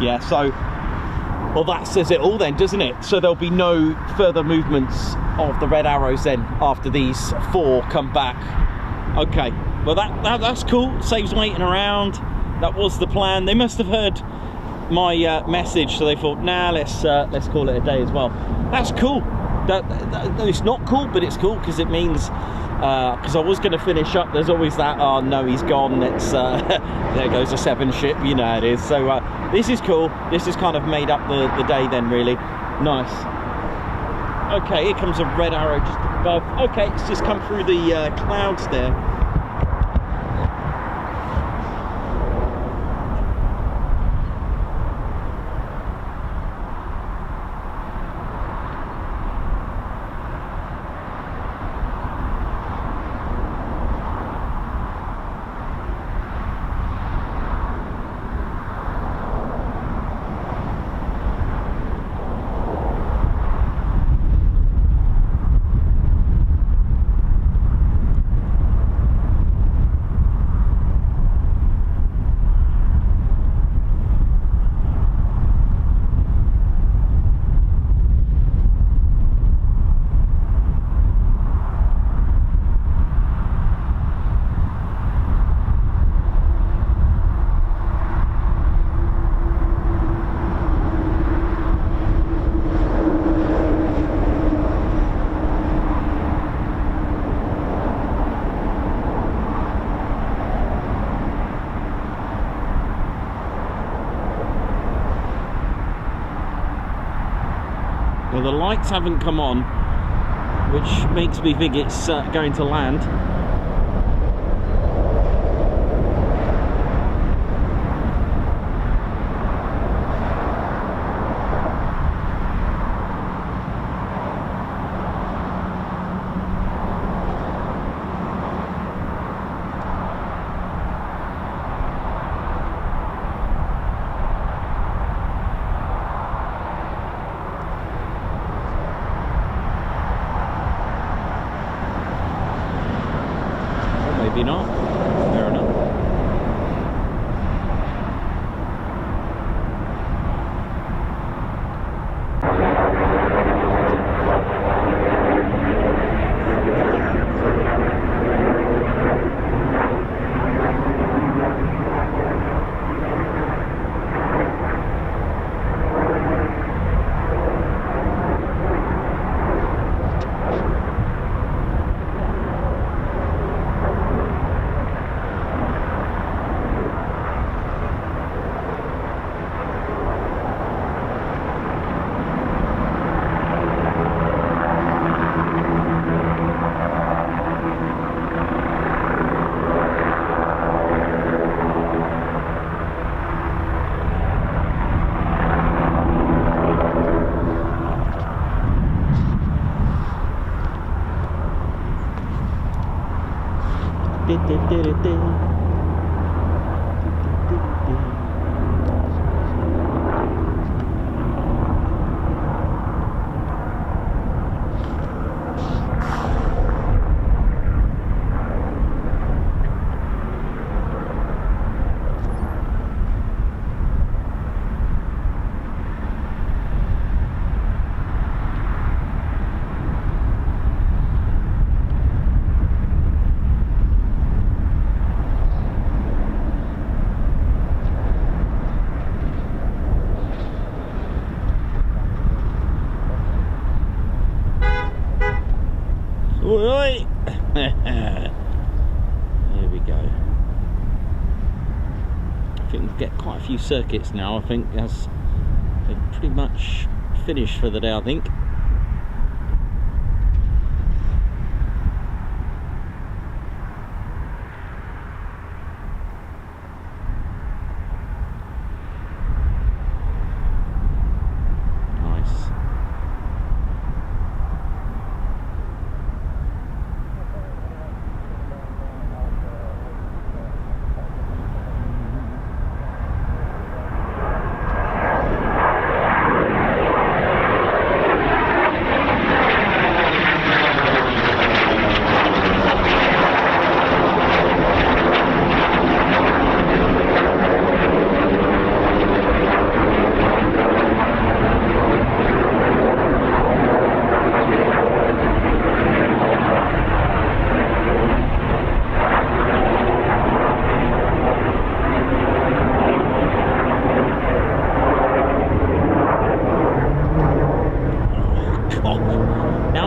Yeah, so, well, that says it all then, doesn't it? So there'll be no further movements of the red arrows then after these 4 come back. Okay. Well, that's cool. Saves waiting around. That was the plan. They must have heard my message, so they thought, nah, let's call it a day as well. That's cool. It's not cool, but it's cool because it means because I was going to finish up. There's always that. Oh no, he's gone. It's there goes a 7 ship. You know how it is. So this is cool. This has kind of made up the day then. Really nice. Okay, here comes a red arrow just above. Okay, it's just come through the clouds there. Well, the lights haven't come on, which makes me think it's going to land. Clearly not. Fair enough. Oi! There we go. I think we'll get quite a few circuits now. I think that's pretty much finished for the day, I think.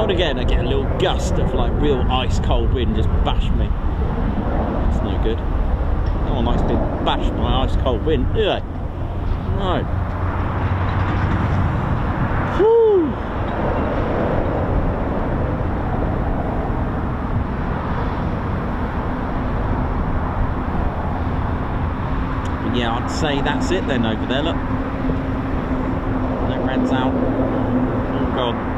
Again, I get a little gust of like real ice cold wind just bash me. That's no good. No one likes being bashed by ice cold wind, do they? No. Whew. But yeah, I'd say that's it then over there, look. No red's out. Oh god.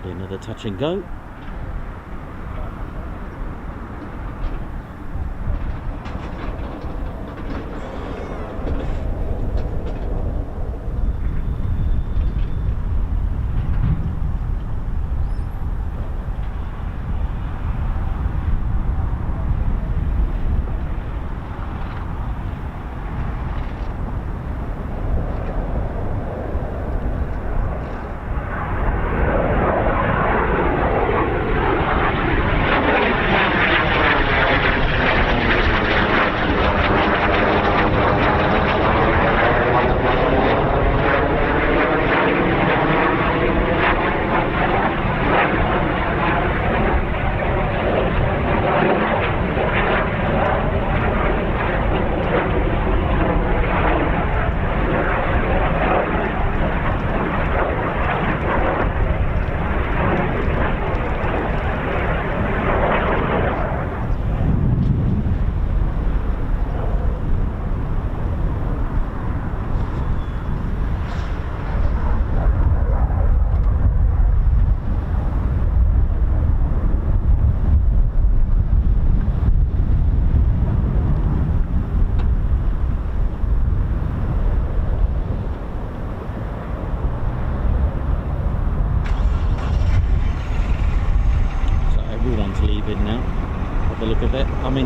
Another touch and go.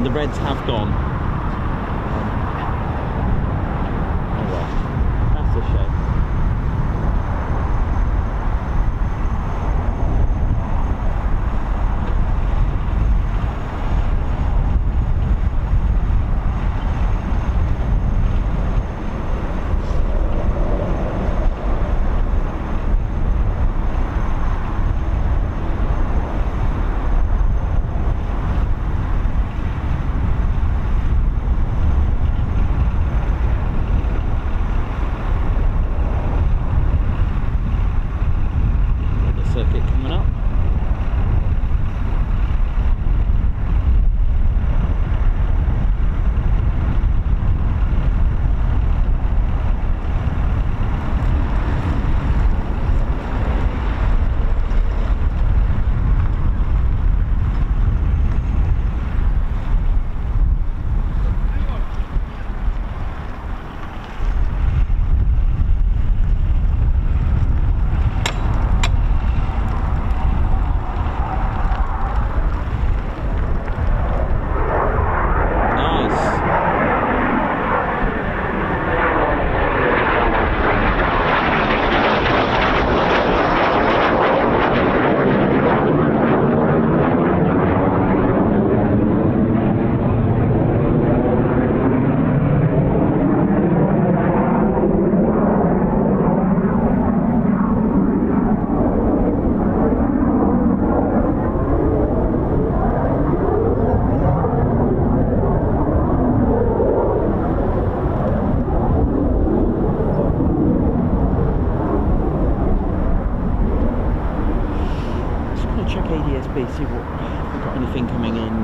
the Reds have gone. Oh well, that's a shame. See what if we've got anything coming in.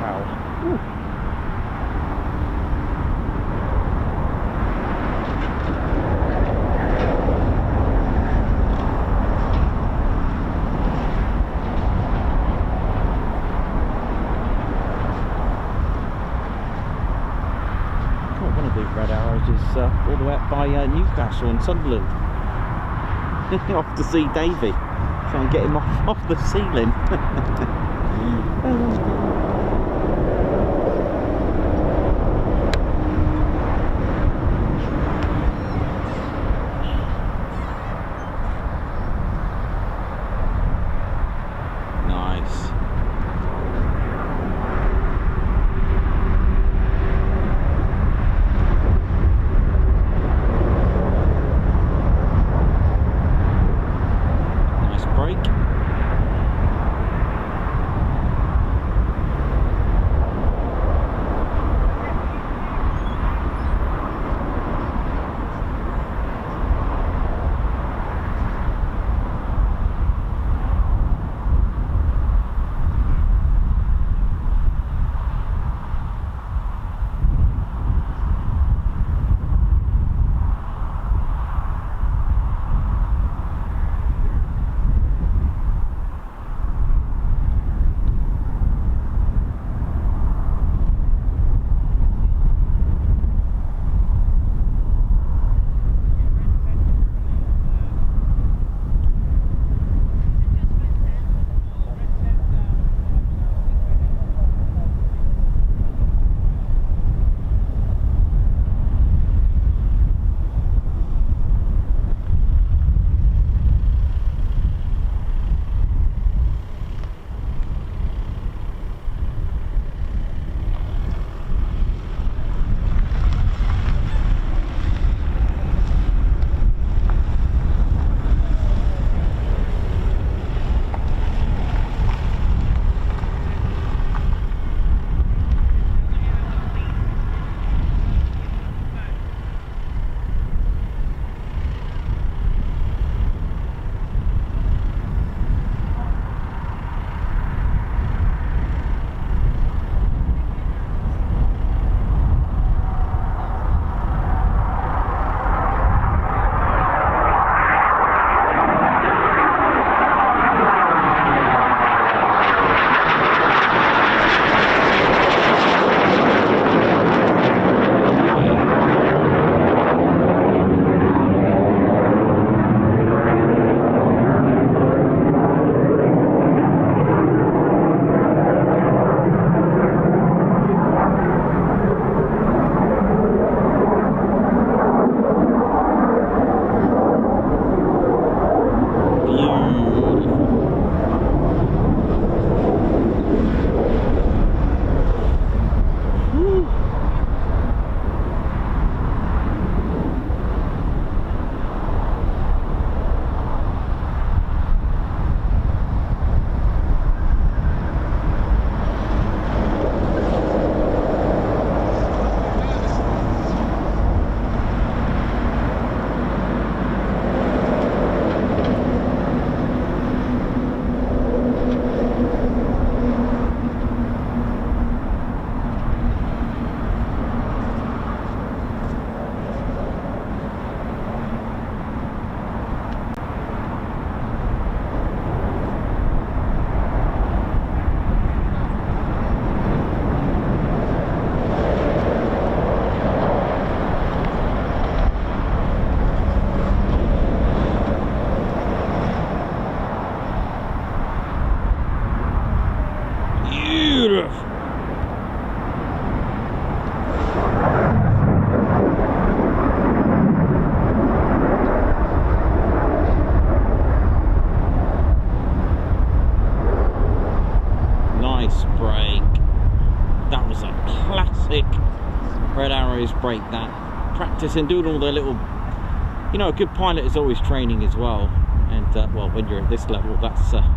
Wow. Ooh. God, one of these red arrows is all the way up by Newcastle and Sunderland. Off to see Davey. Try and get him off the ceiling. Nice. classic Red Arrows break, that practicing, doing all their little, you know, a good pilot is always training as well, and well, when you're at this level, that's amazing.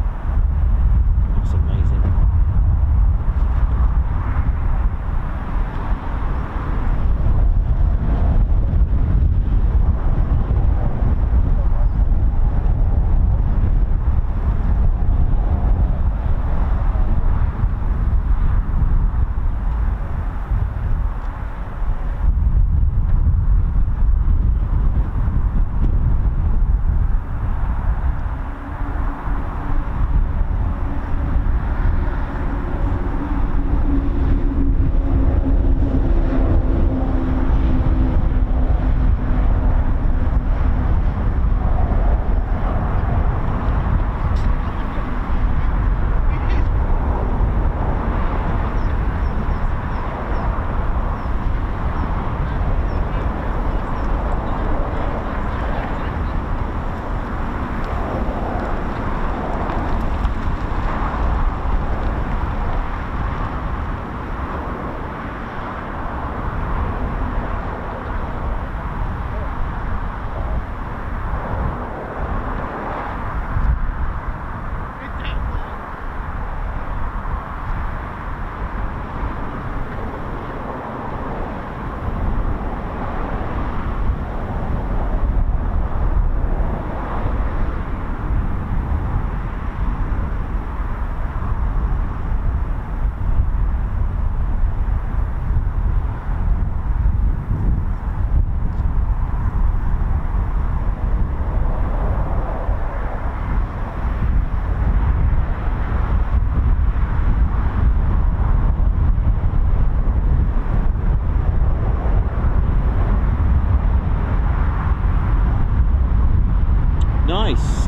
Nice.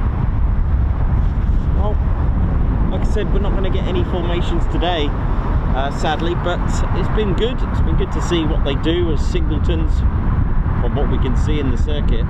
Well, like I said, we're not going to get any formations today, sadly, but it's been good. It's been good to see what they do as singletons from what we can see in the circuit.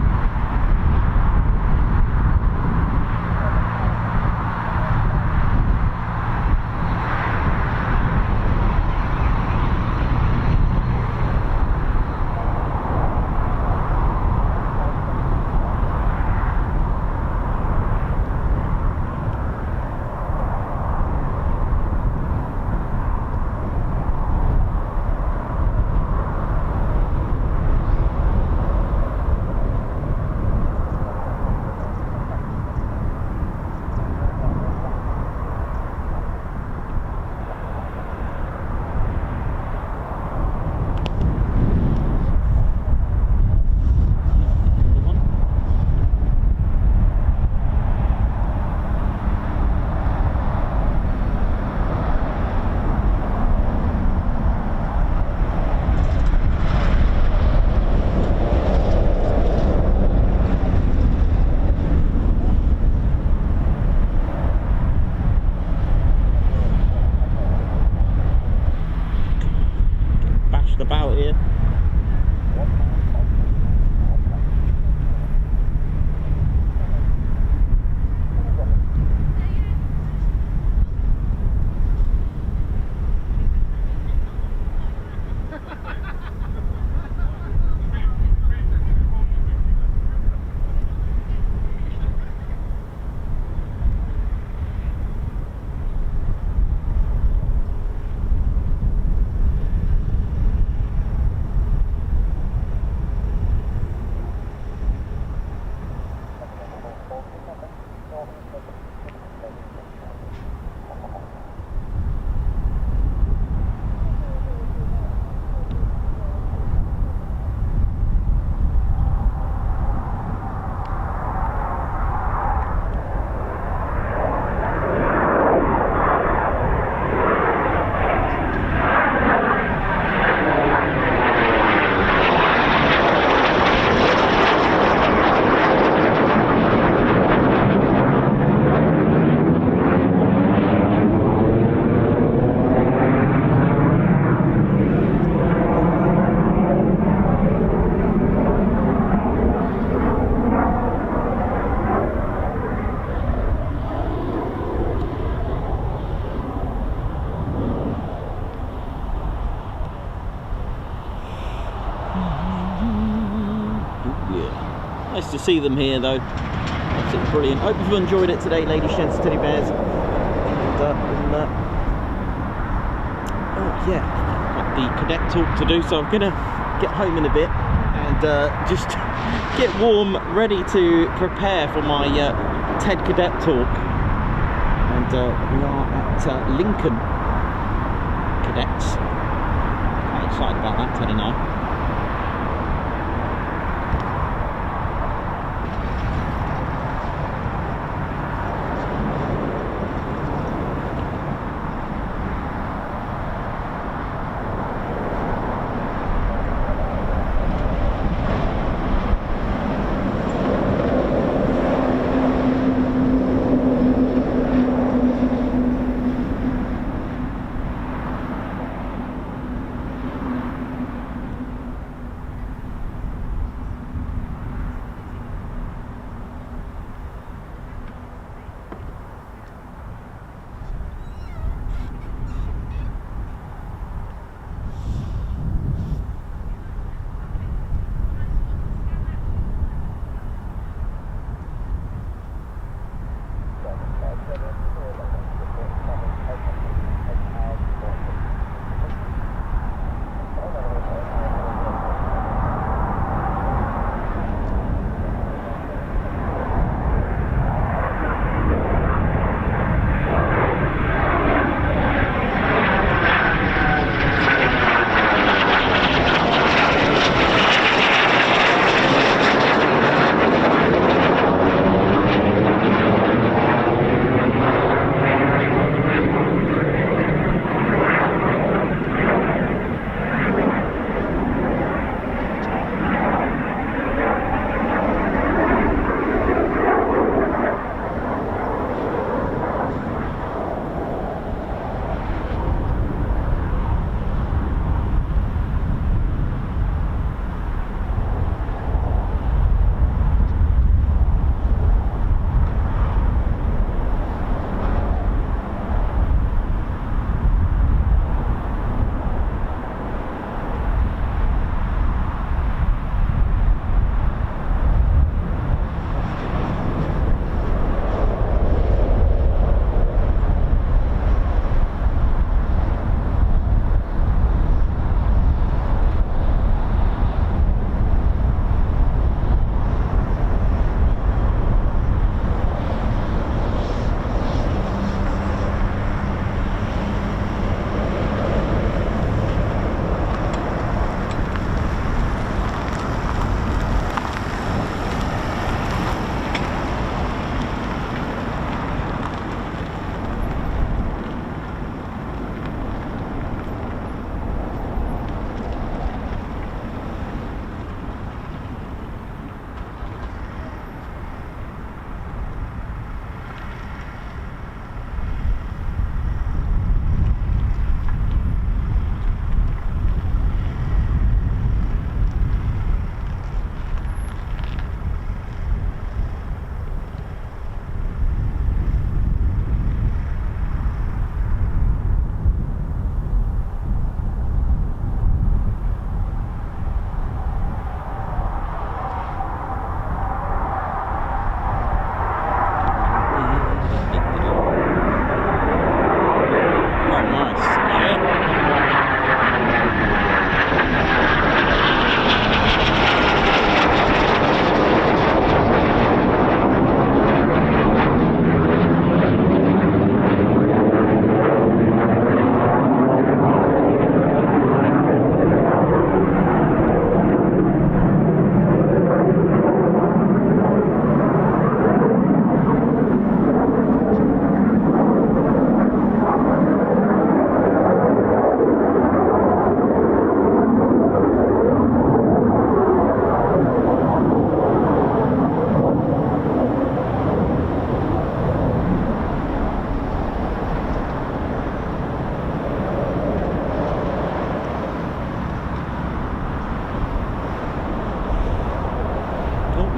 About here. Nice to see them here though. Absolutely brilliant. Hope you've enjoyed it today, ladies, gents, teddy bears. And, oh yeah, got the cadet talk to do, so I'm gonna get home in a bit and just get warm, ready to prepare for my TED cadet talk. And we are at Lincoln Cadets. Quite excited about that, Ted and I.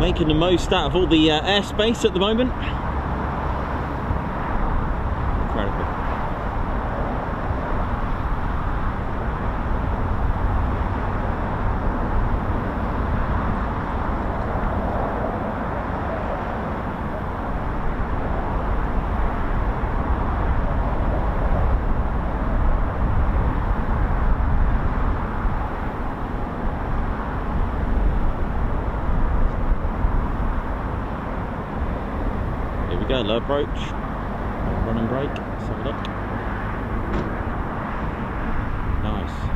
making the most out of all the airspace at the moment. Incredible. alert approach, run and brake. Let's have a look. Nice.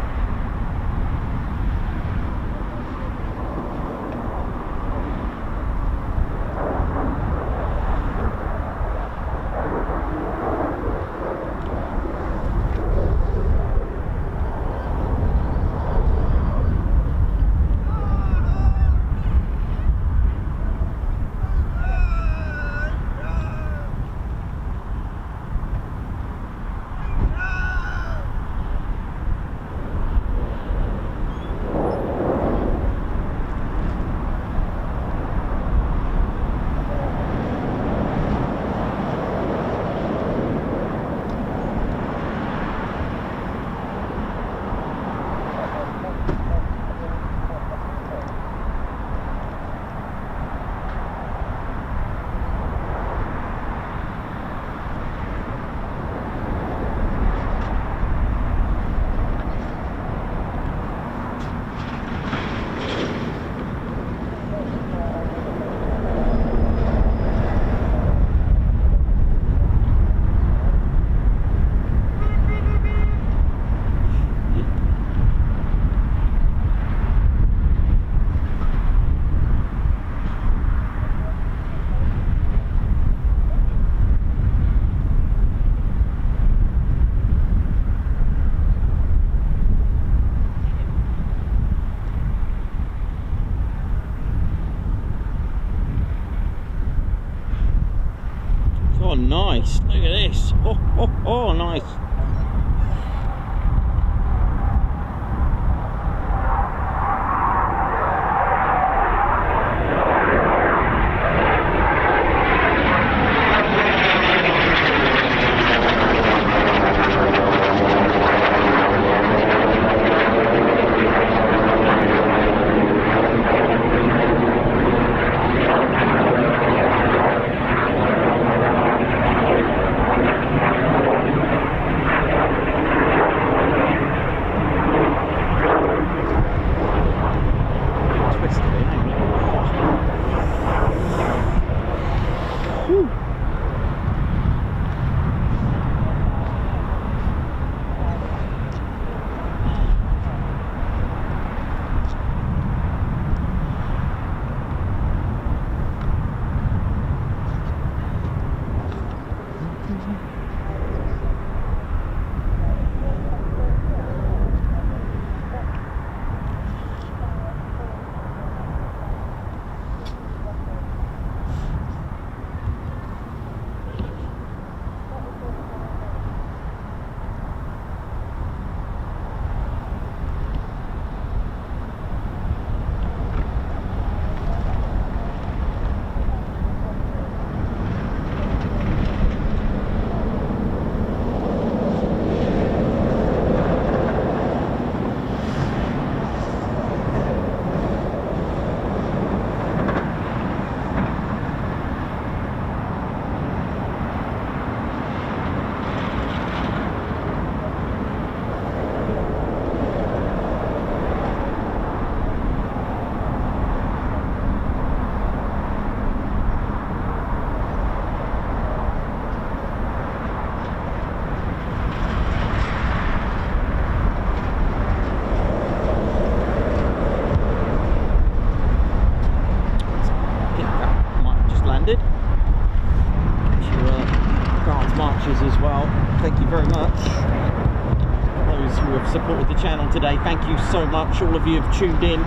Oh, nice. Look at this. Oh, nice. As well. Thank you very much. Those who have supported the channel today, thank you so much. All of you have tuned in.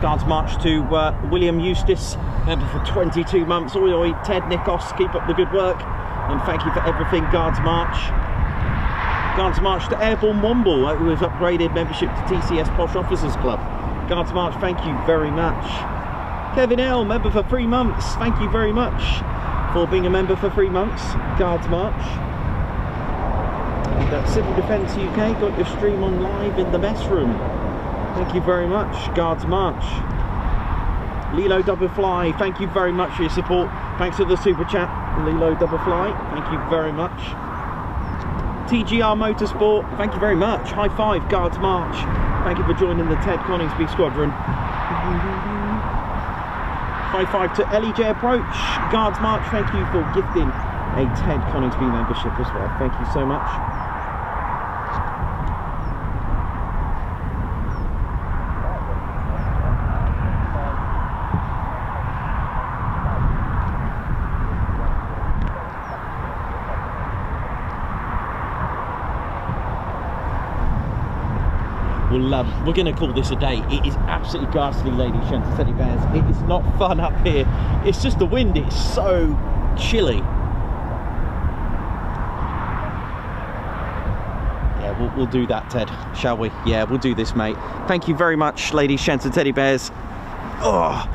Guards march to William Eustace, member for 22 months. Oi, Ted Nikos, keep up the good work, and thank you for everything. Guards march. Guards march to Airborne Womble, who has upgraded membership to TCS Posh Officers Club. Guards march, thank you very much. Kevin L, member for 3 months. Thank you very much for being a member for 3 months. Guards march. And Civil Defence UK got your stream on live in the mess room. Thank you very much. Guards march. Lilo Double Fly, thank you very much for your support. Thanks for the super chat, Lilo Double Fly. Thank you very much. TGR Motorsport, thank you very much. High five, Guards march. Thank you for joining the Ted Coningsby Squadron. High five to LEJ Approach. Guards march, thank you for gifting a Ted Coningsby membership as well. Thank you so much. We're going to call this a day. It is absolutely ghastly, ladies, gents, teddy bears. It is not fun up here. It's just the wind. It's so chilly. Yeah, we'll do that, Ted, shall we? Yeah, we'll do this, mate. Thank you very much, ladies, gents, and teddy bears. Oh,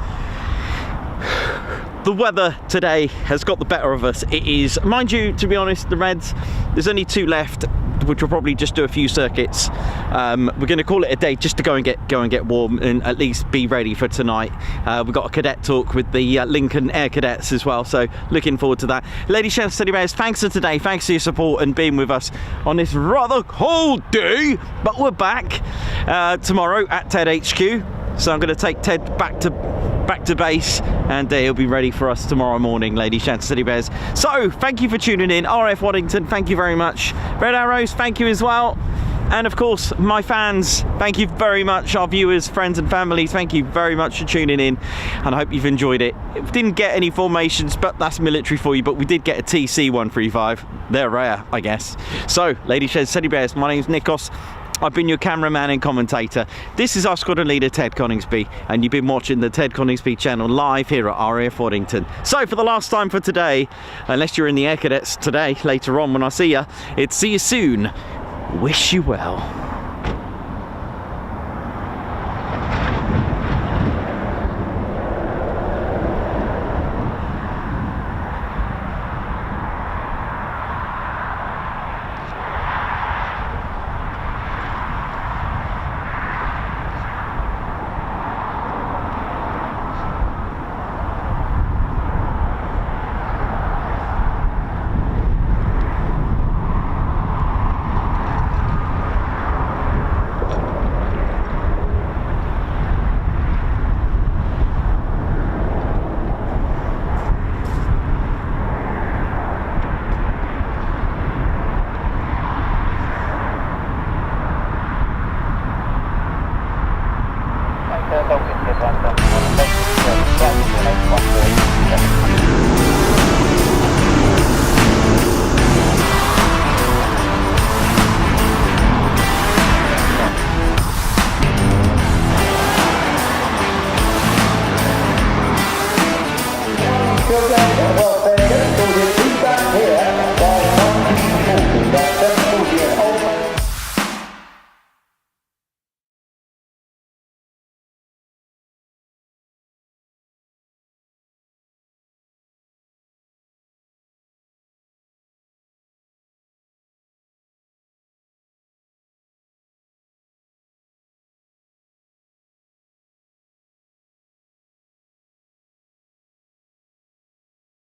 the weather today has got the better of us. It is, mind you, to be honest, the Reds, there's only 2 left, which will probably just do a few circuits. We're going to call it a day just to go and get warm and at least be ready for tonight. We've got a cadet talk with the Lincoln Air Cadets as well, so looking forward to that. Ladies, gents, teddy bears, thanks for today. Thanks for your support and being with us on this rather cold day. But we're back tomorrow at Ted HQ. So I'm going to take Ted back to base, and he'll be ready for us tomorrow morning, ladies, gents, teddy bears. So thank you for tuning in. RAF Waddington, thank you very much. Red Arrows, thank you as well. And of course, my fans, thank you very much. Our viewers, friends and family, thank you very much for tuning in, and I hope you've enjoyed it. We didn't get any formations, but that's military for you, but we did get a TC-135. They're rare, I guess. So, ladies, gents, teddy bears, my name's Nikos. I've been your cameraman and commentator. This is our squadron leader, Ted Coningsby, and you've been watching the Ted Coningsby channel live here at RAF Waddington. So for the last time for today, unless you're in the Air Cadets today, later on when I see you, it's see you soon. Wish you well. Don't get